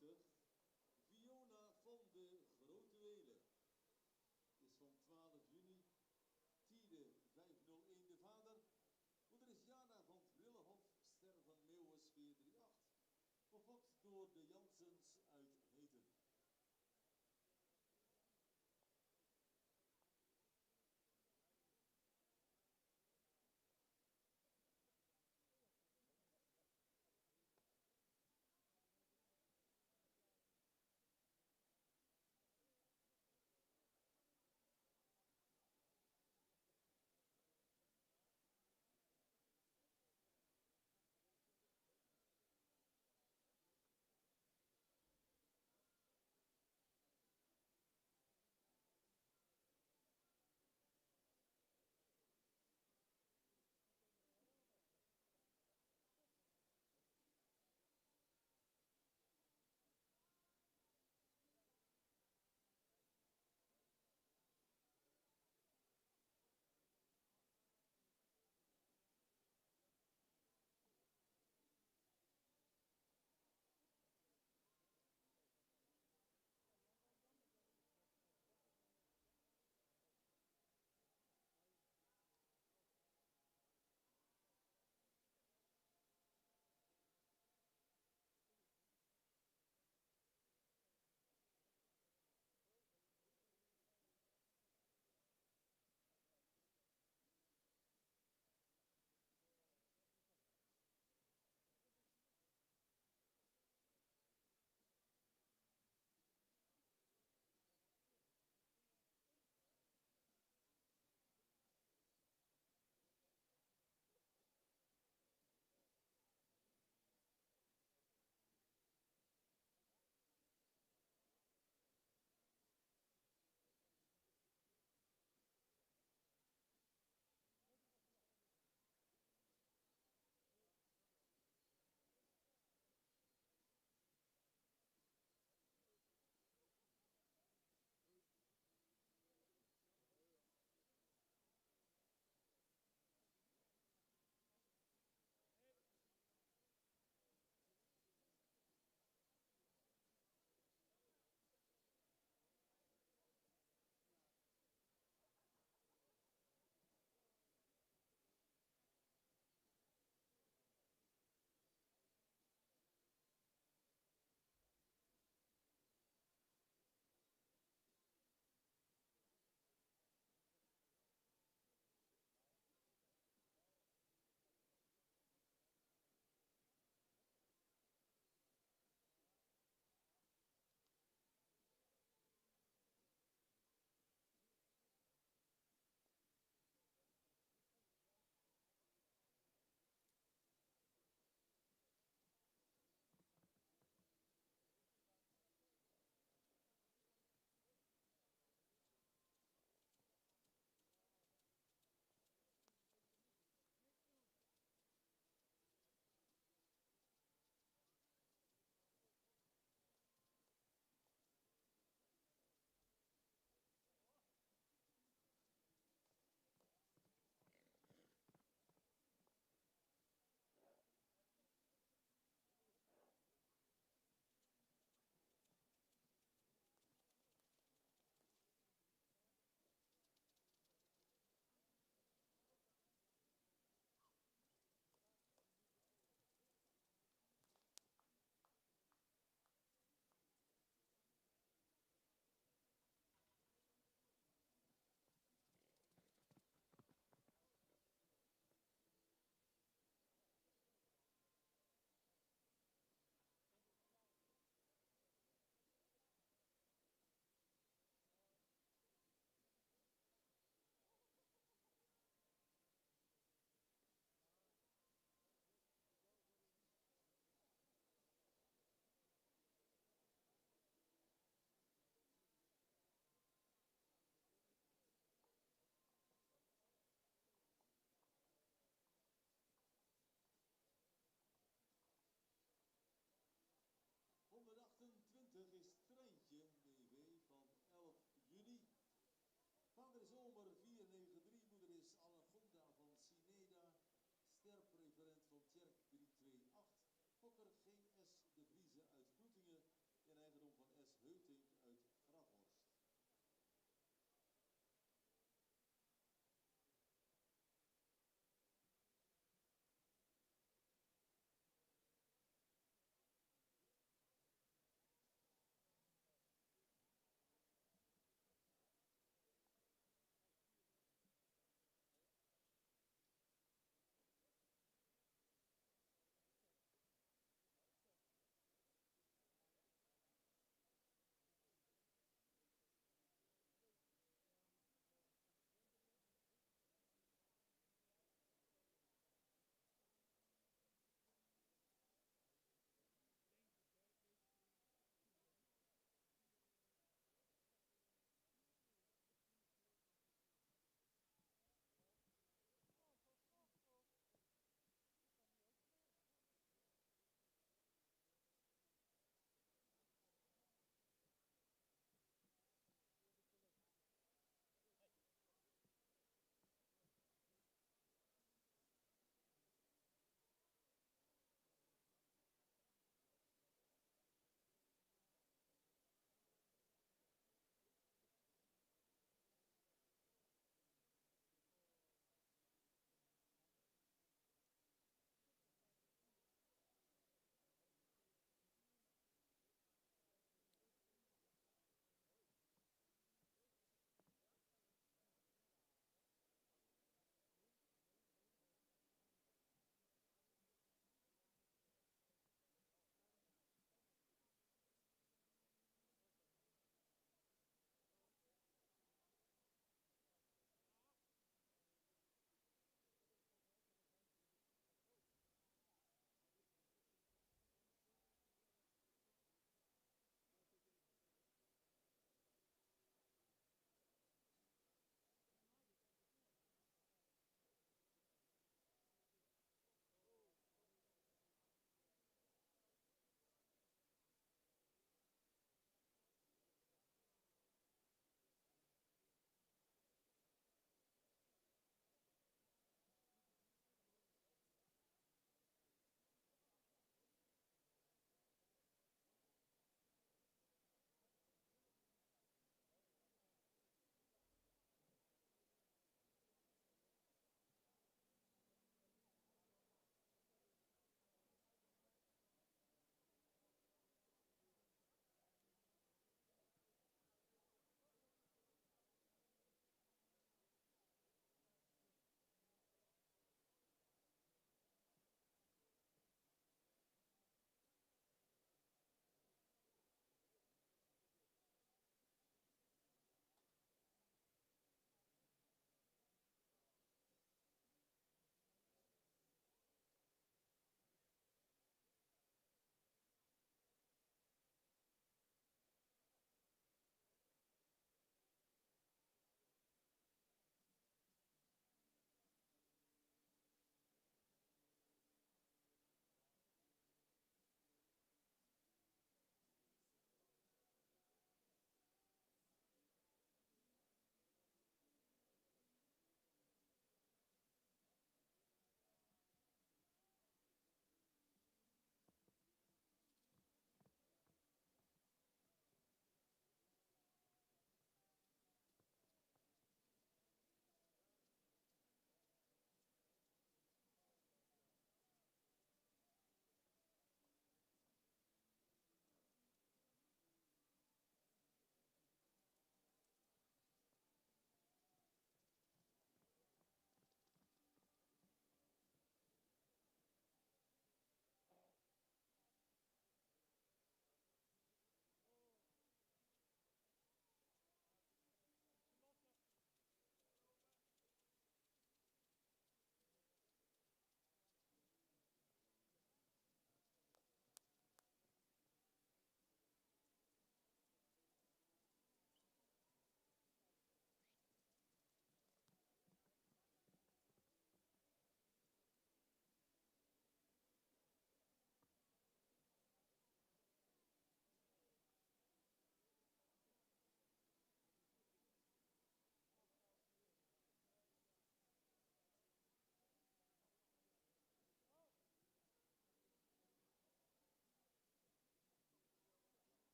A: Fiona van de Grote Welen. Is van 12 juni. Tiede 501 de vader. Moeder is Jana van Vrillehof, ster van Meeuwis 438. Gefokt door de Jansens uit Heten.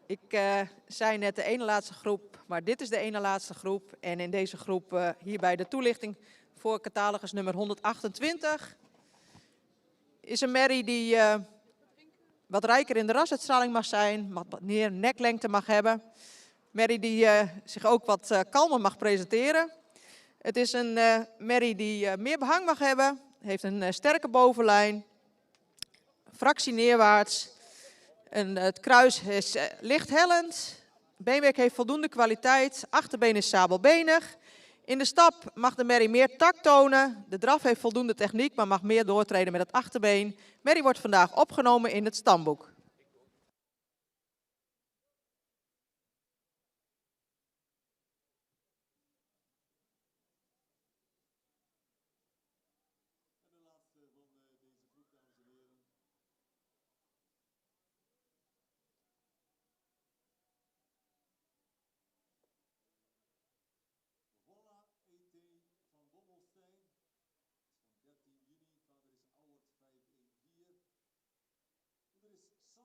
C: Ik zei net de ene laatste groep, maar dit is de ene laatste groep. En in deze groep hierbij de toelichting voor catalogus nummer 128. Is een merrie die wat rijker in de rasuitstraling mag zijn, wat meer neklengte mag hebben. Merrie die zich ook wat kalmer mag presenteren. Het is een merrie die meer behang mag hebben, heeft een sterke bovenlijn, fractie neerwaarts. Het kruis is licht hellend, beenwerk heeft voldoende kwaliteit, achterbeen is sabelbenig. In de stap mag de merrie meer tact tonen, de draf heeft voldoende techniek, maar mag meer doortreden met het achterbeen. Merrie wordt vandaag opgenomen in het stamboek.
A: En de laatste van deze groep, dames en heren. Voilà, ET van Bommelstein. Van 13 juni, vader is Ouwert 514. Moeder is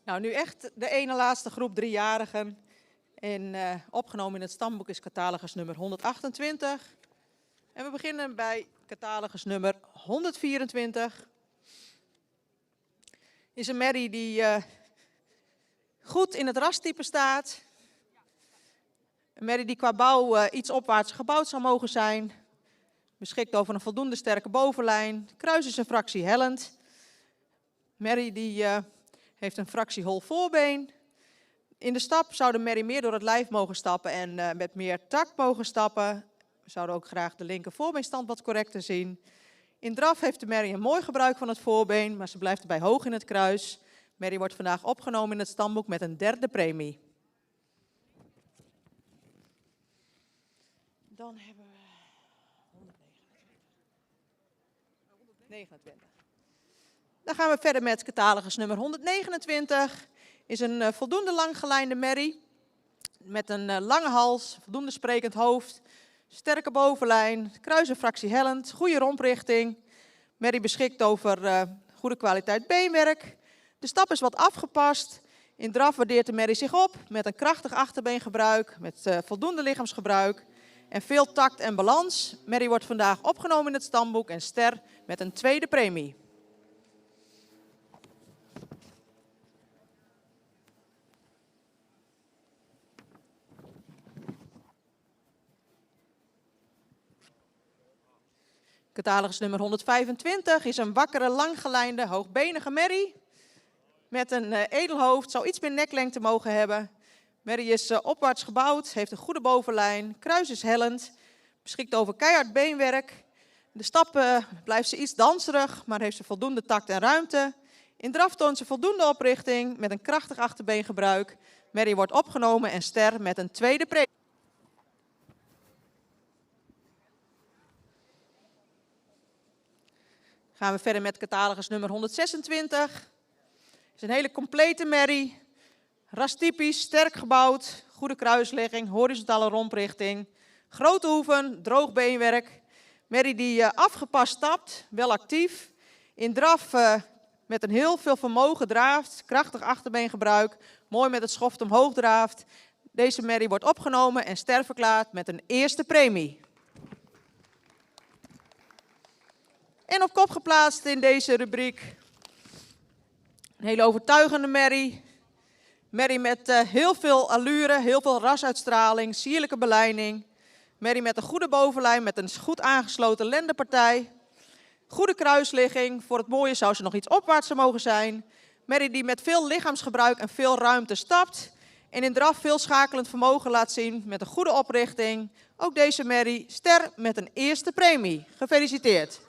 C: Nou, nu echt de ene laatste groep driejarigen. En opgenomen in het stamboek is catalogus nummer 128. En we beginnen bij catalogus nummer 124. Is een merrie die goed in het rastype staat. Een merrie die qua bouw iets opwaarts gebouwd zou mogen zijn. Beschikt over een voldoende sterke bovenlijn. Kruis is een fractie hellend. Merrie die heeft een fractie hol voorbeen. In de stap zou de merrie meer door het lijf mogen stappen en met meer tact mogen stappen. We zouden ook graag de linker voorbeenstand wat correcter zien. In draf heeft de merrie een mooi gebruik van het voorbeen, maar ze blijft erbij hoog in het kruis. Merrie wordt vandaag opgenomen in het stamboek met een derde premie. Dan hebben we 129. Dan gaan we verder met catalogus nummer 129. Is een voldoende langgelijnde merrie. Met een lange hals, voldoende sprekend hoofd. Sterke bovenlijn, kruis en fractie hellend, goede romprichting. Merrie beschikt over goede kwaliteit beenwerk. De stap is wat afgepast. In draf waardeert de merrie zich op met een krachtig achterbeengebruik, met voldoende lichaamsgebruik en veel tact en balans. Merrie wordt vandaag opgenomen in het stamboek en ster met een tweede premie. Catalogus nummer 125 is een wakkere, langgelijnde, hoogbenige merrie. Met een edelhoofd, zou iets meer neklengte mogen hebben. Merrie is opwaarts gebouwd, heeft een goede bovenlijn, kruis is hellend, beschikt over keihard beenwerk. De stap blijft ze iets danserig, maar heeft ze voldoende tact en ruimte. In draf toont ze voldoende oprichting met een krachtig achterbeengebruik. Merrie wordt opgenomen en ster met een tweede premie. Gaan we verder met catalogus nummer 126. Het is een hele complete merrie. Rastypisch, sterk gebouwd, goede kruisligging, horizontale romprichting. Grote hoeven, droog beenwerk. Merrie die afgepast stapt, wel actief. In draf met een heel veel vermogen draaft, krachtig achterbeengebruik. Mooi met het schoft omhoog draaft. Deze merrie wordt opgenomen en ster verklaard met een eerste premie. En op kop geplaatst in deze rubriek een hele overtuigende merrie. Merrie met heel veel allure, heel veel rasuitstraling, sierlijke belijning. Merrie met een goede bovenlijn, met een goed aangesloten lendenpartij. Goede kruisligging, voor het mooie zou ze nog iets opwaartser mogen zijn. Merrie die met veel lichaamsgebruik en veel ruimte stapt. En in draf veel schakelend vermogen laat zien met een goede oprichting. Ook deze merrie, ster met een eerste premie. Gefeliciteerd.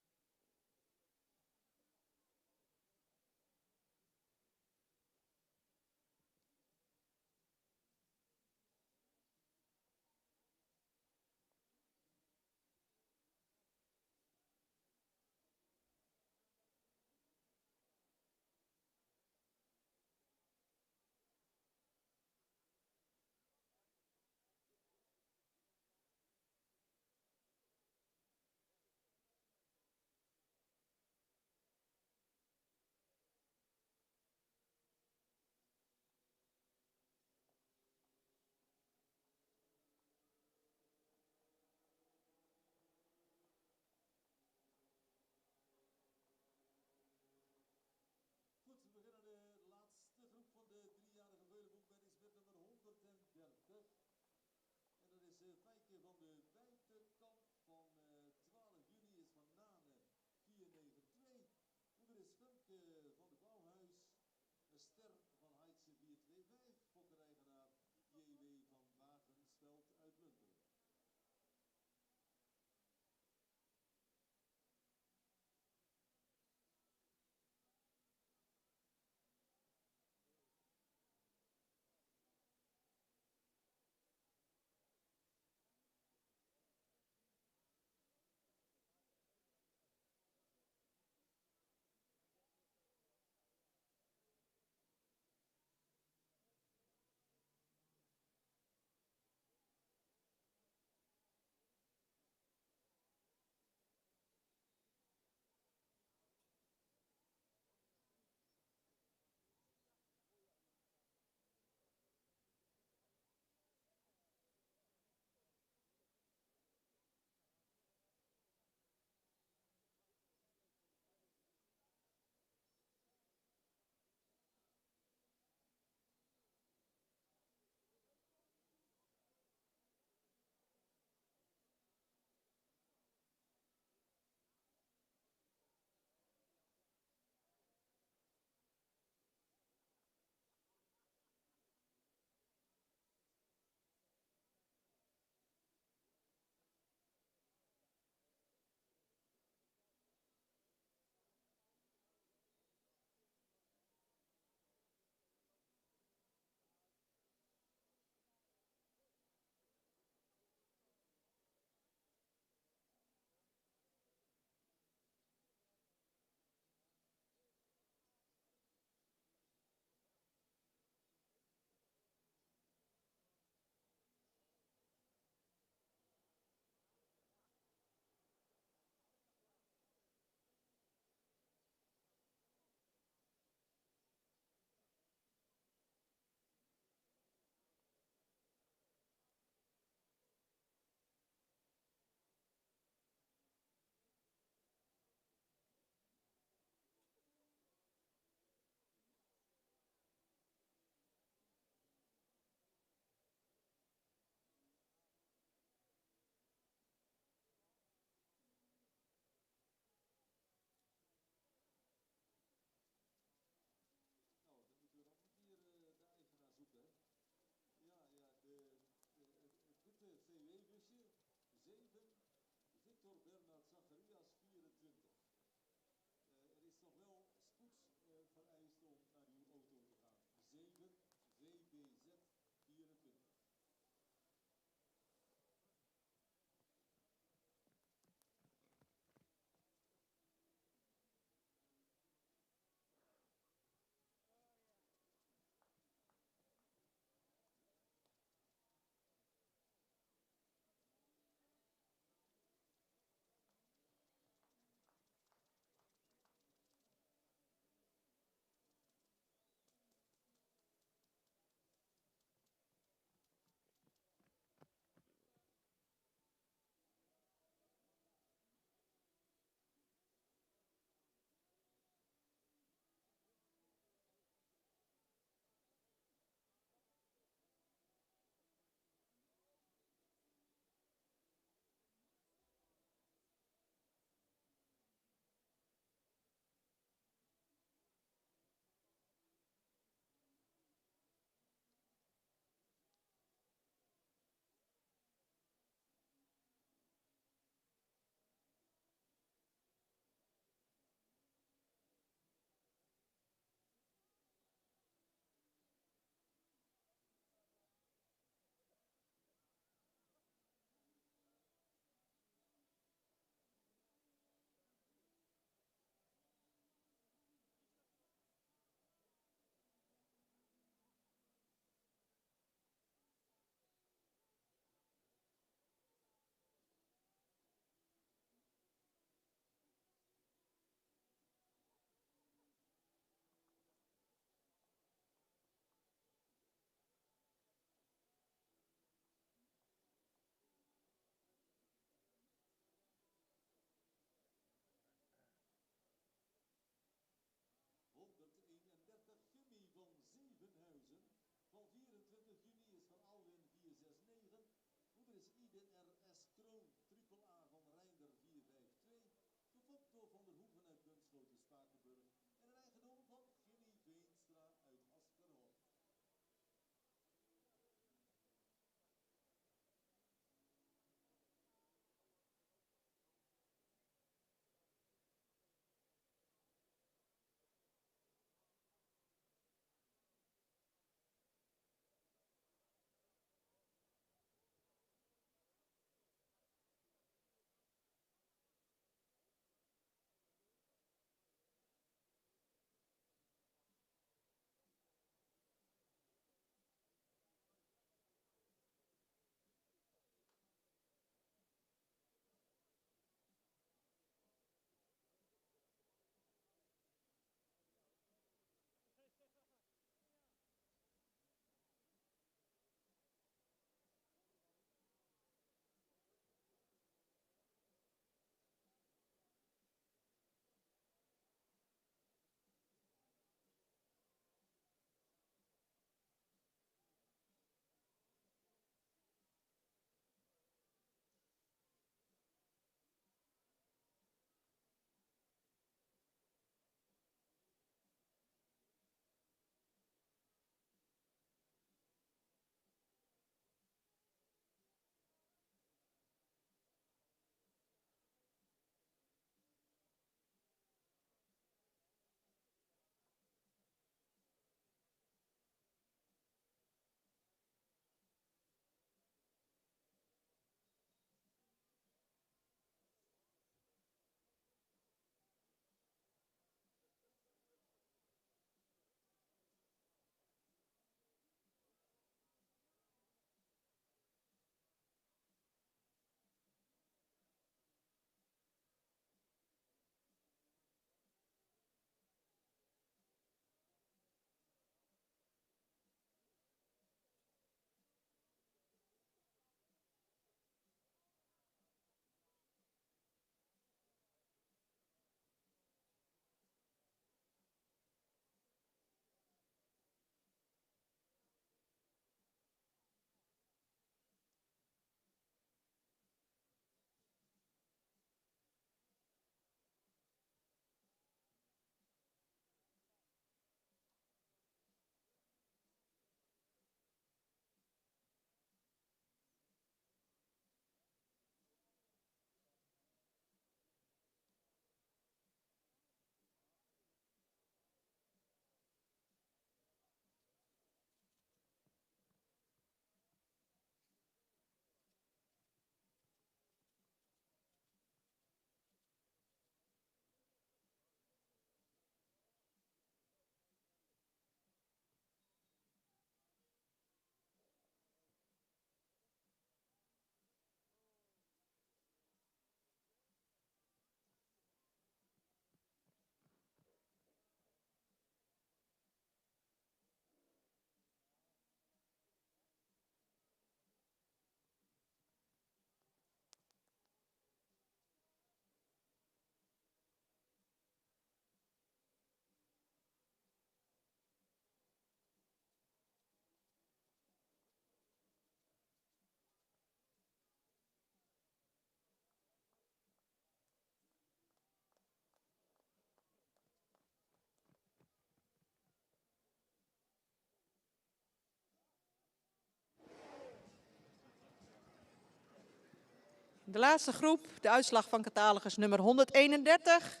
C: De laatste groep, de uitslag van catalogus nummer 131,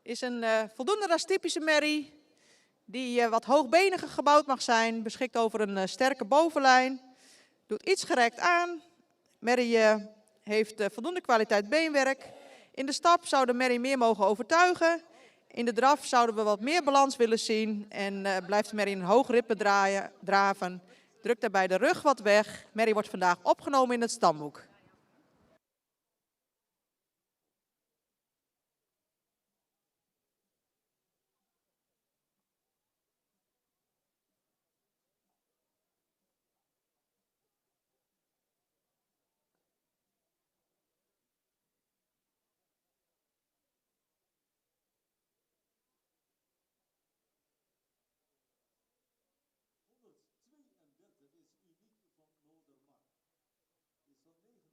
C: is een voldoende rastypische merrie die wat hoogbeniger gebouwd mag zijn, beschikt over een sterke bovenlijn, doet iets gerekt aan. Merrie heeft voldoende kwaliteit beenwerk. In de stap zou de merrie meer mogen overtuigen. In de draf zouden we wat meer balans willen zien en blijft de merrie in een hoog rippen draven. Drukt daarbij de rug wat weg. Merrie wordt vandaag opgenomen in het stamboek.
A: is uniek van Noordermark. Is van 9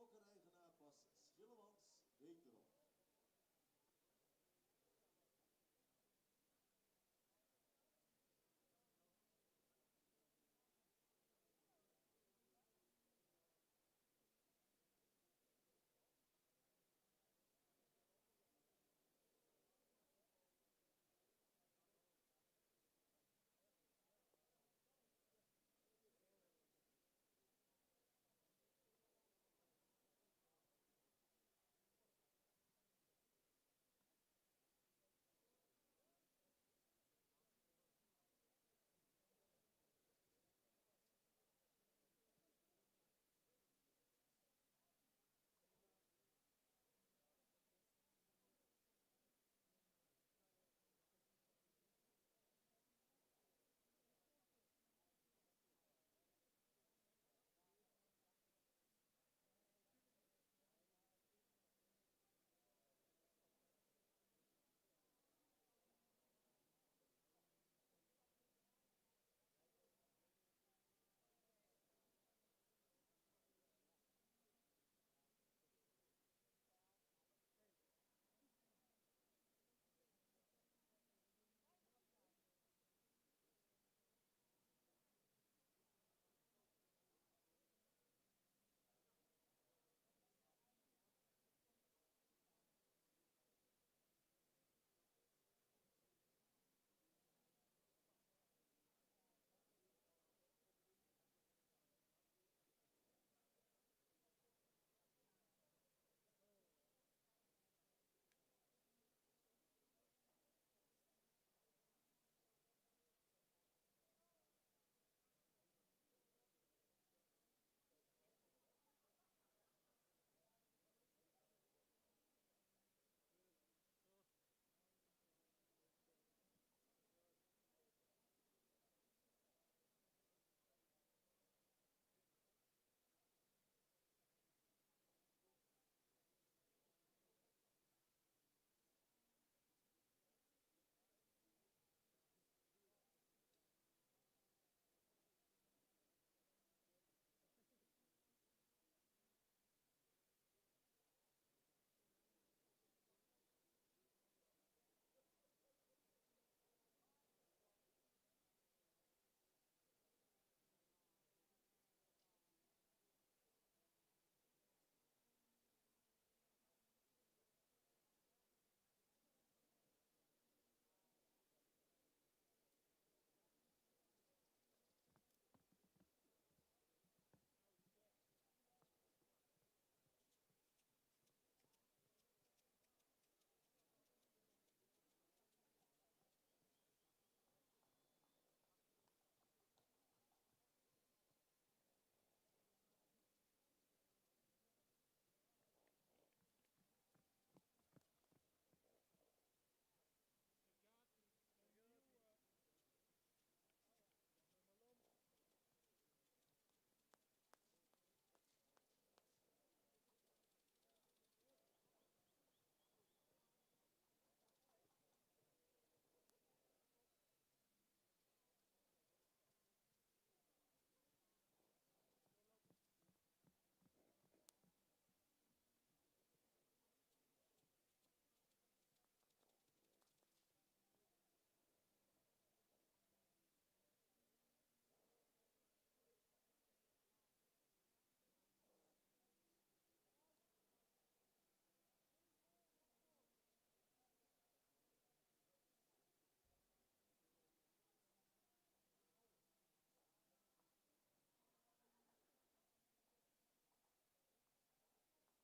A: fokkereigenaar Bas Schillemans week erop.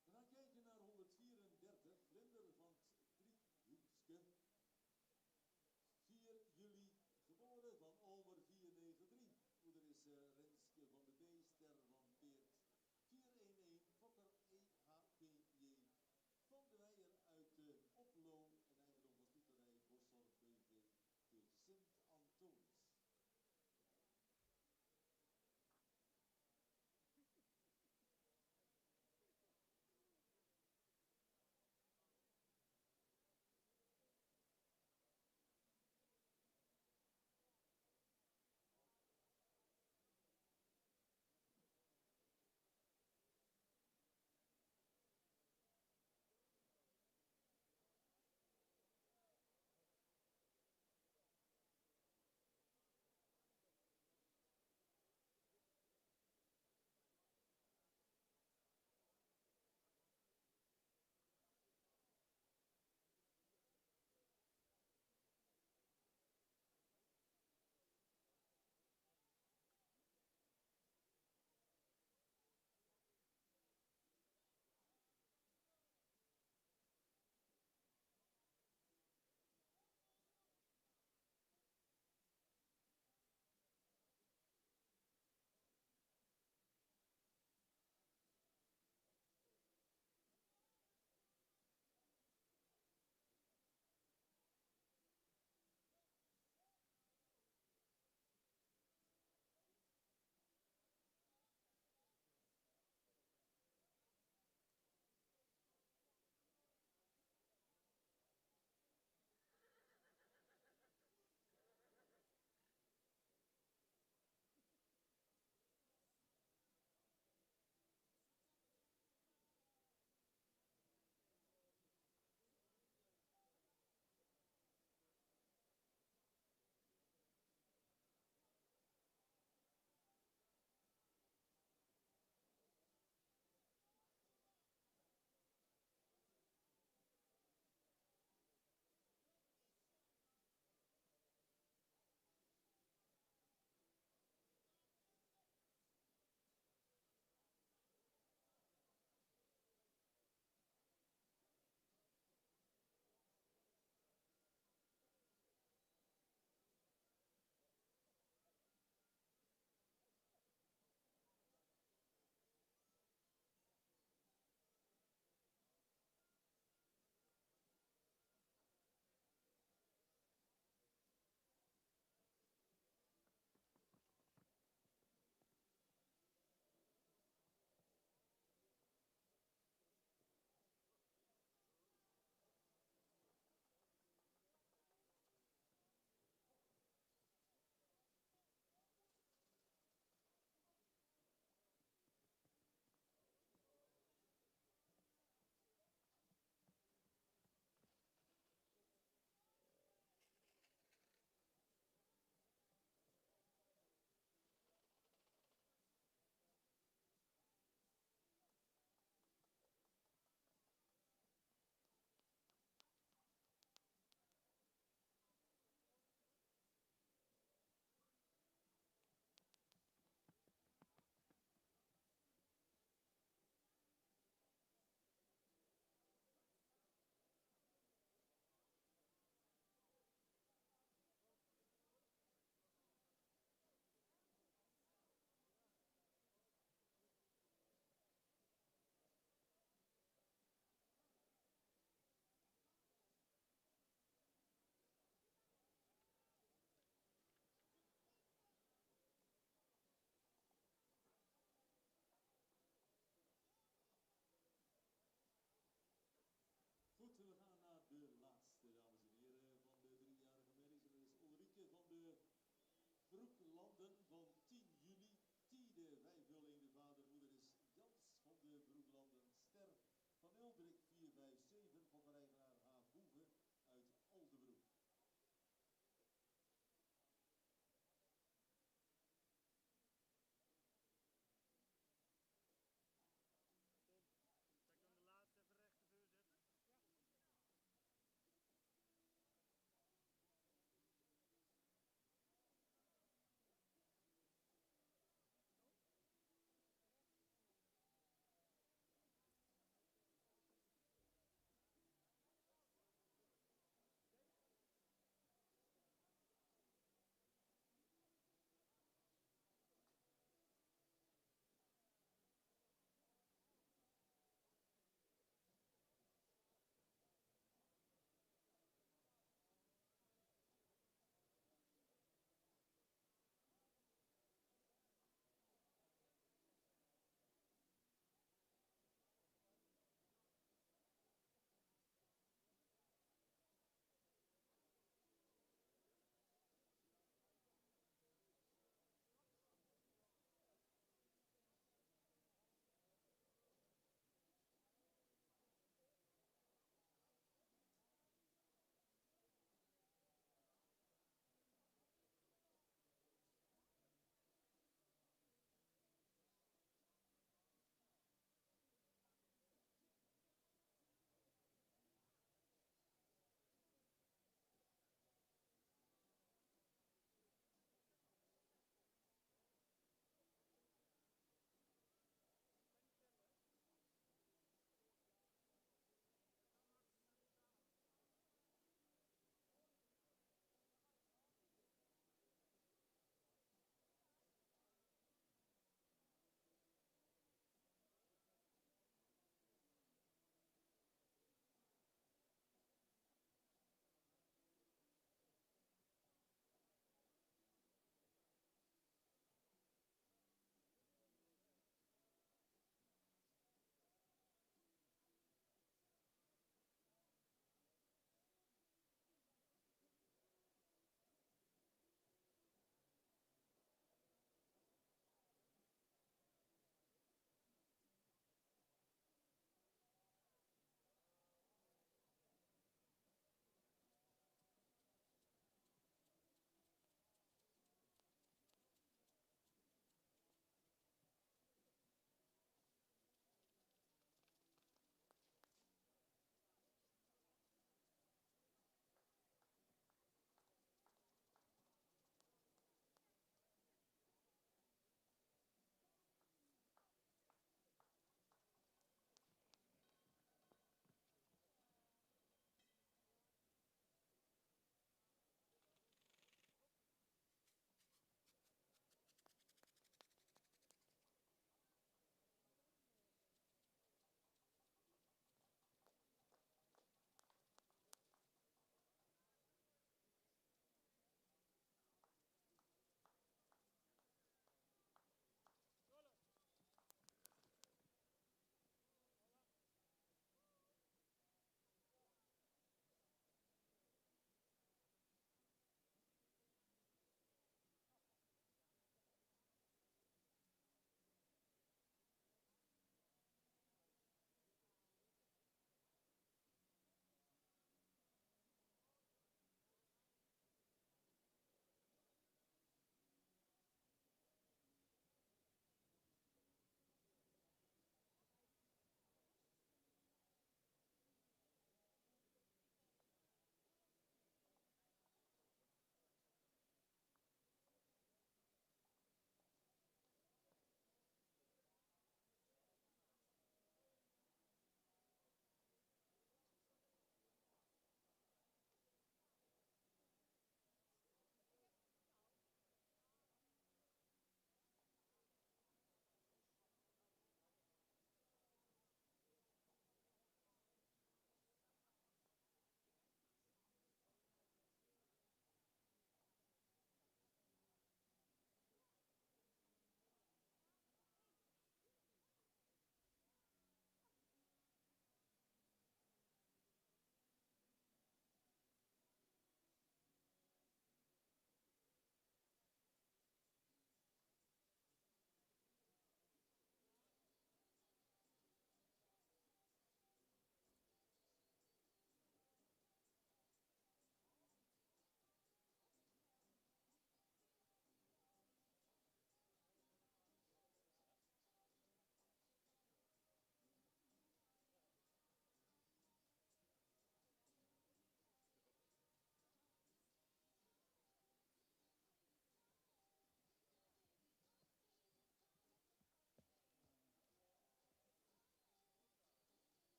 A: We gaan kijken naar 134, vlinder van Driekhoekske. 4 juli geboren van Omer 493. Moeder is Renske van de Beester van Peert 411. Fokker EHPJ van de Weijer uit Oplo en eigendom van Stoeterij Boszorg BV te Sint-Antonius.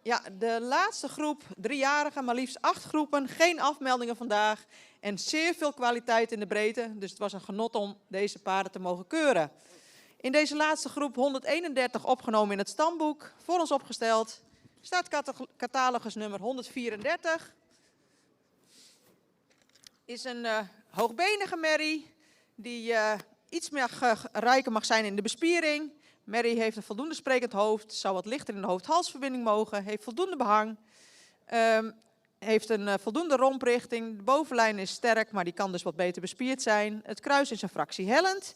C: Ja, de laatste groep, 3-jarigen, maar liefst 8 groepen. Geen afmeldingen vandaag en zeer veel kwaliteit in de breedte. Dus het was een genot om deze paarden te mogen keuren. In deze laatste groep 131 opgenomen in het stamboek. Voor ons opgesteld staat catalogus nummer 134. Is een hoogbenige merrie die iets meer rijker mag zijn in de bespiering. Merrie heeft een voldoende sprekend hoofd, zou wat lichter in de hoofd-halsverbinding mogen, heeft voldoende behang, heeft een voldoende romprichting. De bovenlijn is sterk, maar die kan dus wat beter bespierd zijn. Het kruis is een fractie hellend.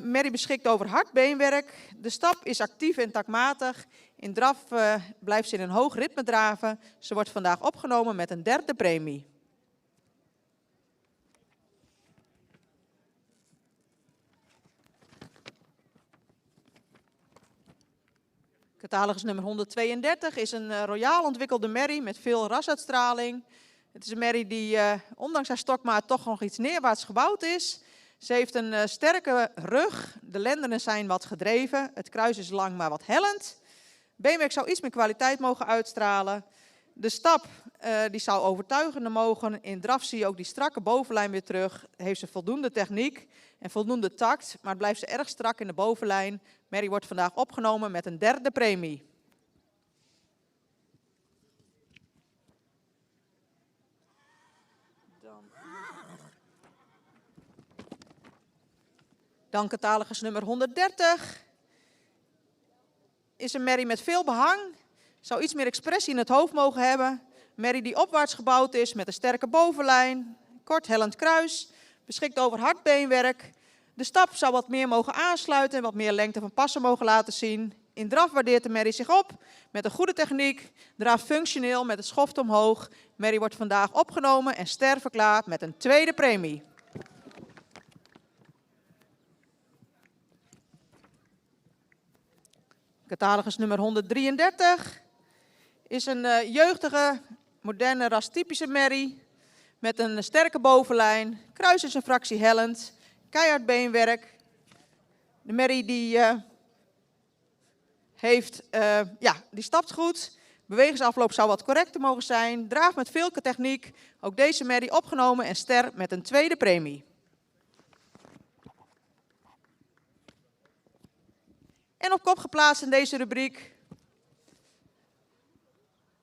C: Merrie beschikt over hard beenwerk. De stap is actief en takmatig. In draf blijft ze in een hoog ritme draven. Ze wordt vandaag opgenomen met een 3e premie. Catalogus nummer 132 is een royaal ontwikkelde merrie met veel rasuitstraling. Het is een merrie die ondanks haar stokmaat toch nog iets neerwaarts gebouwd is. Ze heeft een sterke rug, de lendenen zijn wat gedreven, het kruis is lang maar wat hellend. Beenwerk zou iets meer kwaliteit mogen uitstralen. De stap die zou overtuigender mogen. In draf zie je ook die strakke bovenlijn weer terug. Heeft ze voldoende techniek en voldoende tact, maar blijft ze erg strak in de bovenlijn. Merrie wordt vandaag opgenomen met een 3e premie. Dan catalogus nummer 130. Is een merrie met veel behang. Zou iets meer expressie in het hoofd mogen hebben. Merrie die opwaarts gebouwd is met een sterke bovenlijn. Kort hellend kruis. Beschikt over hard beenwerk. De stap zou wat meer mogen aansluiten en wat meer lengte van passen mogen laten zien. In draf waardeert de merrie zich op met een goede techniek. Draaft functioneel met het schoft omhoog. Merrie wordt vandaag opgenomen en ster verklaard met een 2e premie. Catalogus nummer 133 is een jeugdige, moderne, rastypische merrie met een sterke bovenlijn. Kruis is een fractie hellend, keihard beenwerk. De merrie die stapt goed. Bewegingsafloop zou wat correcter mogen zijn. Draaft met veel techniek. Ook deze merrie opgenomen en ster met een 2e premie. En op kop geplaatst in deze rubriek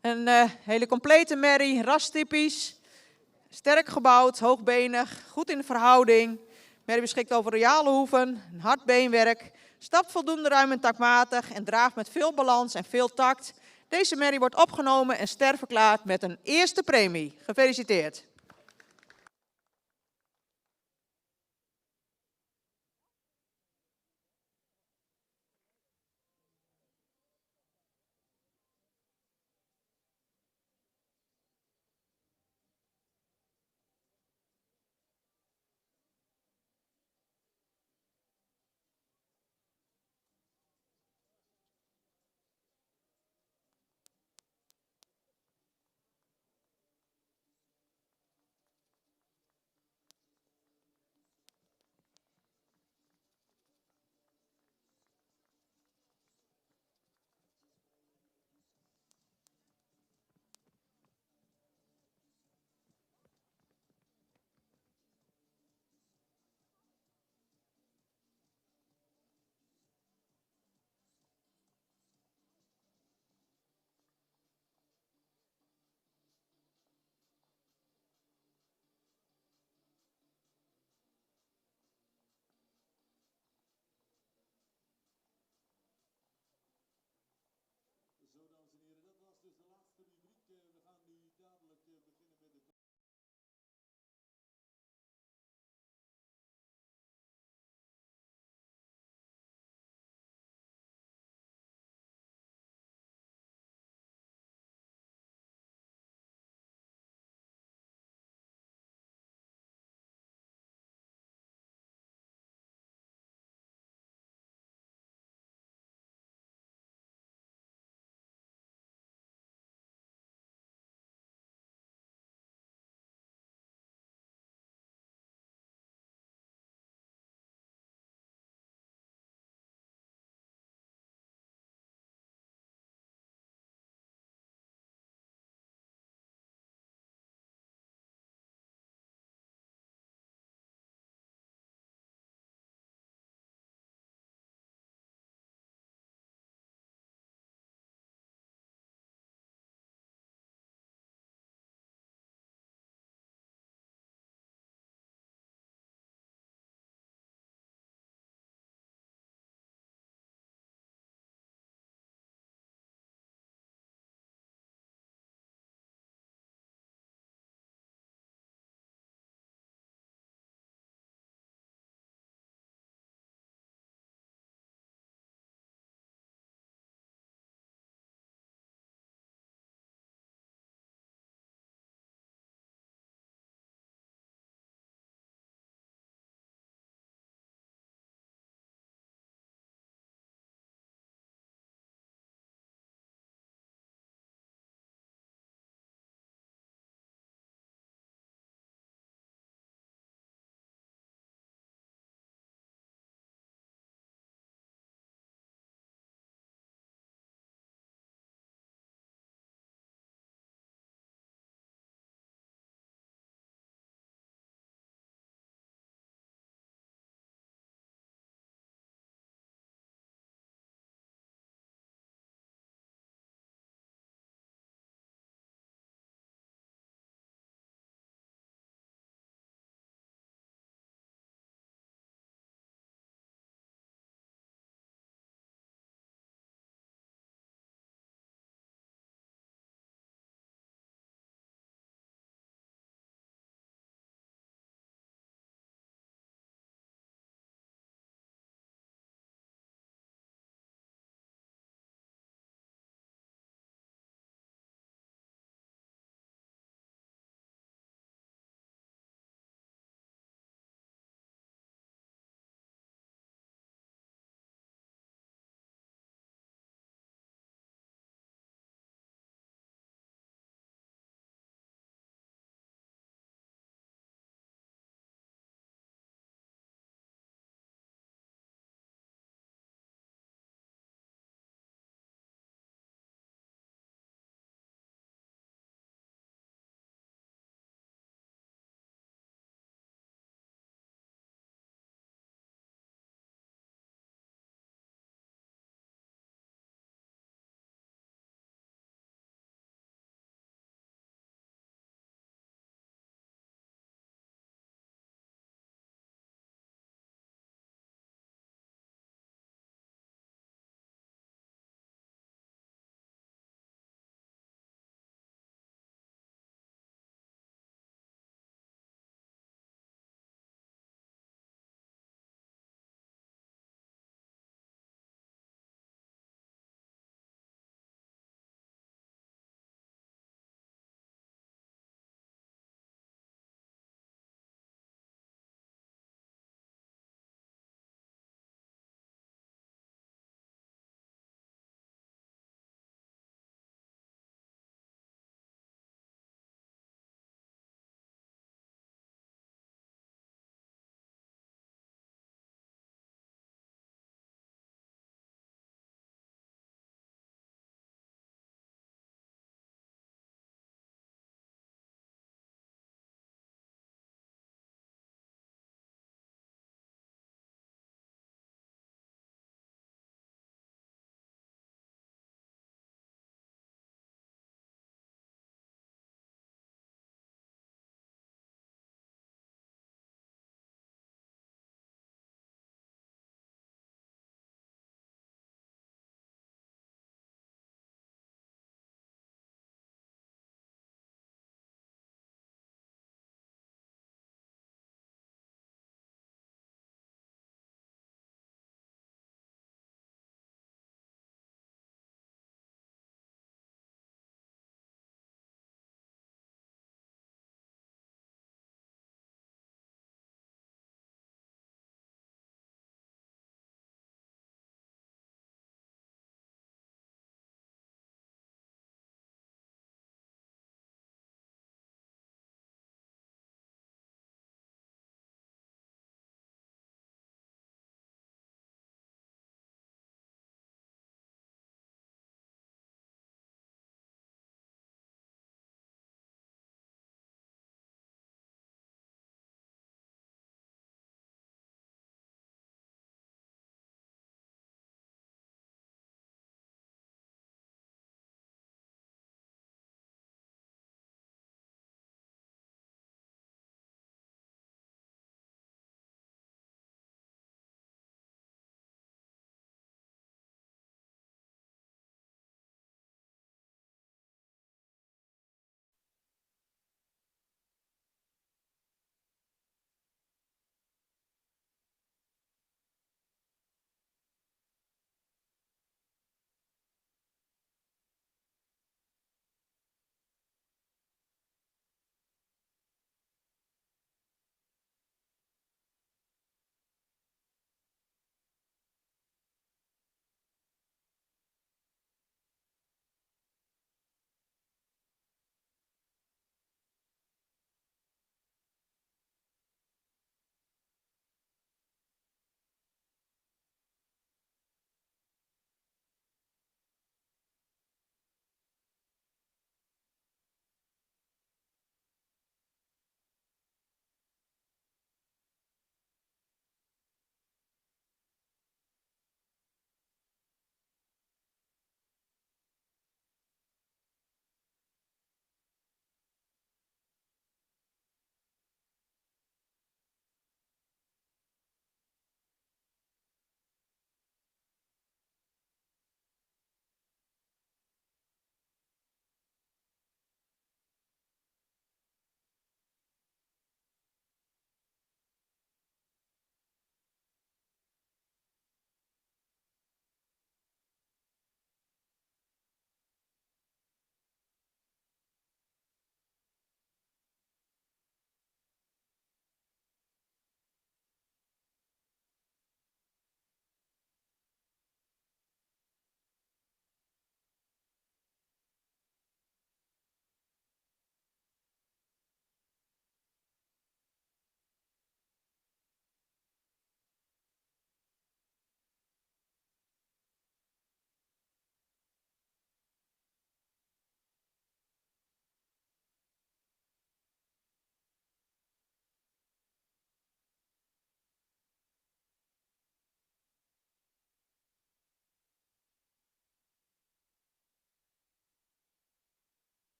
C: een hele complete merrie, rastypisch, sterk gebouwd, hoogbenig, goed in de verhouding. Merrie beschikt over royale hoeven, een hard beenwerk, stapt voldoende ruim en takmatig en draaft met veel balans en veel tact. Deze merrie wordt opgenomen en ster verklaard met een 1e premie. Gefeliciteerd.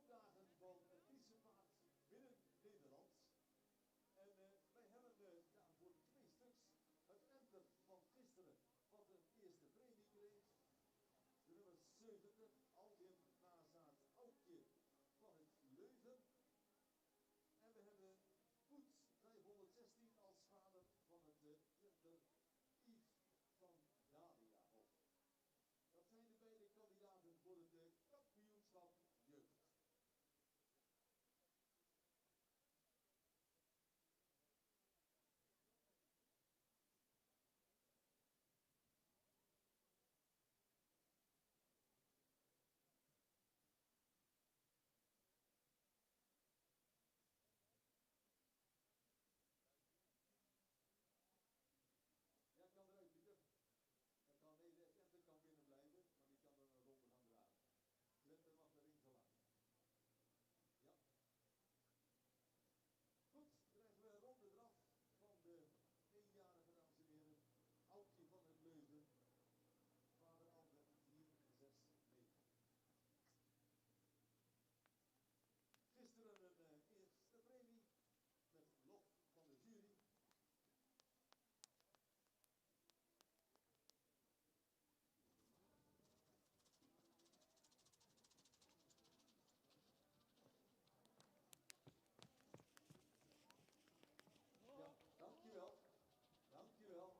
A: dagen van het Friese paard binnen Nederland. En wij hebben voor 2 stuks het enter van gisteren, wat een eerste premie kreeg. De nummer 70, Alwin Nazaat Aukje van het Leuven. En we hebben Poet 516 als vader van het enter Yves van Daliahof. Dat zijn de beide kandidaten voor het kampioenschap jeugd. Ja, kan eruit, Pieter. Dat kan, nee, de enter kan binnen blijven, maar die kan er een ronde gaan dragen. Twente mag de ring verlaten. Ja. Goed, dan krijgen we een ronde draf van de 1-jarige, dames en heren. Aukje van het Leuven. Vader Albert 4, 6, 9. Gisteren een eerste premie met lof van de jury. Ja, dankjewel. Dankjewel.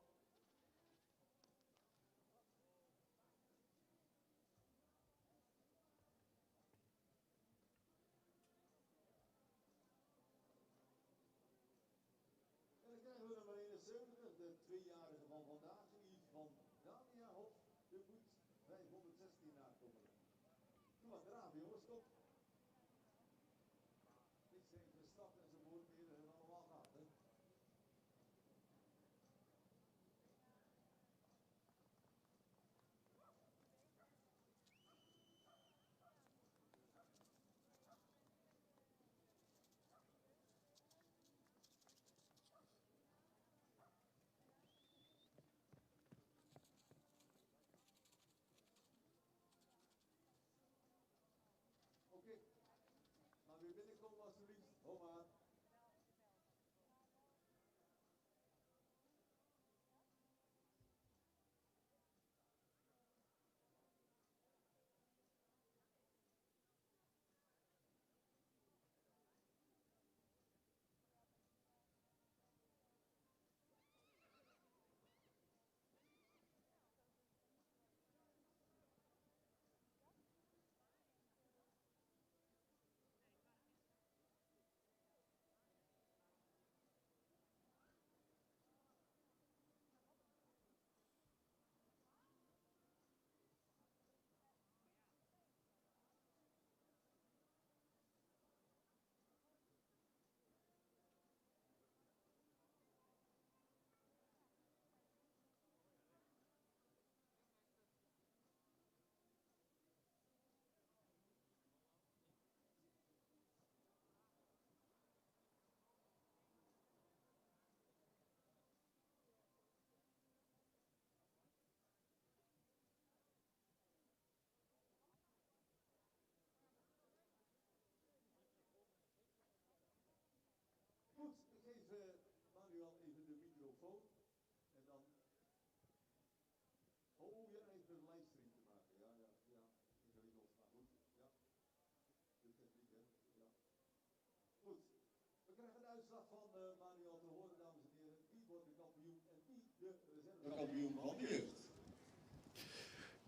A: En dan krijgen we nummer 71, de 2-jarige van vandaag, Yves van Daliahof. De Poet 516 nakomelingen. Doe maar draven, jongens, kom. Niks even stap enzovoort meer, dat hebben we allemaal gehad, hè. Oké, maar weer binnenkomen alsjeblieft. Kom maar. Goed, ik geef Manuel even de microfoon. En dan... Oh, ja, even een livestream te maken. Ja, ja, ja. Ingewikkeld, maar goed. Ja. De techniek, hè. Ja. Goed. We krijgen de uitslag van Manuel te horen, dames en heren. Wie wordt de kampioen en wie de reservekampioen van de jeugd?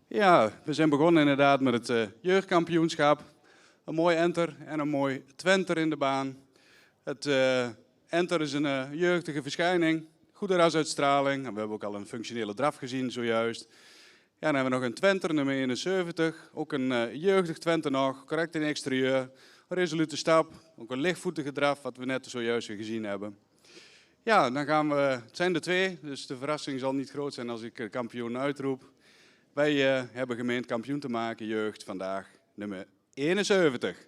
D: Ja, we zijn begonnen inderdaad met het jeugdkampioenschap. Een mooi enter en een mooi twenter in de baan. Het enter is een jeugdige verschijning, goede rasuitstraling. We hebben ook al een functionele draf gezien zojuist. Ja, dan hebben we nog een twenter, nummer 71. Ook een jeugdig twenter nog, correct in exterieur. Een resolute stap, ook een lichtvoetige draf, wat we net zojuist weer gezien hebben. Ja, dan gaan we, het zijn er 2, dus de verrassing zal niet groot zijn als ik kampioen uitroep. Wij hebben gemeend kampioen te maken, jeugd, vandaag nummer 71.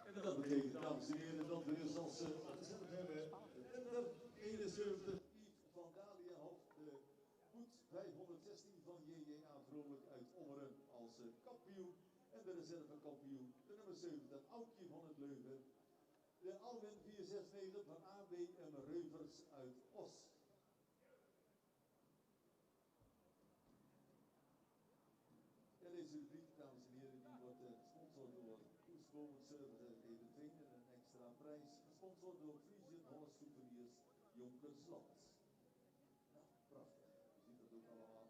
A: En dat betekent, dames en heren, dat we dus als gezegd hebben, enter 71, Yves van Daliahof, de Poet 516 van JJA Vrolijk uit Ommeren als kampioen. En de reservekampioen, de nummer 7, het Aukje van het Leuven. De Alwin 469 van ABM Reuvers uit Os. En deze rubriek, dames en heren, die wordt gesponsord door Oesbomen Service uit Eventveen en een extra prijs gesponsord door Frisian Holland Souvenirs Jonkersland. Nou, prachtig. Je ziet dat ook allemaal.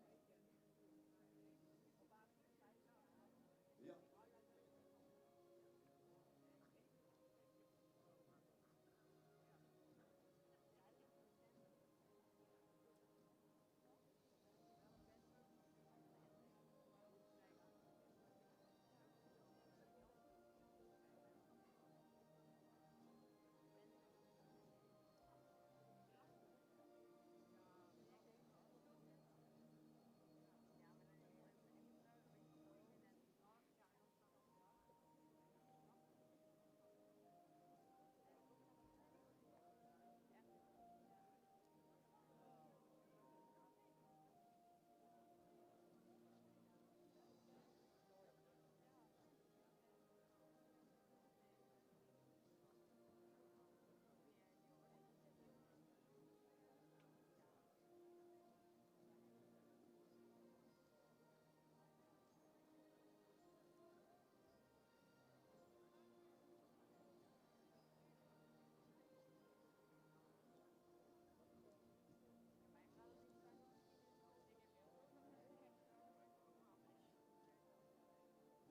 A: Ja.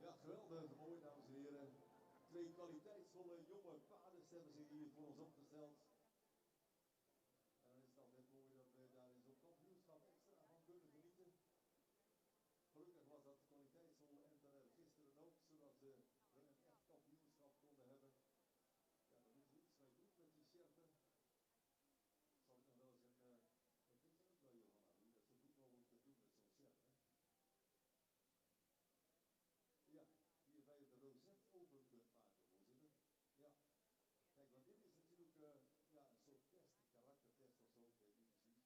A: Ja, geweldig mooi, dames en heren. Twee kwaliteitsvolle jonge paarden hebben zich hier voor ons opgesteld. En dan is het altijd mooi dat we daar in zo'n kampioenschap extra van kunnen genieten. Gelukkig was dat kwaliteitsvol en gisteren ook, zodat we een echt kampioenschap konden hebben. Ja, daar moeten we iets mee doen met die sjerpen. Zal ik nog wel eens een picture ook wel, Johanna, hoe je dat zo goed mogelijk kunt doen met zo'n sjerp, hè? Ja, hier bij het rozet open kunt maken, voorzitter. Ja, kijk, want dit is natuurlijk ja, een soort test, een karaktertest of zo, ik weet niet precies, maar ja.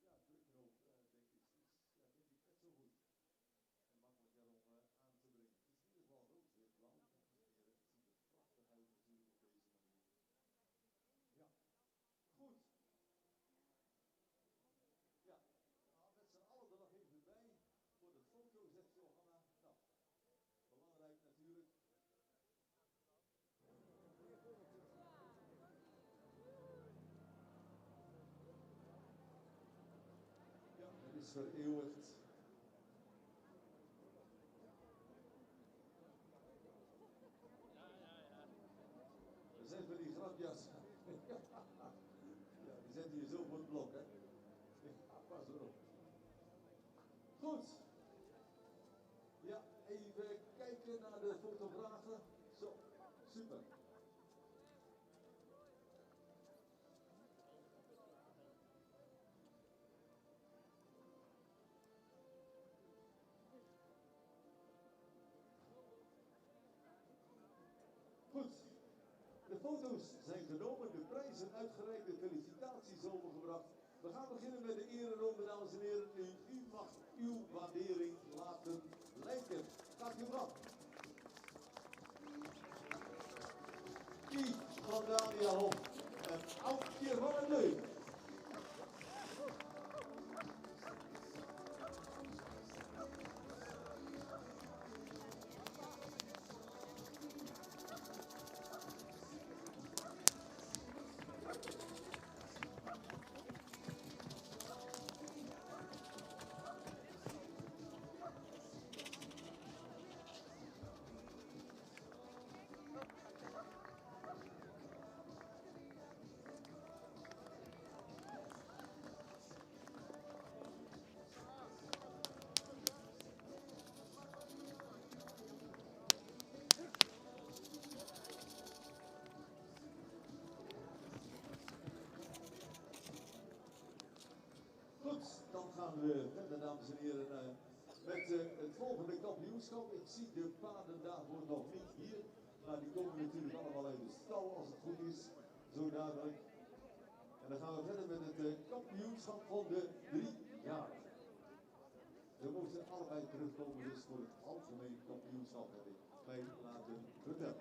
A: Ja, drukknop, denk ik, ja, vind ik net zo goed. En makkelijker om aan te brengen. Het is in ieder geval rood, wit, blauw. Dames en heren, het ziet er prachtig uit natuurlijk op deze manier. Ja, goed. Ja, nou, met z'n allen er nog even bij voor de foto, zegt Johanna. Nou, belangrijk natuurlijk. Ja, het is vereeuwigd. Er zijn van die grapjas. Ja, die zetten je zo voor het blok, hè. Ja, pas erop. Goed. Ja, even kijken naar de fotografen. Zo, super. Goed. De foto's zijn genomen, de prijzen uitgereikt, de felicitaties overgebracht. We gaan beginnen met de ereronde, dames en heren. U mag uw waardering laten lijken. Gaat u gang. Kies van Daniel Hof, een Aukje van het Leuven. Goed, dan gaan we verder, dames en heren, met het volgende kampioenschap. Ik zie de paarden daarvoor nog niet hier, maar die komen natuurlijk allemaal uit de stal als het goed is, zo dadelijk. En dan gaan we verder met het kampioenschap van de 3 Ja. We moesten allebei terugkomen dus voor het algemeen kampioenschap, heb ik mij laten vertellen.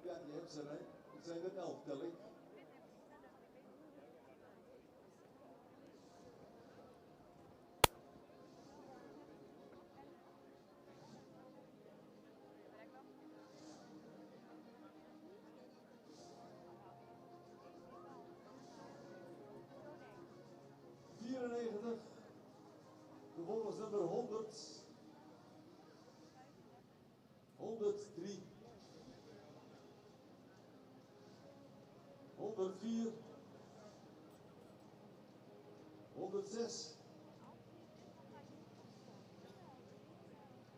A: Ja, je hebt ze, hè? Het zijn er 11, tel ik. Vervolgens nummer 100, 103, 104, 106,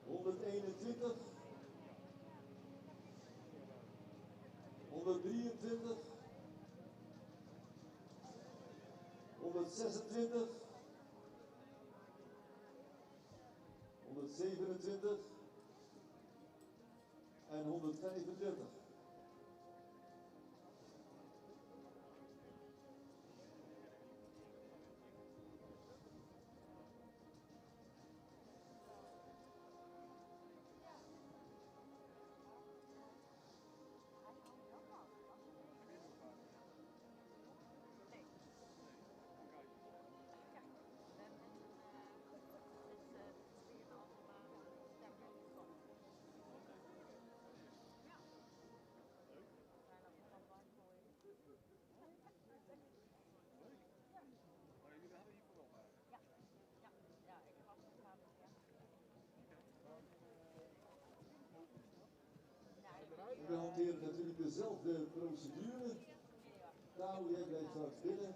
A: 121, 123, 126, 127 en 135. We hanteren natuurlijk dezelfde procedure. Nou, jij blijft straks binnen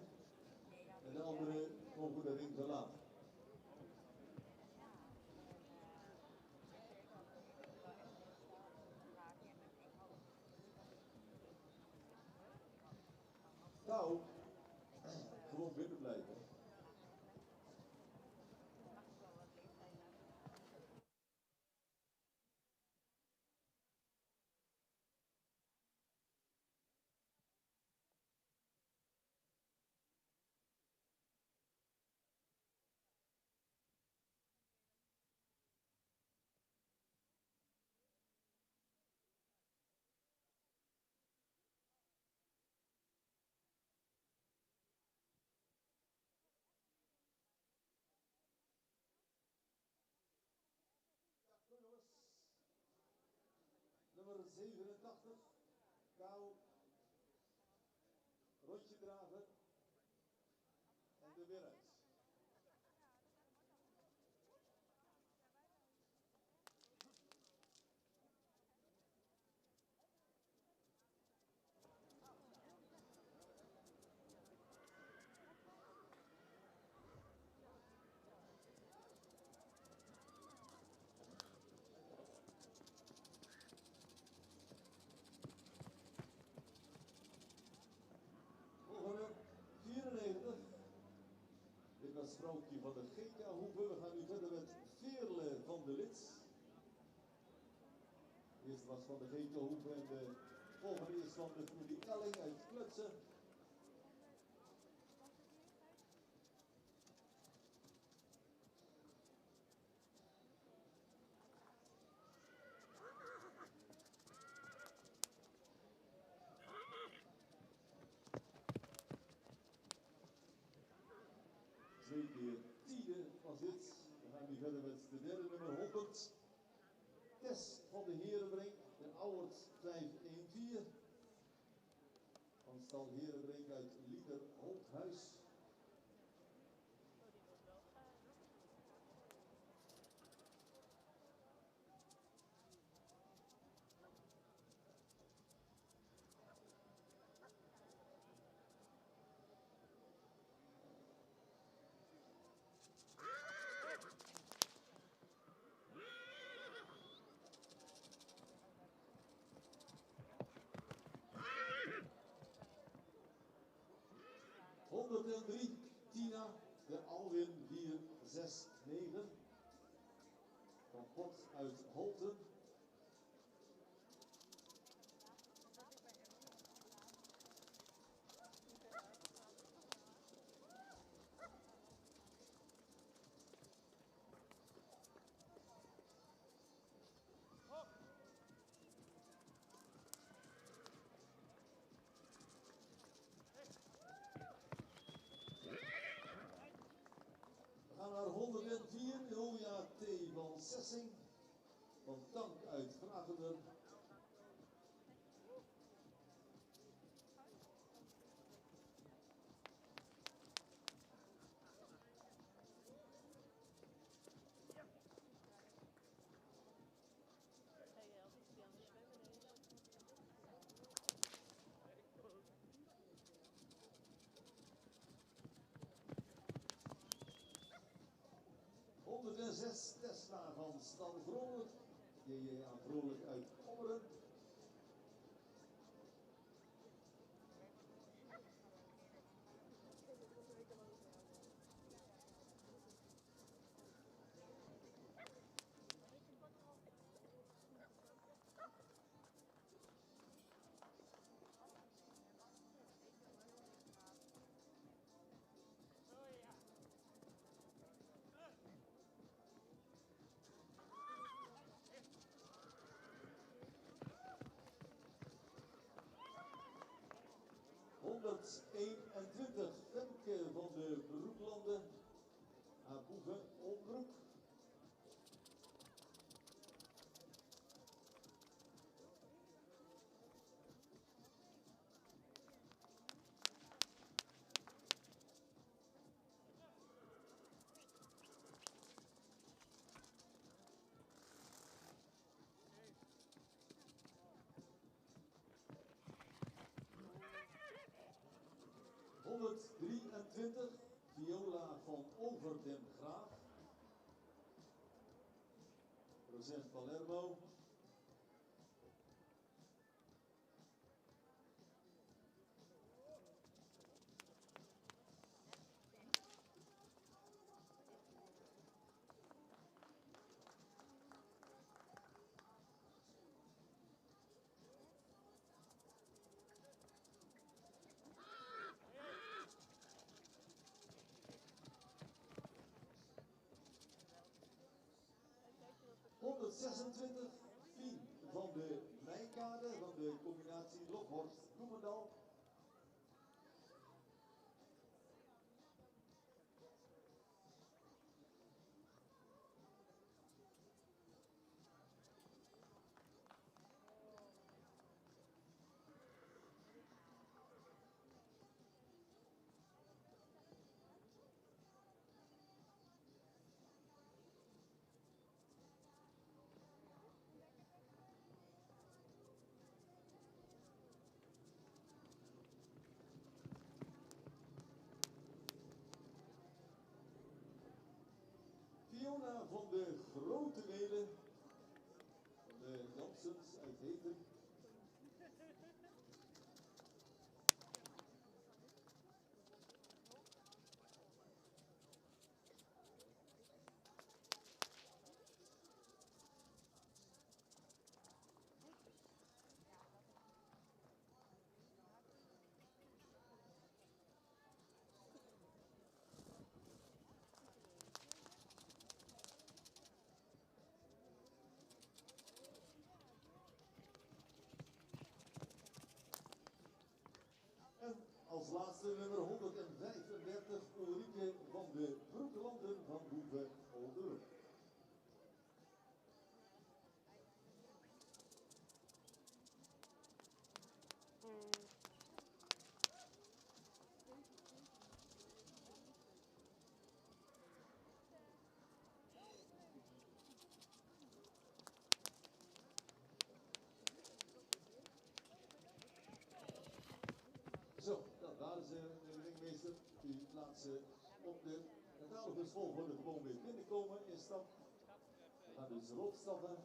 A: en de anderen mogen de ring verlaten. Nou, gewoon binnen blijven. nummer 87, Kou, rondje draven en de weer uit. Volgende 94. Dit was vrouwtje van de GK Hoeve. We gaan nu verder met Veerle van de Lits. De eerste was van de GK Hoeve en de volgende is van de familie Elling uit Klutsen. Twee keer tiende was dit. We gaan nu verder met de derde nummer 100. Tess van de Herenbrink, de Ouwert 514. Van stal Herenbrink uit Lieder Holthuis. Tina, de Alwin 469. Van Pot uit Holten. We gaan naar 104, Ilja T. van Sessing, van Tank uit Vragender. De 6 Tesla van Stan Vrolijk, J.J.A. Vrolijk uit Ommeren. ...121 Femke van de Broeklanden, haar boeven Onbroek. Viola van Over den Graaf, Rosette Palermo. ...126 Fien van de Nijkade, van de combinatie Lokhorst-Bloemendal. van de Grote Welen, van de Jansens uit Heten. En als laatste nummer 135, Ulrike van de Broekelanden van Boeve Older. Zo, dat waren ze, de ringmeester. U laat ze op de catalogus-volgorde gewoon weer binnenkomen in stap. We gaan dus rotstappen.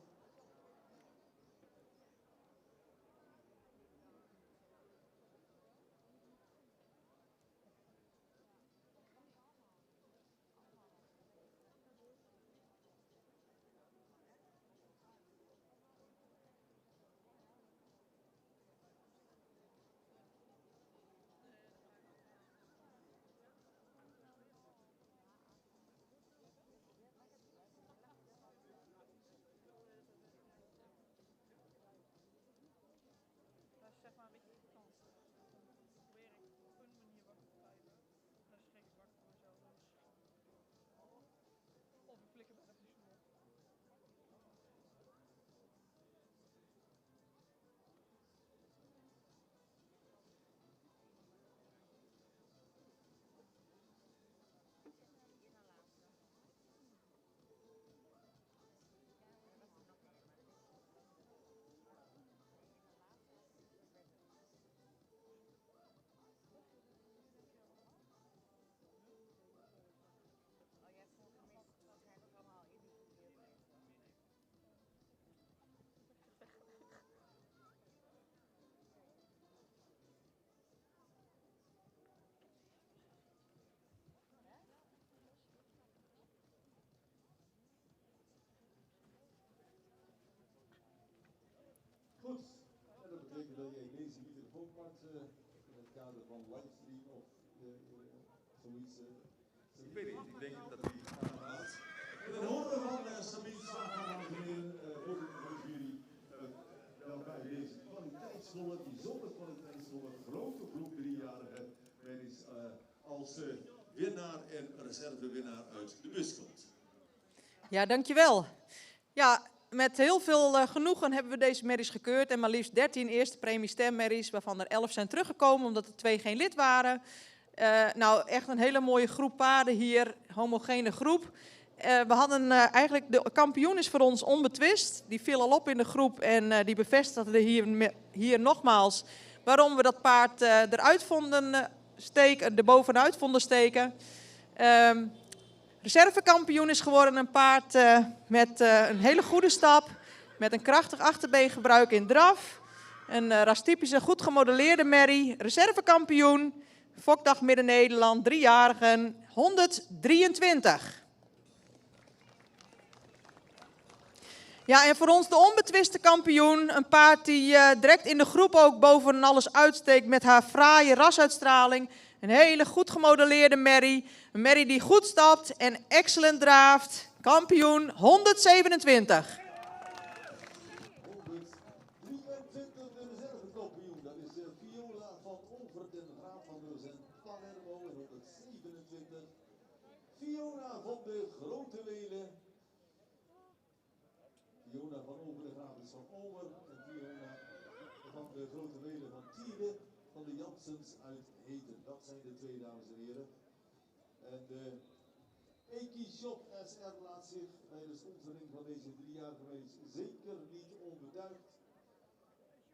E: Dat is zeg maar een beetje irritant. Probeer ik op een manier wakker te blijven. Dan schrik ik wakker van mezelf. Of ik flikker bij de snoer.
A: Goed, en dat betekent dat jij deze microfoon pakt in het kader van livestream of zoiets. Ik weet niet, ik denk dat hij aangaat. En dan horen we van Sabine Zwager, dames en heren, voorzitter van de jury, welke deze kwaliteitsvolle, bijzonder kwaliteitsvolle, grote groep 3-jarige merries als winnaar en reservewinnaar uit de bus komt.
C: Ja, dankjewel. Ja, met heel veel genoegen hebben we deze merries gekeurd. En maar liefst 13 eerste premie stemmerries, waarvan er 11 zijn teruggekomen omdat er 2 geen lid waren. Nou, echt een hele mooie groep paarden hier, homogene groep. We hadden eigenlijk, de kampioen is voor ons onbetwist. Die viel al op in de groep en die bevestigde hier nogmaals waarom we dat paard eruit vonden steken, er bovenuit vonden steken. Reservekampioen is geworden een paard met een hele goede stap, met een krachtig achterbeengebruik in draf. Een rastypische, goed gemodelleerde merrie. Reservekampioen, Fokdag Midden-Nederland, 3-jarigen, 123. Ja, en voor ons de onbetwiste kampioen. Een paard die direct in de groep ook boven alles uitsteekt met haar fraaie rasuitstraling. Een hele goed gemodelleerde merrie. Een merrie die goed stapt en excellent draaft. Kampioen 127.
A: 123 de reservekampioen. Dat is Viola van Over den Raad van Deus en Palermo in 127. Fiona van de Grote Welen. Fiona van Over den Raad is van Omer. En Fiona van de Grote Welen van Tiele van de Jansens uit Heten. Dat zijn de 2, dames en heren. En de Eki Shop SR laat zich bij de sponsoring van deze 3-jarige meis zeker niet onbeduid.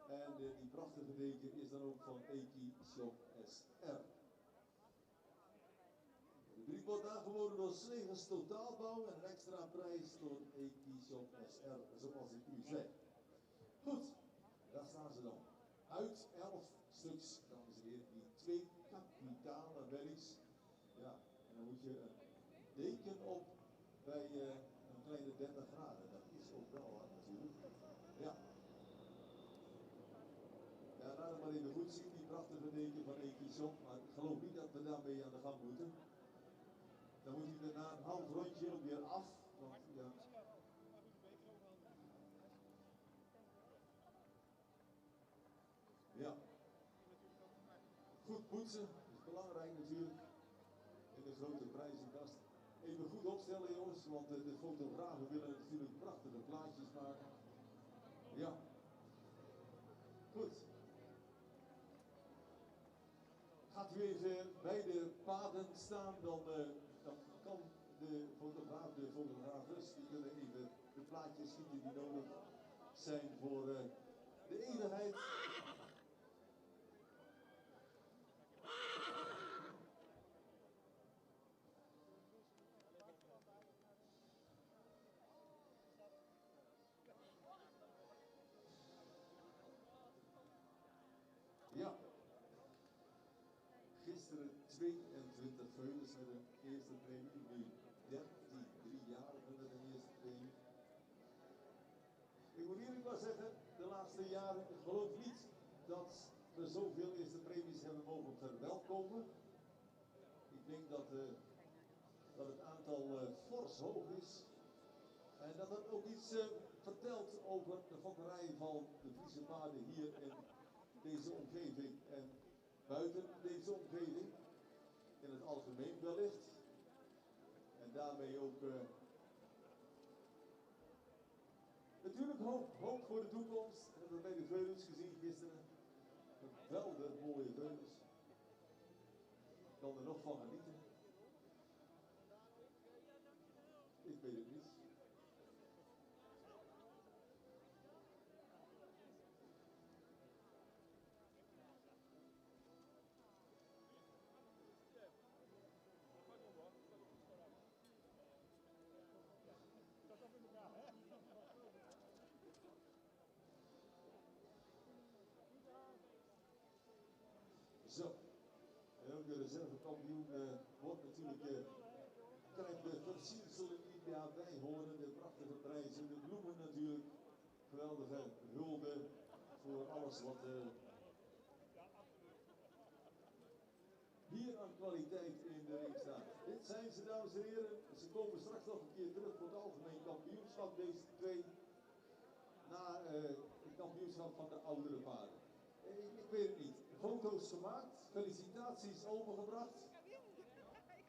A: En die prachtige deken is dan ook van Eki Shop SR. De 3 wordt aangeboden door Slegers Totaalbouw en een extra prijs door Ecishop SR, zoals ik u zei. Goed, daar staan ze dan. Uit 11 stuks, dames en heren, die 2 kapitale berries. Ja, en dan moet je een deken op bij een kleine 30 graden. Dat is ook wel wat natuurlijk. Ja. Ja, laat het maar even goed zien, die prachtige deken van Ecishop. Maar ik geloof niet dat we daarmee aan de gang moeten. Dan moet hij er na een half rondje ook weer af. Want, ja. Ja. Goed poetsen is belangrijk natuurlijk. In de grote prijzenkast. Even goed opstellen jongens, want de fotografen willen natuurlijk prachtige plaatjes maken. Ja. Goed. Gaat u even bij de paden staan, dan kan de fotograaf, de fotografers, die kunnen even de plaatjes schieten die nodig zijn voor de eeuwigheid. Ja. Gisteren 22 veulens met een eerste premie, nu 13 driejarigen met een eerste premie. Ik moet eerlijk maar zeggen, de laatste jaren, ik geloof niet dat we zoveel eerste premies hebben mogen verwelkomen. Ik denk dat het aantal fors hoog is. En dat het ook iets vertelt over de fokkerij van de Friese paarden hier in deze omgeving. En buiten deze omgeving, in het algemeen wellicht. En daarmee ook natuurlijk hoop voor de toekomst. We hebben bij de veulens gezien gisteren. Geweldig mooie veulens. Ik kan er nog van genieten. Ik weet het niet. Zo, en ook de reservekampioen wordt natuurlijk, krijgt de versierselen die daarbij horen, de prachtige prijzen, de bloemen natuurlijk, geweldige hulde voor alles wat hier aan kwaliteit in de ring staat. Dit zijn ze, dames en heren, ze komen straks nog een keer terug voor het algemeen kampioenschap, deze twee, na het kampioenschap van de oudere paarden. Ik weet het niet. Foto's gemaakt, felicitaties overgebracht.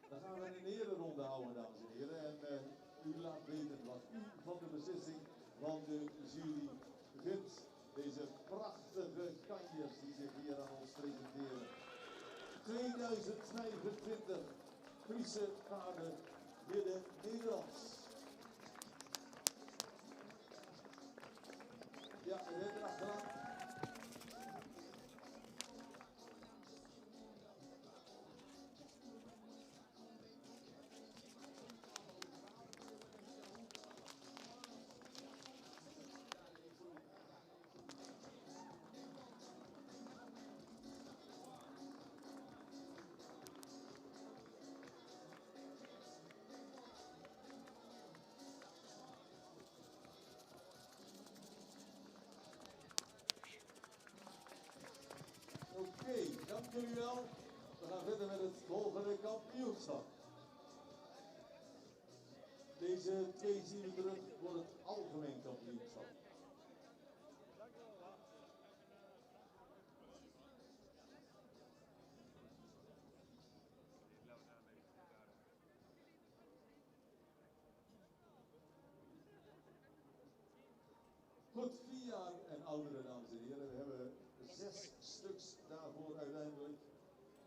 A: Dan gaan we een ereronde houden, dames en heren. En u laat weten wat u van de beslissing van de jury vindt. Deze prachtige kanjers die zich hier aan ons presenteren. 2025 Friese paarden Midden-Nederlands. Ja, en dit erachteraan. Oké, dank jullie wel. We gaan verder met het volgende kampioenschap. Deze twee zien we terug voor het algemeen kampioenschap. Goed, 4 jaar en oudere, dames en heren. We hebben 6 stuks daarvoor uiteindelijk.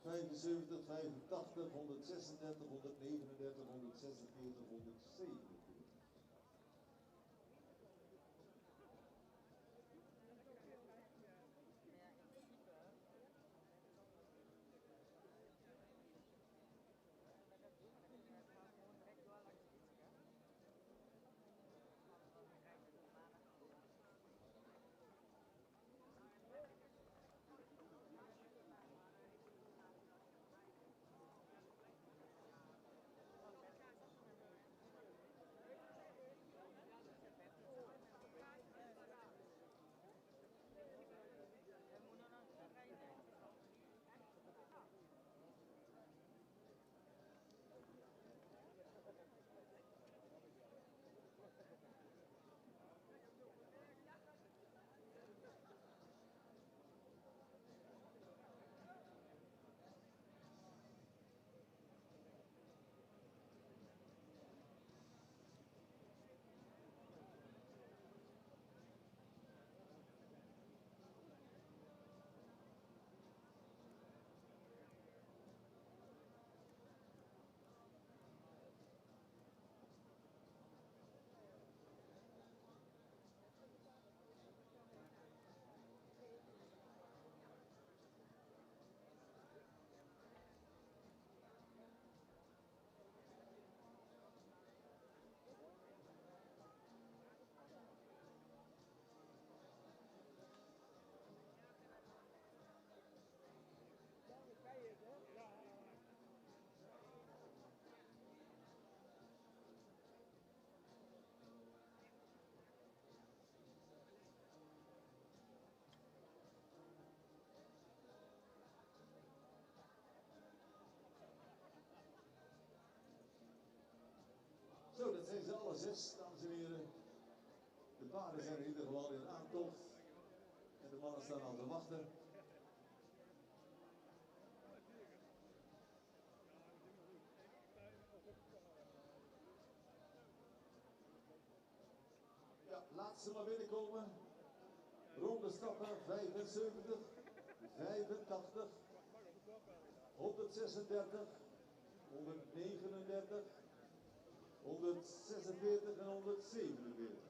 A: 75, 85, 136, 139, 146, 147. 6, dames en heren. De paarden zijn in ieder geval in aantocht. En de mannen staan al te wachten. Ja, laat ze maar binnenkomen. Ronde stappen 75, 85, 136, 139, 146 en 147.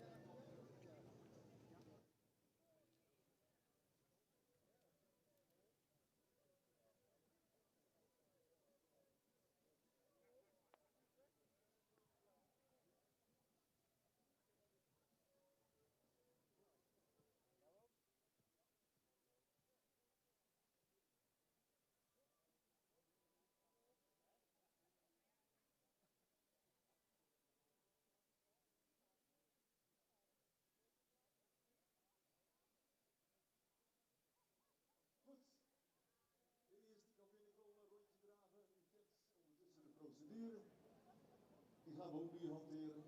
A: De eerste kan binnenkomen, rondje draven. U kent ondertussen de procedure. Die gaan we ook nu hanteren.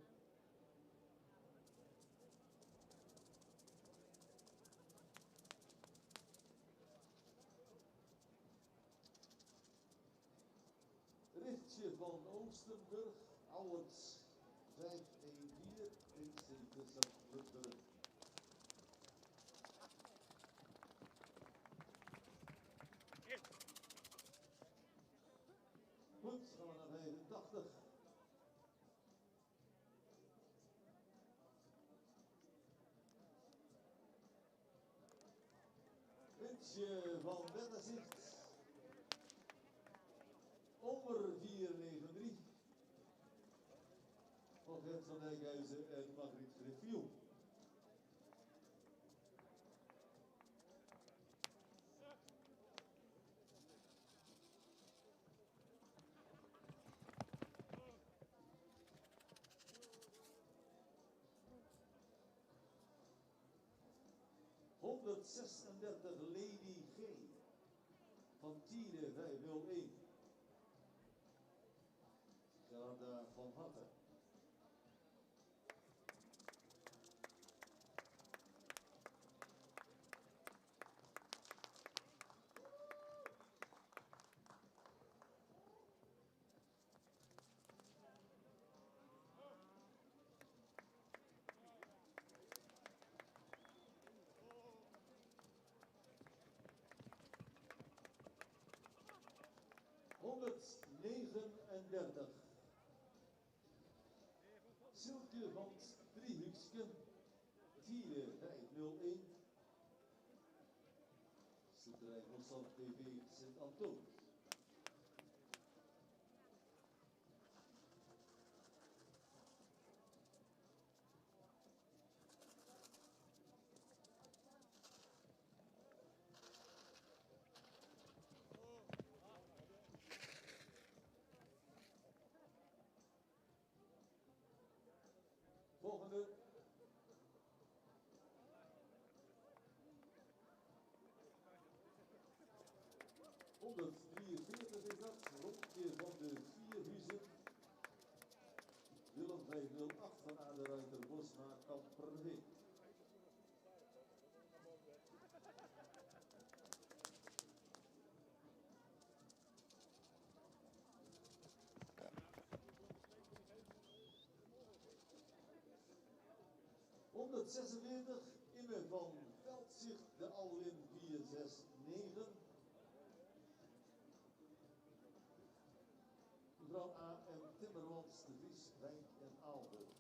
A: Ritje van Oostenburg, Ouwert 514 in Sint-Christophe-Lunteren. Goed, gaan we naar 85. Ritje van Wennezicht. Onder 493. Van Gert van Dijkhuizen en Margriet Griffiel. ...136 Lady G. Van Tiene 501. Gerda van Hatten. ...139. Silke van Driehuiksken, Tiele 501. Schilderij Mozart TV Sint-Antoon. Volgende. ...143 is dat, rondje van de Vierhuizen. Willem 508 van Aderruiter Bosma Kamperveen. 146 Imme van Veldzicht, de Alwin 469. Mevrouw A. en Timmermans, de Vries, Wijk en Aalburg.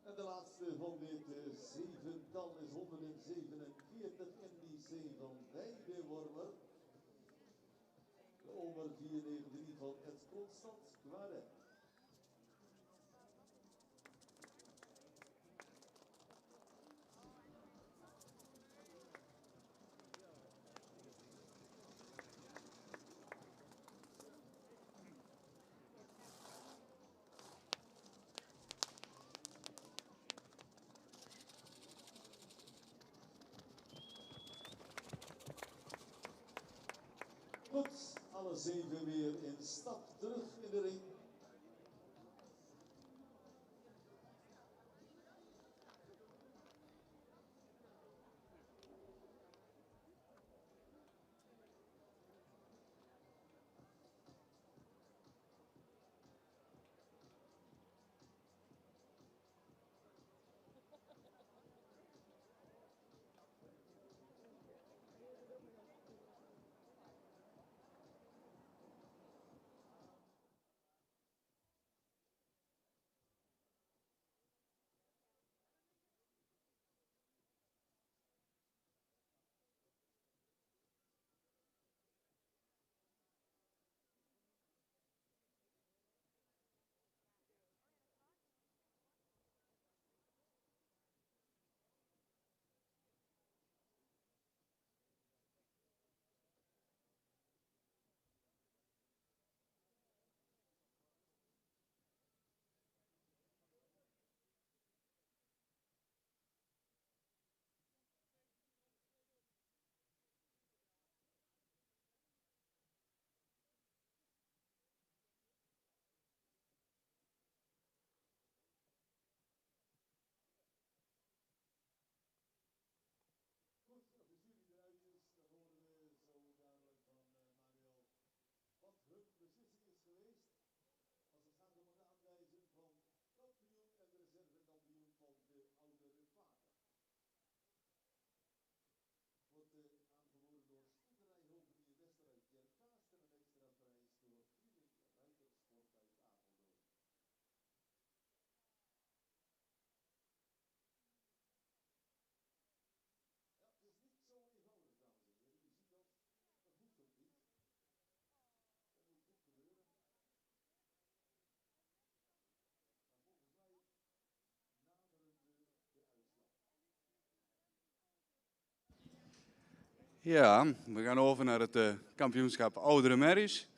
A: En de laatste van dit zevental is 147 NDC van Weidewormer. De Omer 493 van Ed Constant Kwade. Goed, alle 7 weer in stap terug in de ring. Goed, als de jury eruit is, dan horen we zo dadelijk van Manuel wat hun beslissing is geweest. Als het gaat om het aanwijzen van kampioen en reservekampioen van de oudere paarden. Wordt aangeboden door Stoeterij Hovenier Wester uit Kerkaast en een extra prijs door Vriendelijk Ruitersport uit Apeldoorn. Ja, het is niet zo eenvoudig, dames en heren. U ziet dat, dat hoeft ook niet. Dat moet goed gebeuren. Maar volgens mij naderen we de uitslag.
D: Ja, we gaan over naar het kampioenschap Oudere Merries.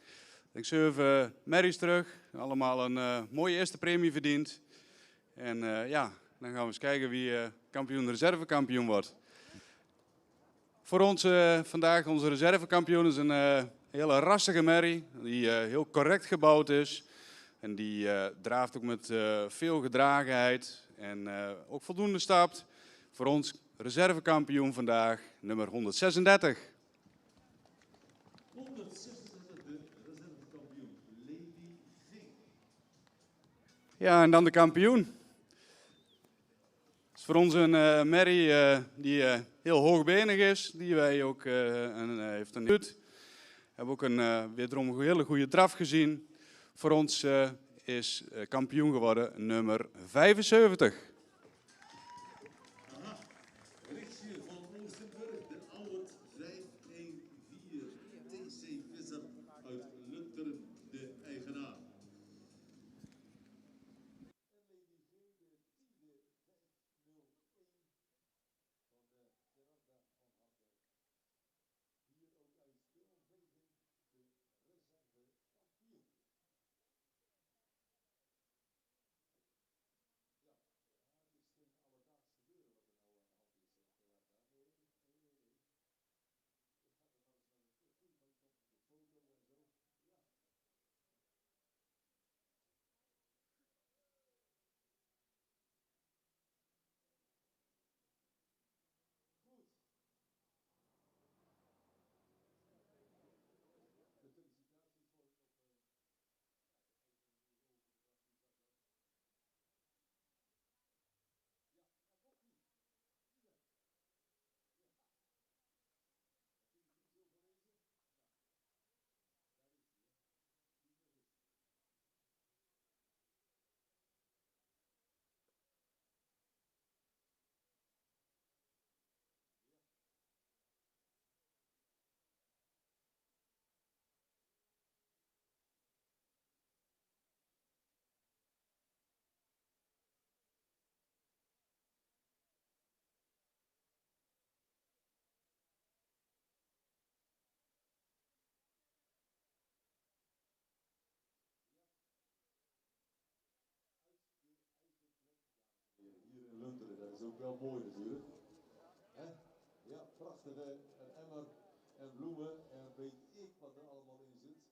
D: Ik 7 merries terug, allemaal een mooie eerste premie verdiend. En ja, dan gaan we eens kijken wie kampioen reservekampioen wordt. Voor ons vandaag, onze reservekampioen, is een hele rassige merrie die heel correct gebouwd is. En die draaft ook met veel gedragenheid en ook voldoende stapt. Voor ons reservekampioen vandaag, nummer 136.
A: 136 de reservekampioen, Lady Vink.
D: Ja, en dan de kampioen. Het is voor ons een merrie die heel hoogbenig is, die wij ook heeft een We hebben ook een wederom een hele goede draf gezien. Voor ons is kampioen geworden nummer 75.
A: Aha, Richtje van Oostenburg, de Albert 514, TC Visser uit Lunteren, de eigenaar. En Lady V, de tiende 501 van Gerarda van Harberg. Hier ook uit de omgeving de reservekampioen. Ja, het is geen alledaags gebeuren wat er nou aan de hand is, Gerarda. Nee, nee, nee. ook wel mooi natuurlijk. Hè? Ja, prachtige een emmer en bloemen en weet ik wat er allemaal in zit.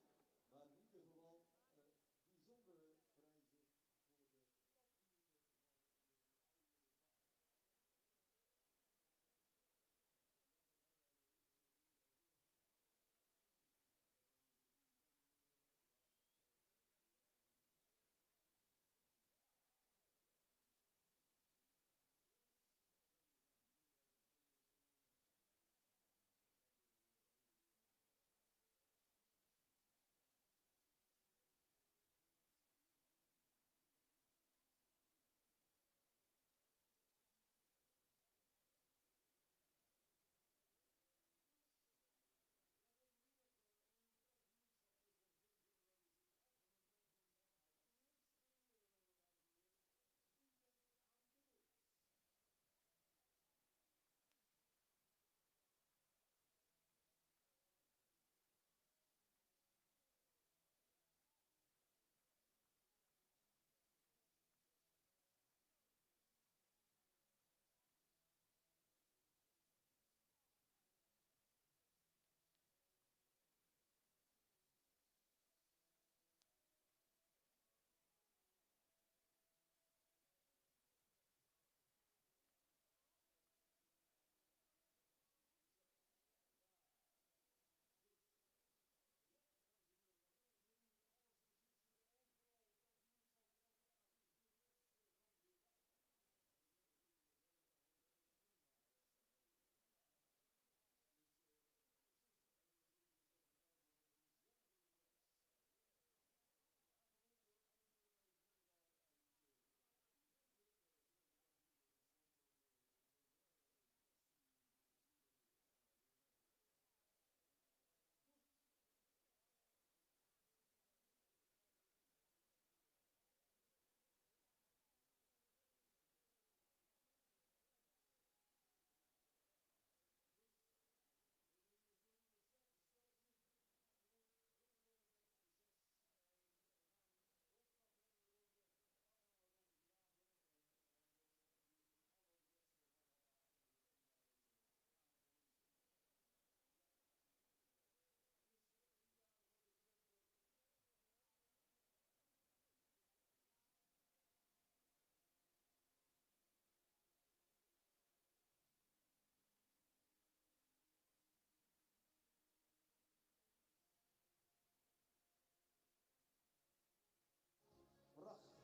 A: Maar in ieder geval bijzondere prijzen voor de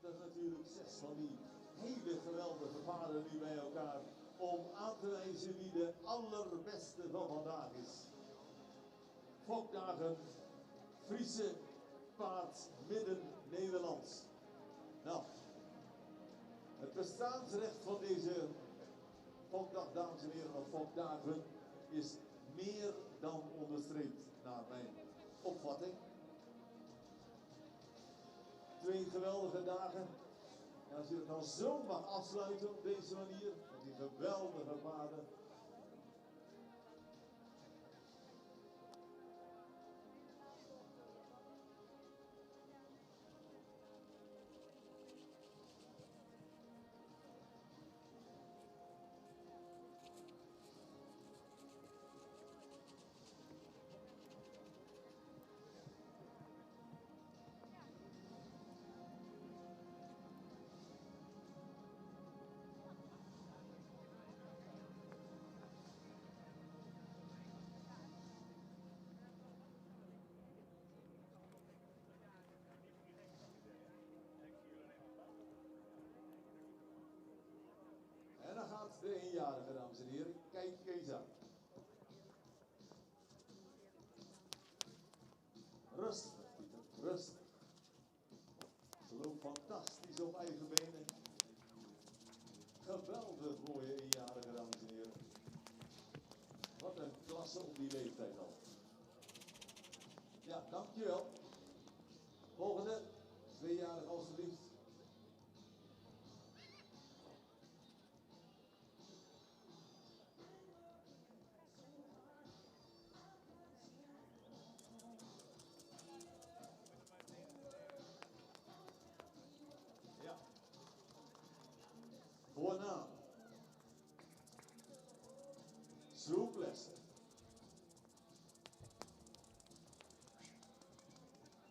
A: prachtig natuurlijk 6 van die hele geweldige paarden nu bij elkaar om aan te wijzen wie de allerbeste van vandaag is. Fokdagen, Friese paard Midden-Nederland. Nou, het bestaansrecht van deze Fokdag, dames en heren, of Fokdagen, is meer dan onderstreept naar mijn opvatting. 2 geweldige dagen. En als je het dan zo mag afsluiten op deze manier, met die geweldige paarden. En dan gaat de eenjarige, dames en heren. Kijk eens aan. Rustig, Pieter, rustig. Ze loopt fantastisch op eigen benen. Geweldig mooie eenjarige, dames en heren. Wat een klasse op die leeftijd al. Ja, dankjewel. Volgende, 2-jarige alstublieft. Ja. Voornaam Zo plessen.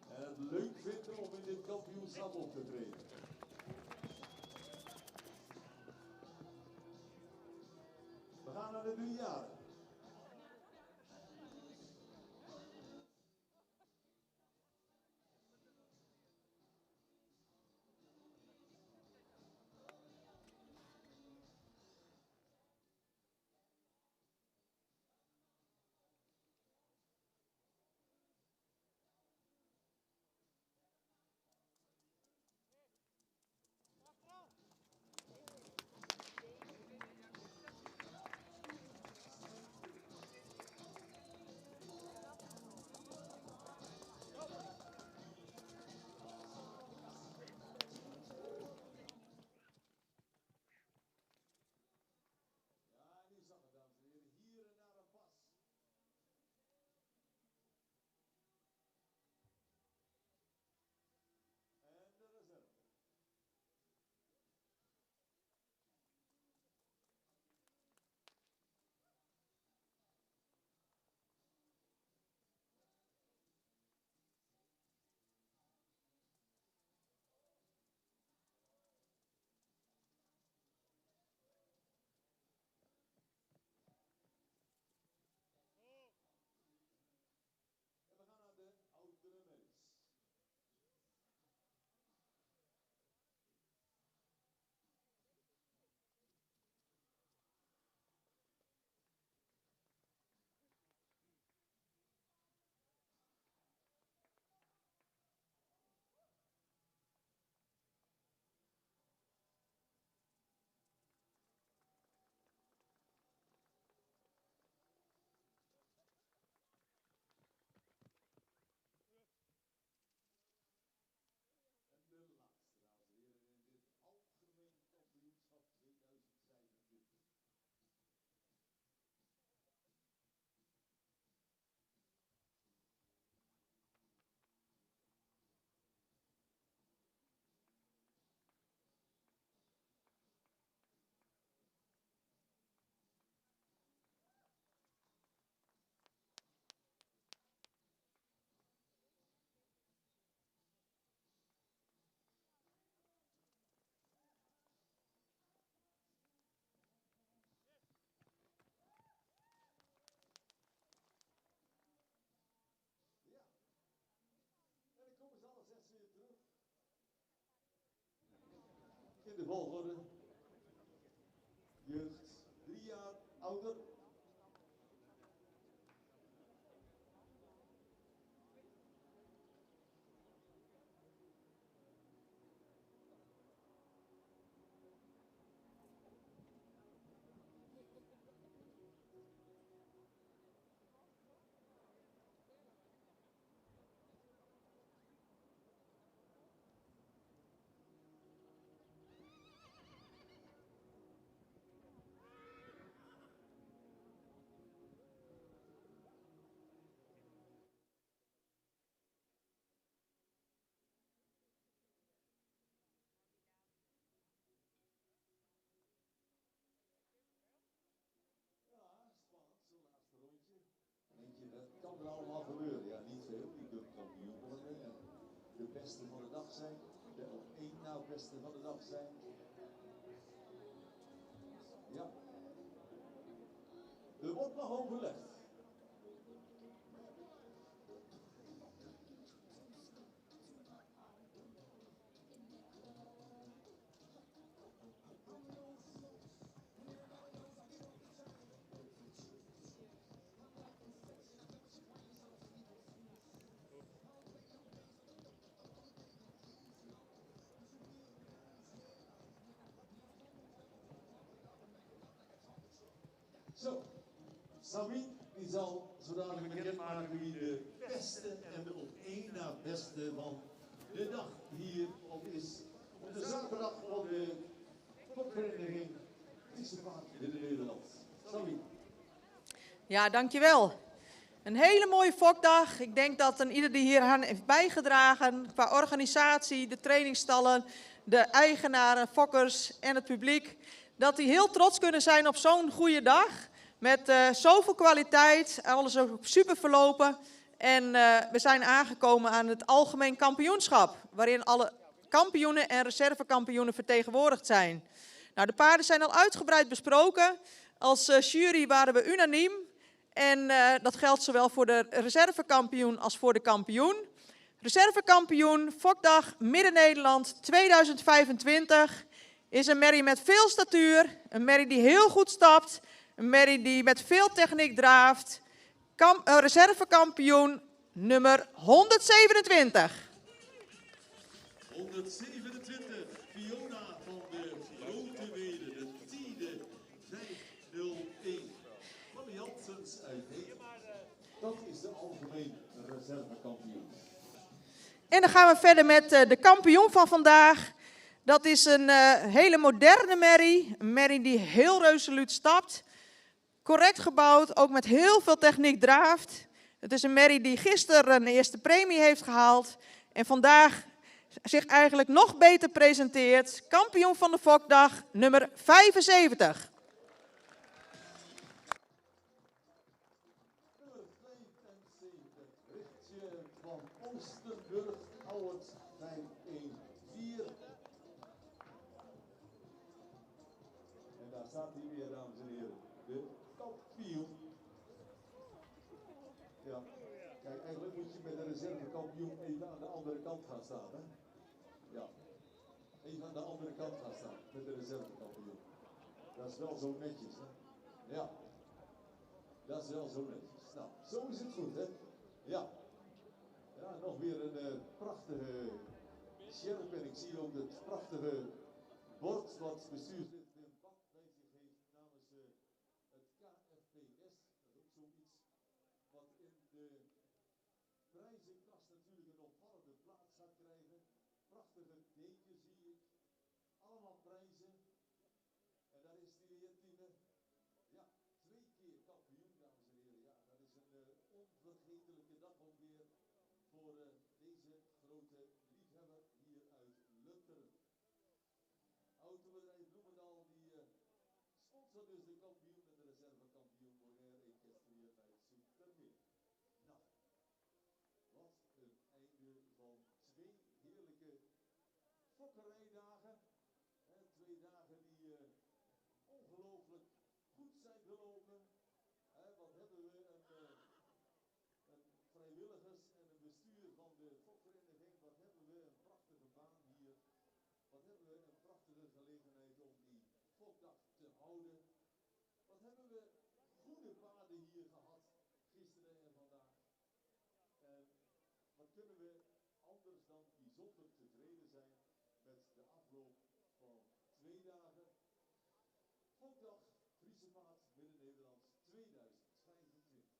A: En het leuk vinden om in dit kampioenschap op te treden. We gaan naar de 3 jaar. In de volgorde. Jeugd 3 jaar ouder. Denk je, dat kan er allemaal gebeuren. Ja, niet veel. Die kunt kampioen worden en de beste van de dag zijn. De op 1 na beste van de dag zijn. Ja. Er wordt nog overlegd. Zo, Sabine die zal zodanig bekendmaken wie de beste en de op 1 na beste van de dag hier op is. Op de zaterdag van de topvereniging Fietsenpaard in Nederland. Sabine.
C: Ja, dankjewel. Een hele mooie fokdag. Ik denk dat ieder die hier aan heeft bijgedragen, qua organisatie, de trainingstallen, de eigenaren, fokkers en het publiek, dat die heel trots kunnen zijn op zo'n goede dag. Met zoveel kwaliteit, alles ook super verlopen. En we zijn aangekomen aan het algemeen kampioenschap, waarin alle kampioenen en reservekampioenen vertegenwoordigd zijn. Nou, de paarden zijn al uitgebreid besproken. Als jury waren we unaniem. En dat geldt zowel voor de reservekampioen als voor de kampioen. Reservekampioen Fokdag Midden-Nederland 2025 is een merrie met veel statuur. Een merrie die heel goed stapt. Een merrie die met veel techniek draaft. Reservekampioen nummer 127.
A: 127, Fiona van de Grote Wede, de tiende 501. Van de Janssens uit Heem. Dat is de algemeen reservekampioen.
C: En dan gaan we verder met de kampioen van vandaag. Dat is een hele moderne merrie. Een merrie die heel resoluut stapt. Correct gebouwd, ook met heel veel techniek draaft. Het is een merrie die gisteren een eerste premie heeft gehaald. En vandaag zich eigenlijk nog beter presenteert. Kampioen van de Fokdag nummer 75.
A: Nummer 75, Richtje van Oosterburg, Oud 514. En daar staat hij weer, dames en heren, de kampioen. Ja, kijk, eigenlijk moet je met de reservekampioen even aan de andere kant gaan staan, hè? Ja, even aan de andere kant gaan staan met de reservekampioen. Dat is wel zo netjes, hè? Ja. Dat is wel zo netjes. Nou, zo is het goed, hè? Ja. Ja, nog weer een prachtige sjerp. En ik zie ook het prachtige bord wat bestuurslid Wim Bak bij zich heeft namens het KFPS. Dat is ook zoiets wat in de prijzenkast natuurlijk een opvallende plaats gaat krijgen. Prachtige deken zie ik. Allemaal prijzen. En daar is die weer, Tine. Ja, 2 keer kampioen, dames en heren. Ja, dat is een onvergetelijke dag ook weer voor deze grote liefhebber hier uit Lunteren. Autobedrijf Bloemendaal die sponsort dus de kampioen en de reservekampioen Bonaire Equestriën uit Zoetermeer. Nou, wat een einde van 2 heerlijke fokkerijdagen. 2 dagen die ongelooflijk goed zijn gelopen. Wat hebben we een vrijwilligers en een bestuur van de fokvereniging. Wat hebben we een prachtige baan hier. Wat hebben we een prachtige gelegenheid om die fokdag te houden. Wat hebben we goede paarden hier gehad gisteren en vandaag. En wat kunnen we anders dan bijzonder tevreden zijn met de afloop van 2 dagen. Fokdag Friese Paard Midden-Nederland 2025.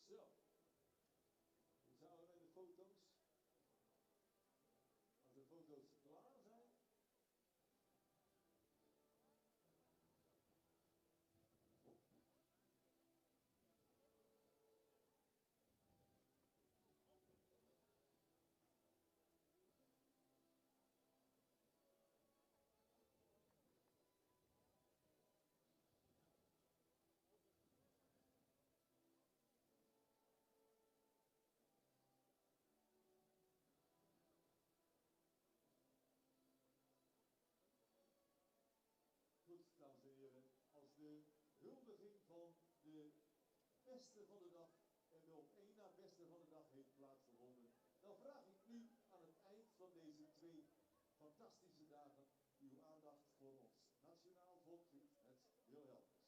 A: Zo, hoe zijn we met de foto's? Als de foto's klaar zijn. Goed, dames en heren, als de huldiging van de beste van de dag en de op 1 na beste van de dag heeft plaatsgevonden, dan vraag ik nu aan het eind van deze 2 fantastische dagen uw aandacht voor ons Nationaal Volkslied met Wilhelmus.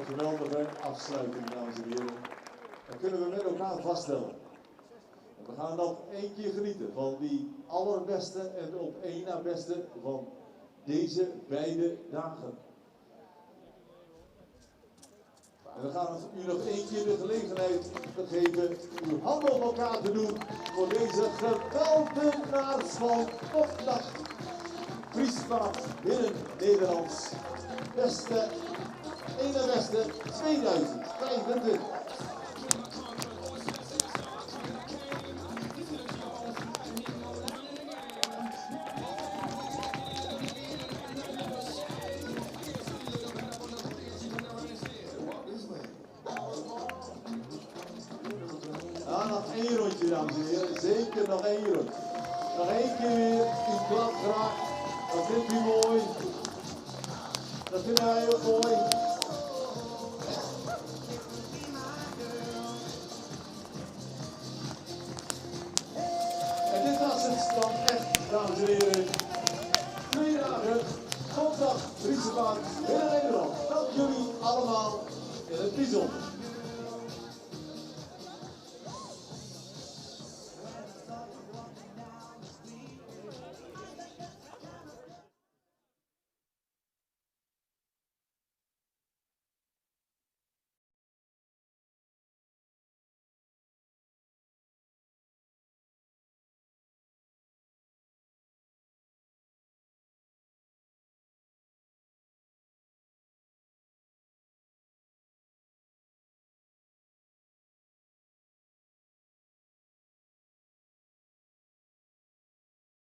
A: Een geweldige afsluiting, dames en heren. Dat kunnen we met elkaar vaststellen. En we gaan nog één keer genieten van die allerbeste en op één na beste van deze beide dagen. En we gaan u nog één keer de gelegenheid geven uw handen op elkaar te doen voor deze geweldenaars van Popdag. Vriespaard binnen Nederlands. Beste, ene beste 2025. Ja, nog één rondje, dames en heren. Zeker nog één rondje. Nog één keer weer. U klapt graag. Dat vindt u mooi. Dat vinden wij ook mooi. En dit was het dan echt, dames en heren. 2 dagen, Popdag, Friesebaan, binnen Nederland. Dank jullie allemaal in het bijzonder.